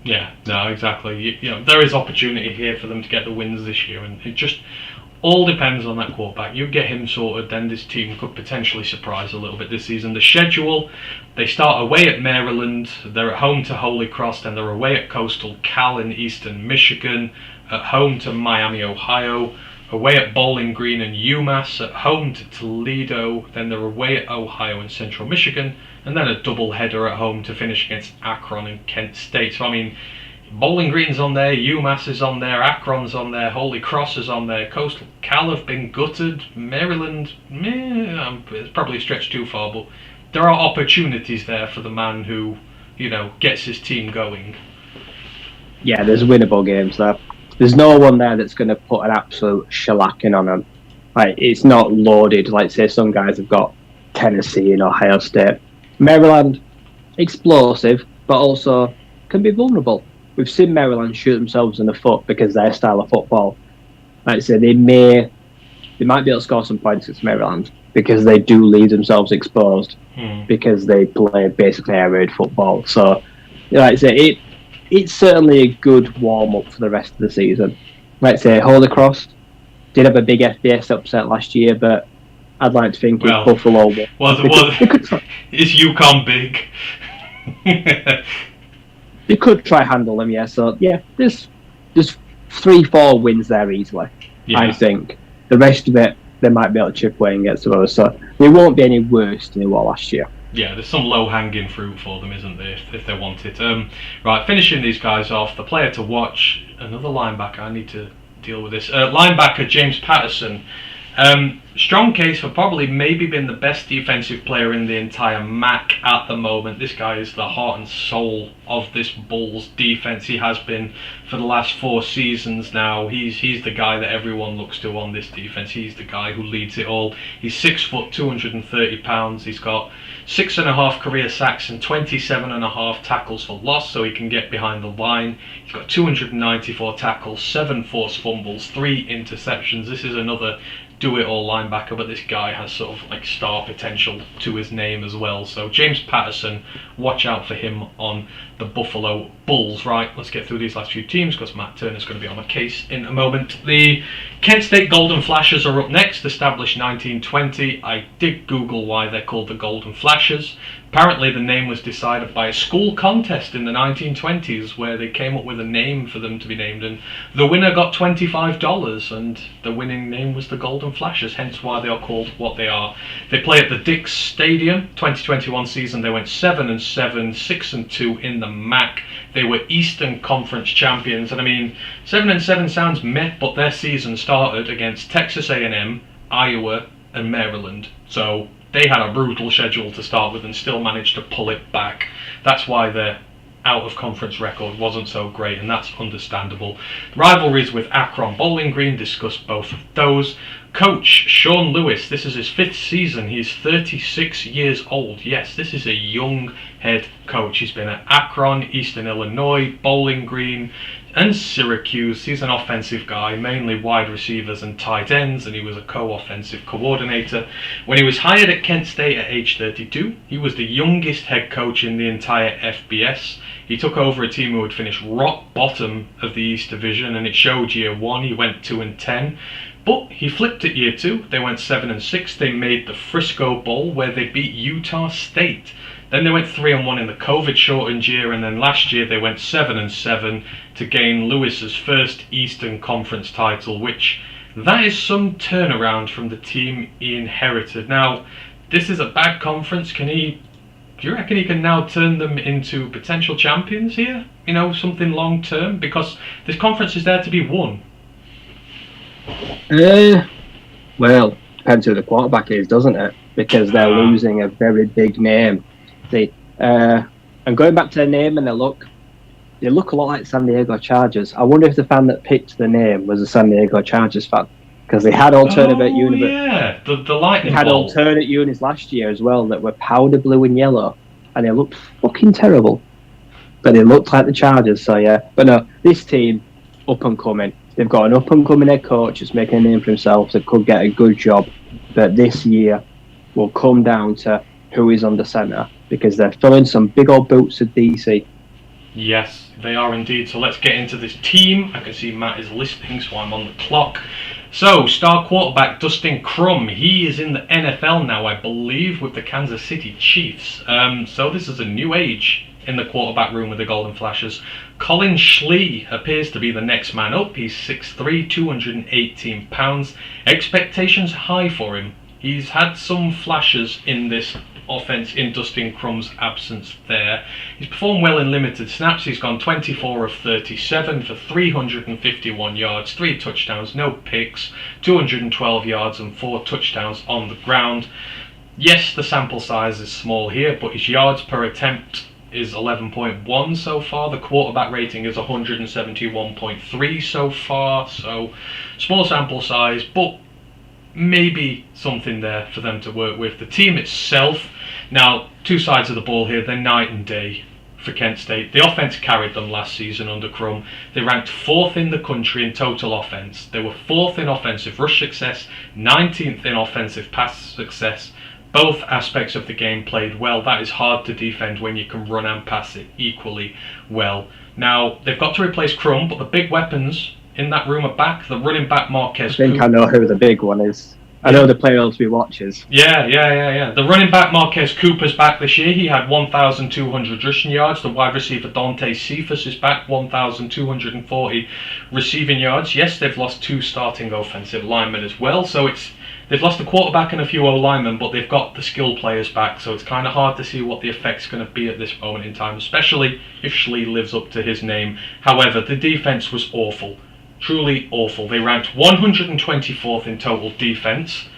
Yeah, no, exactly. There is opportunity here for them to get the wins this year, and it just all depends on that quarterback. You get him sorted, then this team could potentially surprise a little bit this season. The schedule, they start away at Maryland, they're at home to Holy Cross, then they're away at Coastal Cal in Eastern Michigan, at home to Miami, Ohio, away at Bowling Green and UMass, at home to Toledo, then they're away at Ohio and Central Michigan, and then a doubleheader at home to finish against Akron and Kent State. So, I mean, Bowling Green's on there, UMass is on there, Akron's on there, Holy Cross is on there, Coastal Cal have been gutted, Maryland, it's probably stretched too far, but there are opportunities there for the man who, gets his team going. Yeah, there's winnable games there. There's no one there that's going to put an absolute shellacking on them. Like, it's not loaded, like, say, some guys have got Tennessee and Ohio State. Maryland, explosive, but also can be vulnerable. We've seen Maryland shoot themselves in the foot because their style of football. Like I say, they might be able to score some points against Maryland because they do leave themselves exposed because they play basically air raid football. So, like I say, it's certainly a good warm-up for the rest of the season. Like I say, Holy Cross did have a big FBS upset last year, but I'd like to think it's Buffalo. Is UConn big? They could try handle them, yeah. So yeah, there's 3-4 wins there easily. Yeah. I think the rest of it they might be able to chip away and get some others. So they won't be any worse than they were last year. Yeah, there's some low-hanging fruit for them, isn't there, if they want it. Right, finishing these guys off, the player to watch, another linebacker. I need to deal with this. Linebacker James Patterson. Strong case for probably maybe being the best defensive player in the entire MAC at the moment. This guy is the heart and soul of this Bulls defense. He has been for the last 4 seasons now. He's the guy that everyone looks to on this defense. He's the guy who leads it all. He's 6 foot, 230 pounds. He's got 6.5 career sacks and 27.5 tackles for loss, so he can get behind the line. He's got 294 tackles, 7 forced fumbles, 3 interceptions. This is another do-it-all linebacker, but this guy has sort of like star potential to his name as well. So James Patterson, watch out for him on the Buffalo Bulls. Right, let's get through these last few teams because Matt Turner's going to be on a case in a moment. The Kent State Golden Flashes are up next, established 1920. I did Google why they're called the Golden Flashes. Apparently the name was decided by a school contest in the 1920s where they came up with a name for them to be named, and the winner got $25, and the winning name was the Golden Flashes, hence why they are called what they are. They play at the Dix Stadium. 2021 season they went 7-7, 6-2 in the MAC. They were Eastern Conference champions, and I mean 7-7 sounds meh, but their season started against Texas A&M, Iowa, and Maryland. So they had a brutal schedule to start with and still managed to pull it back. That's why their out-of-conference record wasn't so great, and that's understandable. Rivalries with Akron Bowling Green, discussed both of those. Coach Sean Lewis, this is his 5th season. He's 36 years old. Yes, this is a young head coach. He's been at Akron, Eastern Illinois, Bowling Green, and Syracuse. He's an offensive guy, mainly wide receivers and tight ends, and he was a co-offensive coordinator. When he was hired at Kent State at age 32, he was the youngest head coach in the entire FBS. He took over a team who had finished rock bottom of the East Division, and it showed year 1. He went 2-10. But he flipped it year 2. They went 7-6. They made the Frisco Bowl where they beat Utah State. Then they went 3-1 in the COVID-shortened year, and then last year they went 7-7 to gain Lewis's first Eastern Conference title, which That is some turnaround from the team he inherited. Now, this is a bad conference. Do you reckon he can now turn them into potential champions here? You know, something long term? Because this conference is there to be won. Well, depends who the quarterback is, doesn't it? Because they're losing a very big name. See, and going back to their name and their look, they look a lot like San Diego Chargers. I wonder if the fan that picked the name was a San Diego Chargers fan, because they had alternate units. Yeah, the lightning. They had alternate units last year as well that were powder blue and yellow, and they looked fucking terrible. But they looked like the Chargers, so yeah. But no, this team, up and coming. They've got an up and coming head coach that's making a name for himself that could get a good job. But this year will come down to who is under centre, because they're filling some big old boots at DC. Yes, they are indeed. So let's get into this team. I can see Matt is listening, so I'm on the clock. So, star quarterback Dustin Crum. He is in the NFL now, I believe, with the Kansas City Chiefs. So this is a new age in the quarterback room with the Golden Flashes. Colin Schlee appears to be the next man up. He's 6'3", 218 pounds. Expectations high for him. He's had some flashes in this offense in Dustin Crum's absence there. He's performed well in limited snaps. He's gone 24 of 37 for 351 yards, 3 touchdowns, no picks, 212 yards and 4 touchdowns on the ground. Yes, the sample size is small here, but his yards per attempt is 11.1 so far. The quarterback rating is 171.3 so far, so small sample size, but maybe something there for them to work with. The team itself, now, two sides of the ball here, they're night and day for Kent State. The offense carried them last season under Crum. They ranked 4th in the country in total offense. They were 4th in offensive rush success, 19th in offensive pass success. Both aspects of the game played well. That is hard to defend when you can run and pass it equally well. Now, they've got to replace Crum, but the big weapons in that room are back. The running back Marquez I think I know who the big one is. I know the player else we watches. Yeah. The running back Marquez Cooper's back this year. He had 1,200 rushing yards. The wide receiver Dante Cephas is back, 1,240 receiving yards. Yes, they've lost 2 starting offensive linemen as well. So they've lost the quarterback and a few O-linemen, but they've got the skill players back. So it's kind of hard to see what the effect's going to be at this moment in time, especially if Schlee lives up to his name. However, the defense was awful. Truly awful. They ranked 124th in total defense,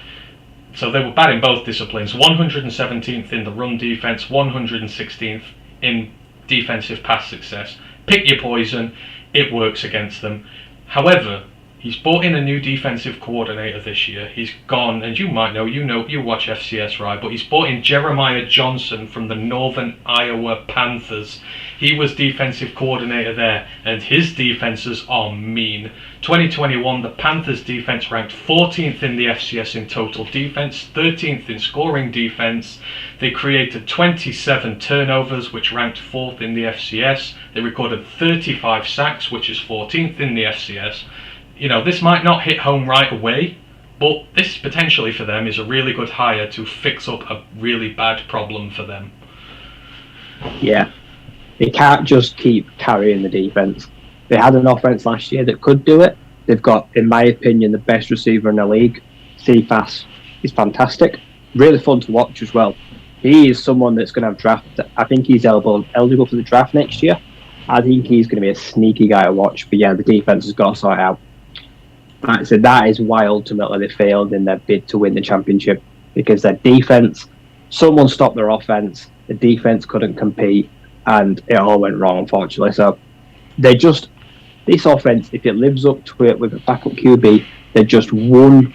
so they were bad in both disciplines. 117th in the run defense, 116th in defensive pass success. Pick your poison, it works against them. However, he's brought in a new defensive coordinator this year. He's gone, and you might know, you watch FCS, right? But he's brought in Jeremiah Johnson from the Northern Iowa Panthers. He was defensive coordinator there, and his defenses are mean. 2021, the Panthers defense ranked 14th in the FCS in total defense, 13th in scoring defense. They created 27 turnovers, which ranked 4th in the FCS. They recorded 35 sacks, which is 14th in the FCS. You know, this might not hit home right away, but this potentially for them is a really good hire to fix up a really bad problem for them. Yeah, they can't just keep carrying the defense. They had an offense last year that could do it. They've got, in my opinion, the best receiver in the league. Cephas is fantastic. Really fun to watch as well. He is someone that's going to have draft. I think he's eligible for the draft next year. I think he's going to be a sneaky guy to watch. But yeah, the defense has got to sort it out. Like I said, that is why ultimately they failed in their bid to win the championship, because their defense, someone stopped their offense, the defense couldn't compete, and it all went wrong, unfortunately. So this offense, if it lives up to it with a backup QB, they're just one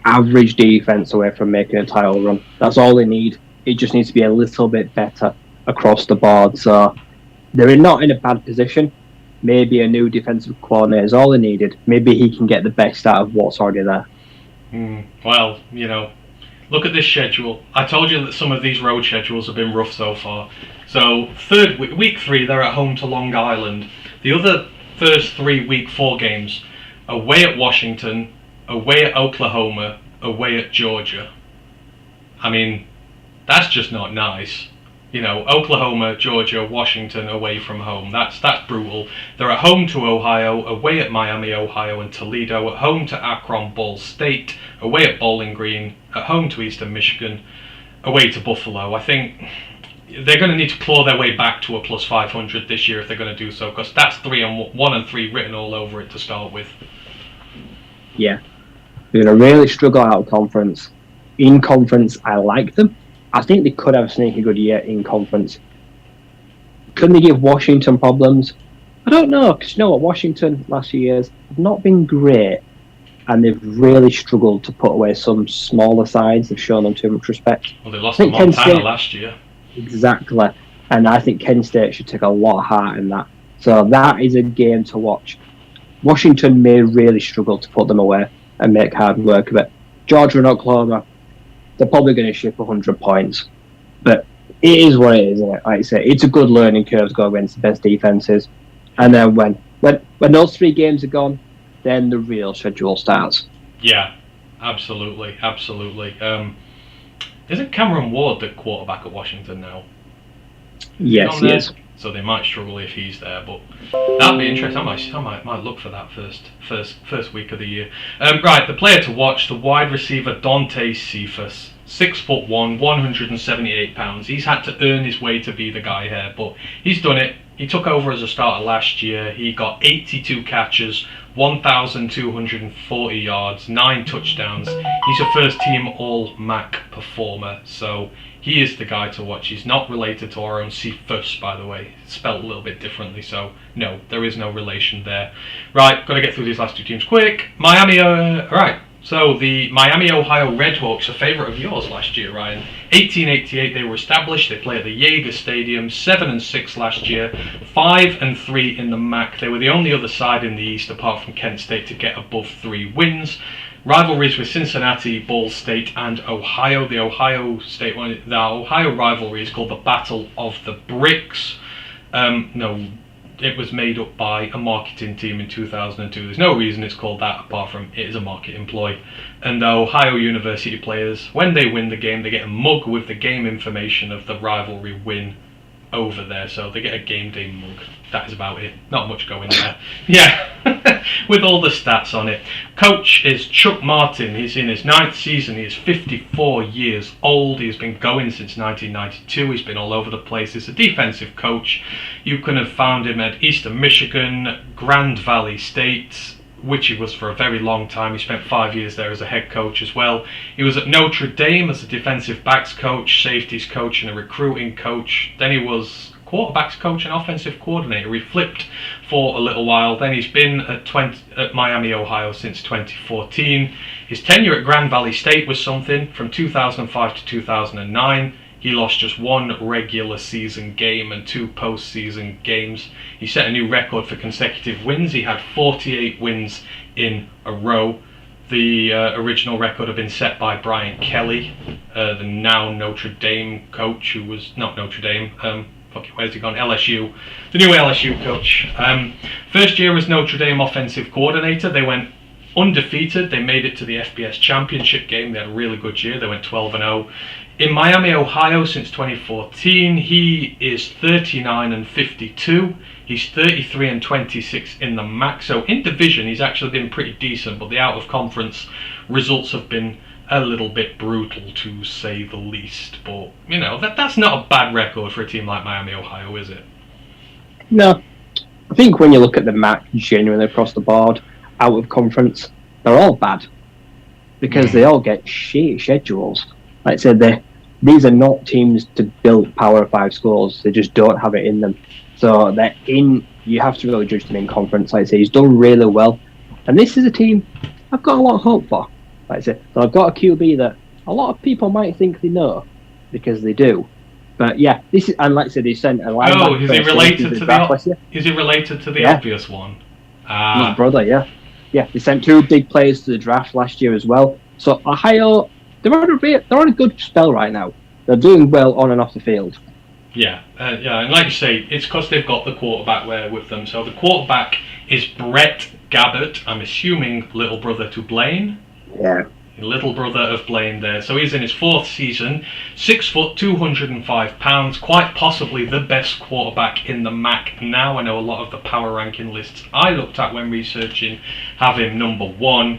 average defense away from making a title run. That's all they need. It just needs to be a little bit better across the board. So they're not in a bad position. Maybe a new defensive coordinator is all they needed. Maybe he can get the best out of what's already there. Well, you know, look at this schedule. I told you that some of these road schedules have been rough so far. So, week 3, they're at home to Long Island. The other first 3 week 4 games, away at Washington, away at Oklahoma, away at Georgia. I mean, that's just not nice. Oklahoma, Georgia, Washington away from home. That's brutal. They're at home to Ohio, away at Miami, Ohio, and Toledo, at home to Akron, Ball State, away at Bowling Green, at home to Eastern Michigan, away to Buffalo. I think they're going to need to claw their way back to a plus 500 this year if they're going to do so, because that's 1 and 3 written all over it to start with. Yeah, they're going to really struggle out of conference. In conference, I like them. I think they could have a sneaky good year in conference. Couldn't they give Washington problems? I don't know, because Washington last few years have not been great, and they've really struggled to put away some smaller sides. They've shown them too much respect. Well, they lost to Montana last year. Exactly, and I think Kent State should take a lot of heart in that. So that is a game to watch. Washington may really struggle to put them away and make hard work of it. Georgia and Oklahoma, they're probably going to ship 100 points. But it is what it is, isn't it? Like I say, it's a good learning curve to go against the best defenses. And then when those 3 games are gone, then the real schedule starts. Yeah, absolutely. Isn't Cameron Ward the quarterback at Washington now? Yes, he is. So they might struggle if he's there, but that'd be interesting. I might look for that first week of the year. Right, the player to watch, the wide receiver Dante Cephas, 6'1", 178 pounds. He's had to earn his way to be the guy here, but he's done it. He took over as a starter last year. He got 82 catches, 1,240 yards, 9 touchdowns. He's a first-team All-MAC performer, so he is the guy to watch. He's not related to our own Cephas, by the way. It's spelled a little bit differently, so no, there is no relation there. Right, got to get through these last 2 teams quick. Miami, right. So the Miami, Ohio Redhawks, a favourite of yours last year, Ryan. 1888, they were established. They played at the Yager Stadium. 7-6 last year. 5-3 in the MAC. They were the only other side in the East, apart from Kent State, to get above 3 wins. Rivalries with Cincinnati, Ball State, and Ohio. The Ohio rivalry is called the Battle of the Bricks. It was made up by a marketing team in 2002. There's no reason it's called that apart from it is a marketing ploy. And the Ohio University players, when they win the game, they get a mug with the game information of the rivalry win over there. So they get a game day mug. That is about it. Not much going there. Yeah, with all the stats on it. Coach is Chuck Martin. He's in his 9th season. He is 54 years old. He's been going since 1992. He's been all over the place. He's a defensive coach. You can have found him at Eastern Michigan, Grand Valley State, which he was for a very long time. He spent 5 years there as a head coach as well. He was at Notre Dame as a defensive backs coach, safeties coach, and a recruiting coach. Then he was quarterbacks coach and offensive coordinator. He flipped for a little while. Then he's been at Miami, Ohio since 2014. His tenure at Grand Valley State was something. From 2005 to 2009, he lost just 1 regular season game and 2 postseason games. He set a new record for consecutive wins. He had 48 wins in a row. The original record had been set by Brian Kelly, the now Notre Dame coach, who was not Notre Dame. Where's he gone? LSU. The new LSU coach. First year as Notre Dame offensive coordinator. They went undefeated. They made it to the FBS championship game. They had a really good year. They went 12-0. In Miami, Ohio since 2014, he is 39-52. He's 33-26 in the MAC. So in division, he's actually been pretty decent, but the out of conference results have been a little bit brutal, to say the least. But that's not a bad record for a team like Miami, Ohio, is it? No, I think when you look at the MAC genuinely across the board, out of conference, they're all bad because they all get shit schedules. Like I said, these are not teams to build Power 5 schools. They just don't have it in them. So you have to really judge them in conference. Like I say, he's done really well, and this is a team I've got a lot of hope for. Like I say, so I've got a QB that a lot of people might think they know because they do. But yeah, this is, and like I said, he sent a linebacker. Oh, is he related to the obvious one? His brother, yeah. Yeah, they sent 2 big players to the draft last year as well. So Ohio, they're on a good spell right now. They're doing well on and off the field. Yeah, and like you say, it's because they've got the quarterback there with them. So the quarterback is Brett Gabbert. I'm assuming little brother to Blaine. Yeah. little brother of Blaine there. So he's in his 4th season, 6 foot, 205 pounds, quite possibly the best quarterback in the MAC now. I know a lot of the power ranking lists I looked at when researching have him number 1.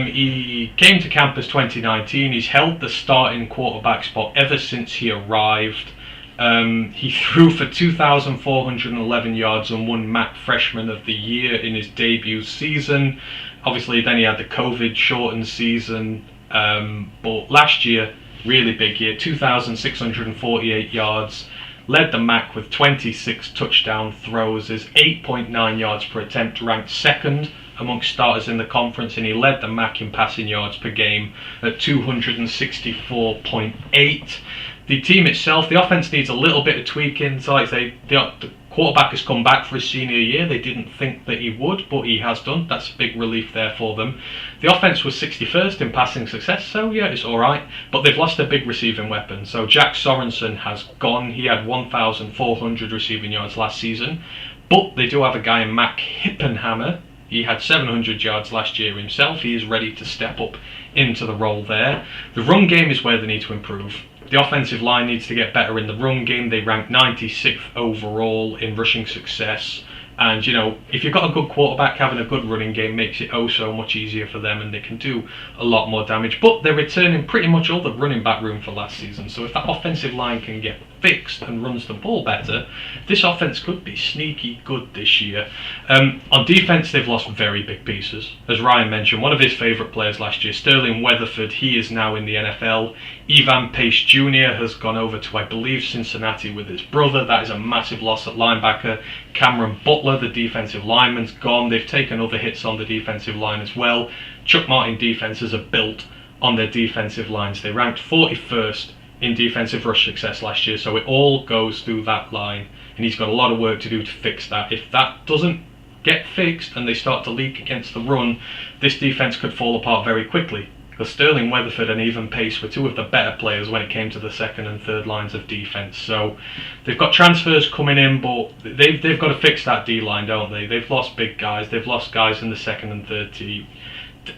He came to campus 2019. He's held the starting quarterback spot ever since he arrived. He threw for 2,411 yards and won MAC Freshman of the Year in his debut season. Obviously, then he had the COVID-shortened season. But last year, really big year, 2,648 yards. Led the MAC with 26 touchdown throws. Is 8.9 yards per attempt, ranked 2nd amongst starters in the conference, and he led the MAC in passing yards per game at 264.8. The team itself, the offense needs a little bit of tweaking. So like I say, the quarterback has come back for his senior year. They didn't think that he would, but he has done. That's a big relief there for them. The offense was 61st in passing success, so yeah, it's all right. But they've lost their big receiving weapon. So Jack Sorensen has gone. He had 1,400 receiving yards last season. But they do have a guy in Mac Hippenhammer. He had 700 yards last year himself. He is ready to step up into the role there. The run game is where they need to improve. The offensive line needs to get better in the run game. They ranked 96th overall in rushing success. And, you know, if you've got a good quarterback, having a good running game makes it oh so much easier for them, and they can do a lot more damage. But they're returning pretty much all the running back room for last season. So if that offensive line can get fixed and runs the ball better, this offense could be sneaky good this year. On defense, they've lost very big pieces. As Ryan mentioned, one of his favourite players last year, Sterling Weatherford, he is now in the NFL. Evan Pace Jr. has gone over to, I believe, Cincinnati with his brother. That is a massive loss at linebacker. Cameron Butler, the defensive lineman's gone. They've taken other hits on the defensive line as well. Chuck Martin defenses are built on their defensive lines. They ranked 41st in defensive rush success last year, so it all goes through that line, and he's got a lot of work to do to fix that. If that doesn't get fixed and they start to leak against the run, this defense could fall apart very quickly, because Sterling Weatherford and Evan Pace were 2 of the better players when it came to the 2nd and 3rd lines of defense. So they've got transfers coming in, but they've got to fix that D-line, don't they? They've lost big guys. They've lost guys in the 2nd and 3rd team.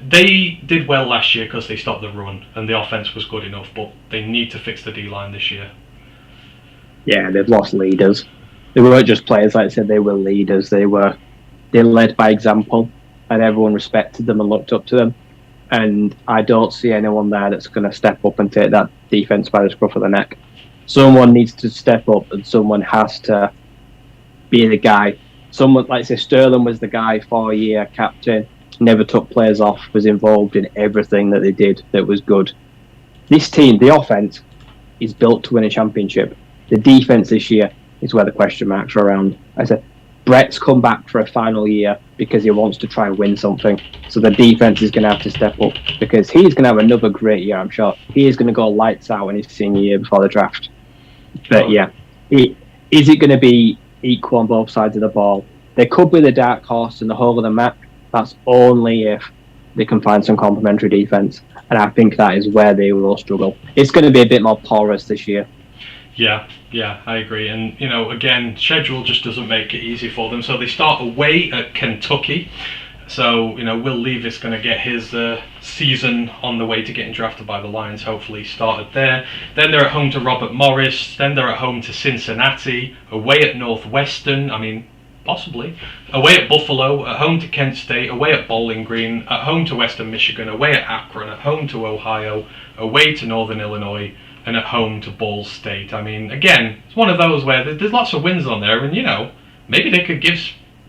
They did well last year because they stopped the run and the offense was good enough, but they need to fix the D-line this year. Yeah, they've lost leaders. They weren't just players, like I said, they were leaders. They led by example, and everyone respected them and looked up to them. And I don't see anyone there that's going to step up and take that defense by the scruff of the neck. Someone needs to step up, and someone has to be the guy. Someone, like I say, Sterling was the guy, 4-year captain, never took players off, was involved in everything that they did that was good. This team, the offense, is built to win a championship. The defense this year is where the question marks are around. I said, Brett's come back for a final year because he wants to try and win something. So the defense is going to have to step up, because he's going to have another great year, I'm sure. He is going to go lights out in his senior year before the draft. But yeah, is it going to be equal on both sides of the ball? They could be the dark horse in the whole of the map. That's only if they can find some complementary defense, and I think that is where they will struggle. It's going to be a bit more porous this year. Yeah, I agree. And, you know, again, schedule just doesn't make it easy for them. So they start away at Kentucky. So, you know, Will Levis going to get his season on the way to getting drafted by the Lions, hopefully started there. Then they're at home to Robert Morris. Then they're at home to Cincinnati. Away at Northwestern. I mean, possibly. Away at Buffalo, at home to Kent State, away at Bowling Green, at home to Western Michigan, away at Akron, at home to Ohio, away to Northern Illinois, and at home to Ball State. I mean, again, it's one of those where there's lots of wins on there, and, you know, maybe they could give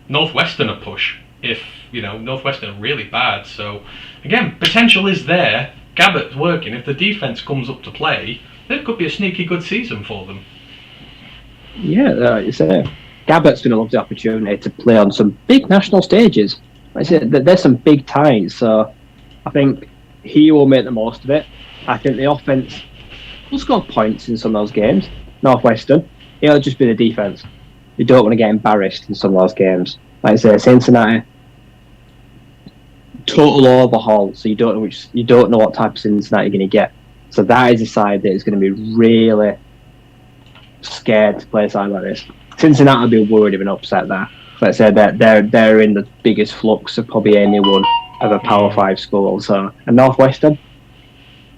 Northwestern a push if, you know, Northwestern are really bad. So, again, potential is there. Gabbert's working. If the defense comes up to play, there could be a sneaky good season for them. Yeah, it's Gabbert's going to love the opportunity to play on some big national stages. Like I said, there's some big ties, so I think he will make the most of it. I think the offense will score points in some of those games. Northwestern, it'll just be the defense. You don't want to get embarrassed in some of those games. Like I say, Cincinnati, total overhaul, so you don't know what type of Cincinnati you're going to get. So that is a side that is going to be really scared to play a side like this. Cincinnati will be worried of an upset there. Let's say that they're in the biggest flux of probably anyone of a Power 5 school. So, and Northwestern,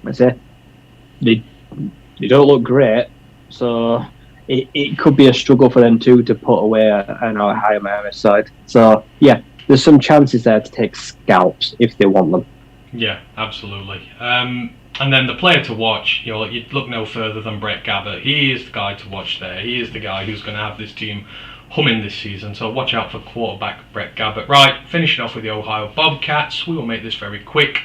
I say they don't look great, so it could be a struggle for them too to put away an Ohio Miami side. So yeah, there's some chances there to take scalps if they want them. Yeah, absolutely. And then the player to watch, you'd look no further than Brett Gabbert. He is the guy to watch there. He is the guy who's going to have this team humming this season. So watch out for quarterback Brett Gabbert. Right, finishing off with the Ohio Bobcats. We will make this very quick.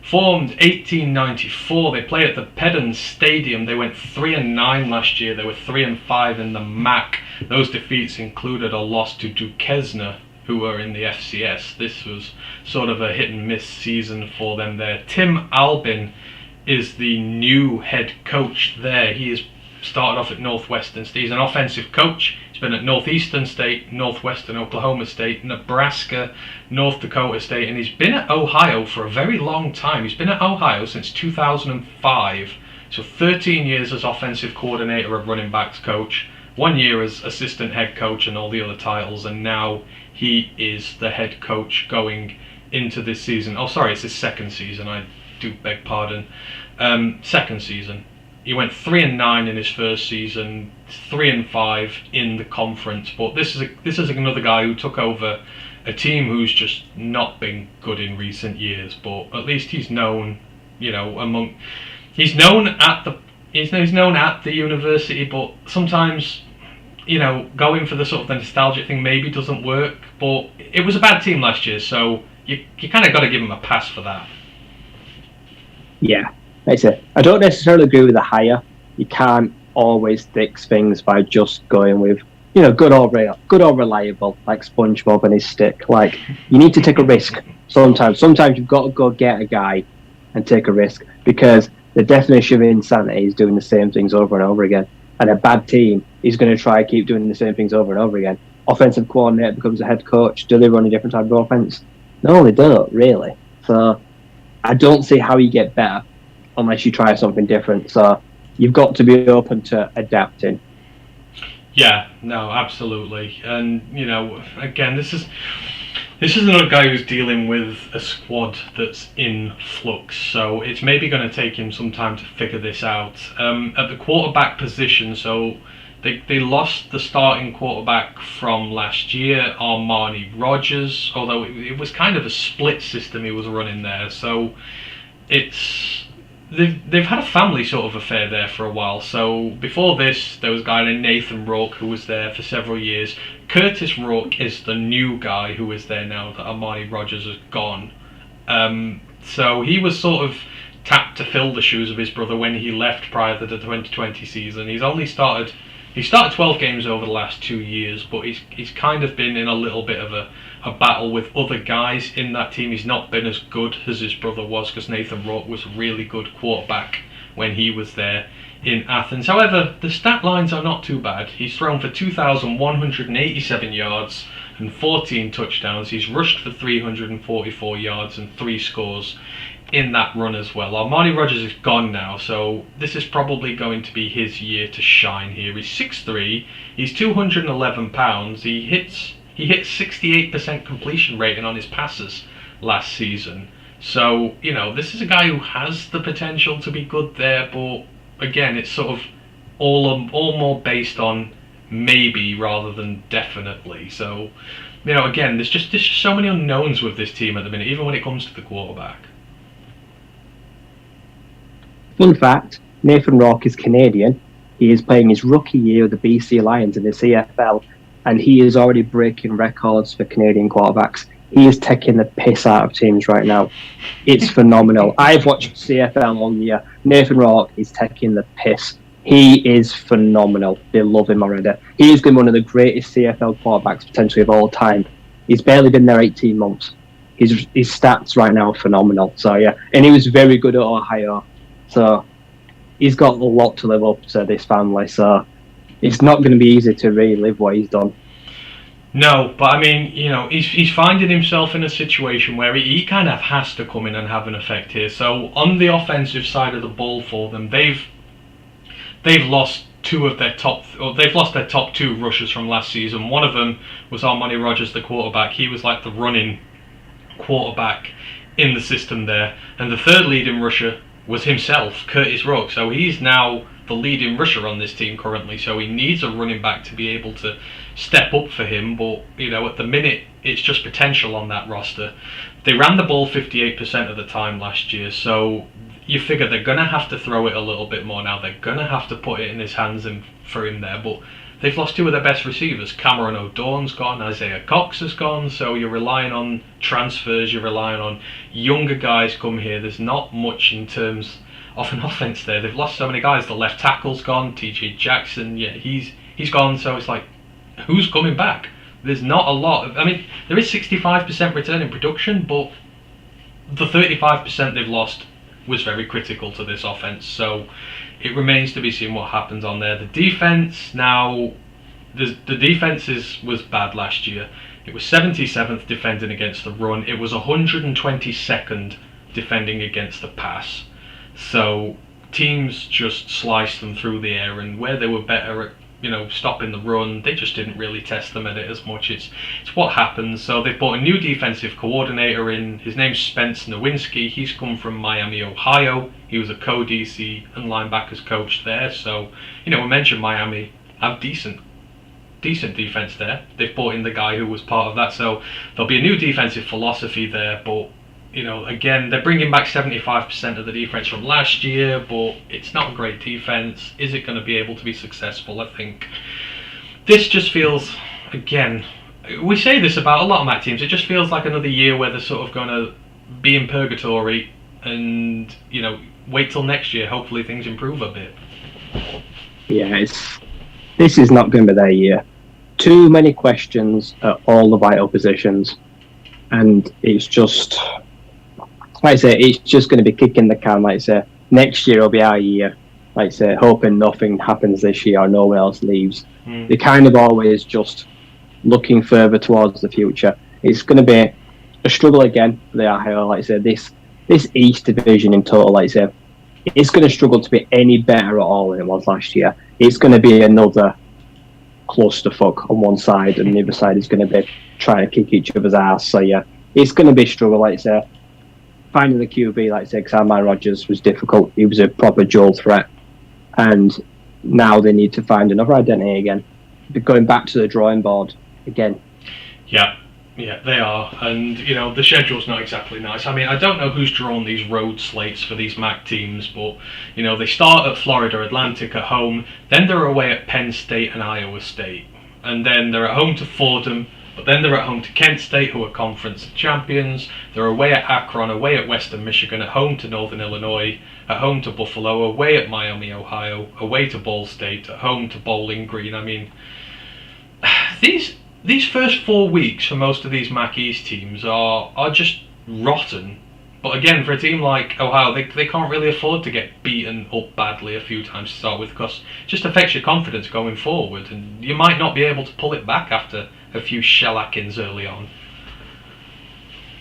Formed 1894, they play at the Paddock Stadium. They went 3-9 last year. They were 3-5 in the MAC. Those defeats included a loss to Duquesne, who were in the FCS. This was sort of a hit and miss season for them there. Tim Albin is the new head coach there. He has started off at Northwestern State. He's an offensive coach. He's been at Northeastern State, Northwestern Oklahoma State, Nebraska, North Dakota State, and he's been at Ohio for a very long time. He's been at Ohio since 2005, so 13 years as offensive coordinator of running backs coach, 1 year as assistant head coach and all the other titles, and now he is the head coach going into this season. Oh, sorry, it's his second season. I do beg pardon. Second season. He went 3-9 in his first season, 3-5 in the conference. But this is another guy who took over a team who's just not been good in recent years. But at least he's known, he's known at the university. But sometimes, going for the sort of the nostalgic thing maybe doesn't work. But it was a bad team last year, so you kind of got to give him a pass for that. Yeah, that's it. I don't necessarily agree with the hire. You can't always fix things by just going with, good or reliable, like SpongeBob and his stick. Like, you need to take a risk sometimes. Sometimes you've got to go get a guy and take a risk, because the definition of insanity is doing the same things over and over again. And a bad team is going to try to keep doing the same things over and over again. Offensive coordinator becomes a head coach. Do they run a different type of offense? No, they don't, really. So I don't see how you get better unless you try something different. So you've got to be open to adapting. Yeah, no, absolutely. And, again, this is another guy who's dealing with a squad that's in flux. So it's maybe going to take him some time to figure this out. At the quarterback position, so they lost the starting quarterback from last year, Armani Rogers, although it was kind of a split system he was running there. So they've had a family sort of affair there for a while. So before this, there was a guy named Nathan Rourke who was there for several years. Curtis Rourke is the new guy who is there now that Armani Rogers has gone. So he was sort of tapped to fill the shoes of his brother when he left prior to the 2020 season. He started 12 games over the last 2 years, but he's kind of been in a little bit of a battle with other guys in that team. He's not been as good as his brother was, because Nathan Rourke was a really good quarterback when he was there in Athens. However, the stat lines are not too bad. He's thrown for 2,187 yards and 14 touchdowns. He's rushed for 344 yards and 3 scores in that run as well. Armani Rogers is gone now, so this is probably going to be his year to shine here. He's 6'3", he's 211 pounds, he hit 68% completion rating on his passes last season. So, this is a guy who has the potential to be good there, but again, it's sort of all more based on maybe rather than definitely. So, again, there's just so many unknowns with this team at the minute, even when it comes to the quarterback. Fun fact, Nathan Rourke is Canadian. He is playing his rookie year with the BC Lions in the CFL, and he is already breaking records for Canadian quarterbacks. He is taking the piss out of teams right now. It's phenomenal. I've watched CFL all year. Nathan Rourke is taking the piss. He is phenomenal. They love him already. He has been one of the greatest CFL quarterbacks potentially of all time. He's barely been there 18 months. His stats right now are phenomenal. So yeah, and he was very good at Ohio. So he's got a lot to live up to this family. So it's not going to be easy to relive what he's done. No, but I mean, he's finding himself in a situation where he kind of has to come in and have an effect here. So on the offensive side of the ball for them, they've lost their top 2 rushers from last season. One of them was Armani Rogers, the quarterback. He was like the running quarterback in the system there. And the third leading rusher was himself, Curtis Rourke. So he's now the leading rusher on this team currently. So he needs a running back to be able to step up for him. But, at the minute, it's just potential on that roster. They ran the ball 58% of the time last year. So you figure they're going to have to throw it a little bit more now. They're going to have to put it in his hands and for him there. But they've lost two of their best receivers. Cameron O'Dawn's gone, Isaiah Cox has gone, so you're relying on transfers, you're relying on younger guys come here. There's not much in terms of an offense there. They've lost so many guys. The left tackle's gone, TJ Jackson, he's gone, so it's like, who's coming back? There's not a lot. There is 65% return in production, but the 35% they've lost was very critical to this offense, so it remains to be seen what happens on there. The defense now, the defense was bad last year. It was 77th defending against the run. It was 122nd defending against the pass. So teams just sliced them through the air, and where they were better at stopping the run, they just didn't really test them at it as much. It's what happens. So they've brought a new defensive coordinator in. His name's Spence Nowinski. He's come from Miami, Ohio. He was a co-DC and linebackers coach there. So, we mentioned Miami have decent defense there. They've brought in the guy who was part of that. So there'll be a new defensive philosophy there. But, again, they're bringing back 75% of the defense from last year, but it's not a great defense. Is it going to be able to be successful? I think this just feels, again, we say this about a lot of MAC teams, it just feels like another year where they're sort of going to be in purgatory and, wait till next year. Hopefully things improve a bit. Yeah, this is not going to be their year. Too many questions at all the vital positions, and it's just, like I say, it's just going to be kicking the can. Like I say, next year will be our year. Like I say, hoping nothing happens this year or no one else leaves. They're kind of always just looking further towards the future. It's going to be a struggle again for the Ohio. Like I say, this East division in total, like I say, it's going to struggle to be any better at all than it was last year. It's going to be another clusterfuck on one side, and the other side is going to be trying to kick each other's ass. So yeah, it's going to be a struggle. Like I say, finding the QB, like I say, because Aaron Rodgers was difficult. He was a proper dual threat, and now they need to find another identity again. They're going back to the drawing board again. Yeah, they are, and the schedule's not exactly nice. I don't know who's drawn these road slates for these MAC teams, but they start at Florida Atlantic at home, then they're away at Penn State and Iowa State, and then they're at home to Fordham, but then they're at home to Kent State, who are conference champions. They're away at Akron, away at Western Michigan, at home to Northern Illinois, at home to Buffalo, away at Miami, Ohio, away to Ball State, at home to Bowling Green. These first 4 weeks for most of these MAC East teams are just rotten. But again, for a team like Ohio, they can't really afford to get beaten up badly a few times to start with, because it just affects your confidence going forward, and you might not be able to pull it back after a few shellackings early on.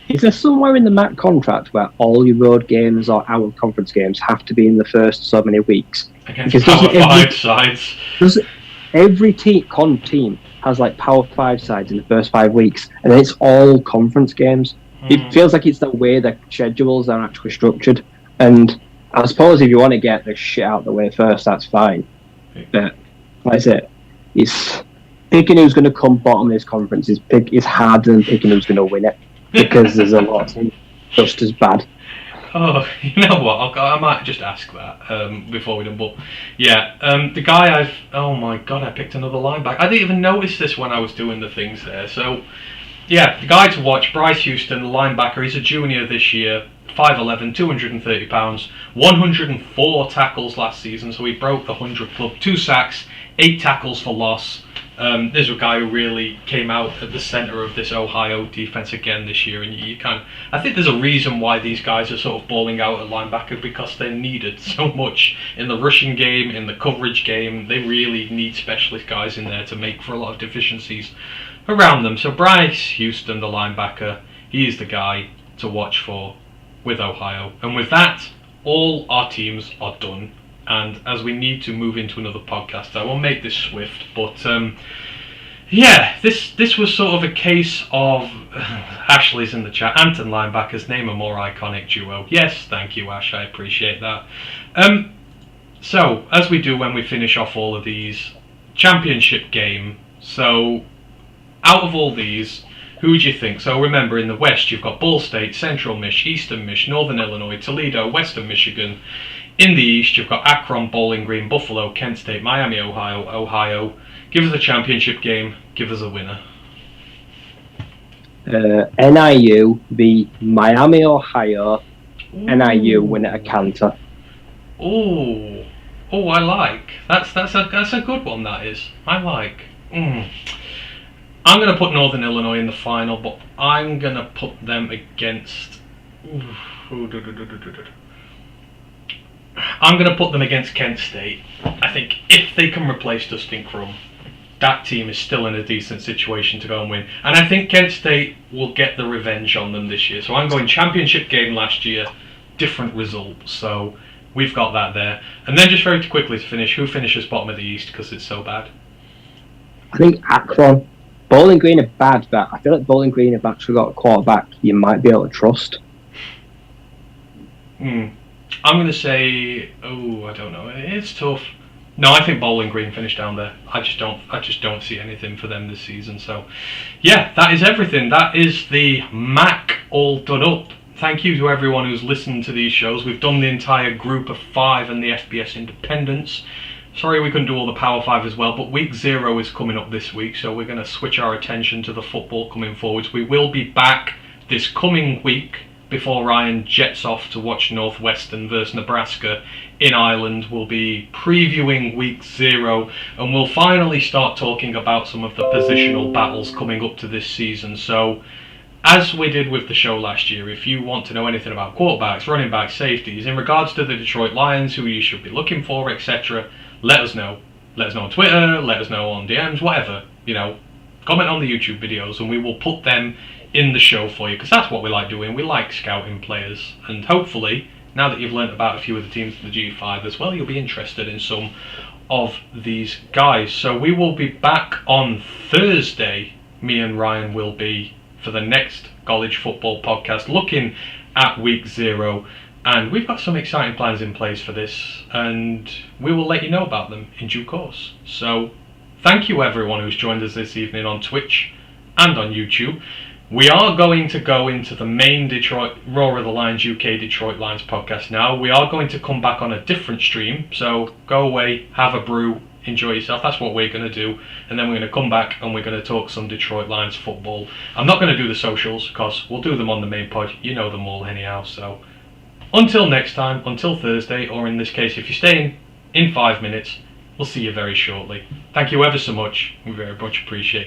Is there somewhere in the MAC contract where all your road games or our conference games have to be in the first so many weeks? Against Power 5 sides. Every team has like Power 5 sides in the first 5 weeks, and then it's all conference games. It feels like it's the way the schedules are actually structured. And I suppose if you want to get the shit out of the way first, that's fine. But like I said, it's picking who's going to come bottom of this conference is harder than picking who's going to win it, because there's a lot of teams just as bad. Oh, you know what? I might just ask that before we done. But yeah, the guy oh my god, I picked another linebacker. I didn't even notice this when I was doing the things there. So yeah, the guy to watch, Bryce Houston, the linebacker. He's a junior this year, 5'11", 230 pounds, 104 tackles last season. So he broke the 100 club. 2 sacks, 8 tackles for loss. There's a guy who really came out at the centre of this Ohio defence again this year, and I think there's a reason why these guys are sort of balling out at linebacker, because they're needed so much in the rushing game, in the coverage game. They really need specialist guys in there to make for a lot of deficiencies around them. So Bryce Houston, the linebacker, he is the guy to watch for with Ohio. And with that, all our teams are done. And as we need to move into another podcast, I will make this swift, but Yeah, this was sort of a case of Ashley's in the chat. Ant and linebackers, name a more iconic duo. Yes, thank you, Ash. I appreciate that. So as we do when we finish off all of these, championship game. So out of all these, who do you think? So remember, in the West you've got Ball State, Central Mich, Eastern Mich, Northern Illinois, Toledo, Western Michigan. In the East you've got Akron, Bowling Green, Buffalo, Kent State, Miami, Ohio. Give us a championship game. Give us a winner. NIU v Miami, Ohio. Ooh. NIU win at a canter. Oh, I like. That's a good one. That is. I like. I'm going to put Northern Illinois in the final, but I'm going to put them against. I'm going to put them against Kent State. I think if they can replace Dustin Crum, that team is still in a decent situation to go and win. And I think Kent State will get the revenge on them this year. So I'm going championship game last year, different result. So we've got that there. And then just very quickly to finish, who finishes bottom of the East because it's so bad? I think Akron. Bowling Green are bad, but I feel like Bowling Green have actually got a quarterback you might be able to trust. I'm going to say, I don't know. It's tough. No, I think Bowling Green finished down there. I just don't see anything for them this season. So, yeah, that is everything. That is the MAC all done up. Thank you to everyone who's listened to these shows. We've done the entire group of 5 and the FBS Independents. Sorry we couldn't do all the Power 5 as well, but week 0 is coming up this week, so we're going to switch our attention to the football coming forwards. We will be back this coming week before Ryan jets off to watch Northwestern versus Nebraska in Ireland. We'll be previewing week 0, and we'll finally start talking about some of the positional battles coming up to this season. So, as we did with the show last year, if you want to know anything about quarterbacks, running backs, safeties, in regards to the Detroit Lions, who you should be looking for, etc., let us know. Let us know on Twitter, let us know on DMs, whatever. Comment on the YouTube videos and we will put them in the show for you, because that's what we like doing. We like scouting players, and hopefully, now that you've learnt about a few of the teams in the G5 as well, you'll be interested in some of these guys. So we will be back on Thursday, me and Ryan will be, for the next college football podcast, looking at week 0. And we've got some exciting plans in place for this, and we will let you know about them in due course. So, thank you everyone who's joined us this evening on Twitch and on YouTube. We are going to go into the main Detroit Roar of the Lions UK Detroit Lions podcast now. We are going to come back on a different stream, so go away, have a brew, enjoy yourself. That's what we're going to do, and then we're going to come back and we're going to talk some Detroit Lions football. I'm not going to do the socials because we'll do them on the main pod. You know them all anyhow, so... Until next time, until Thursday, or in this case, if you're staying in 5 minutes, we'll see you very shortly. Thank you ever so much. We very much appreciate it.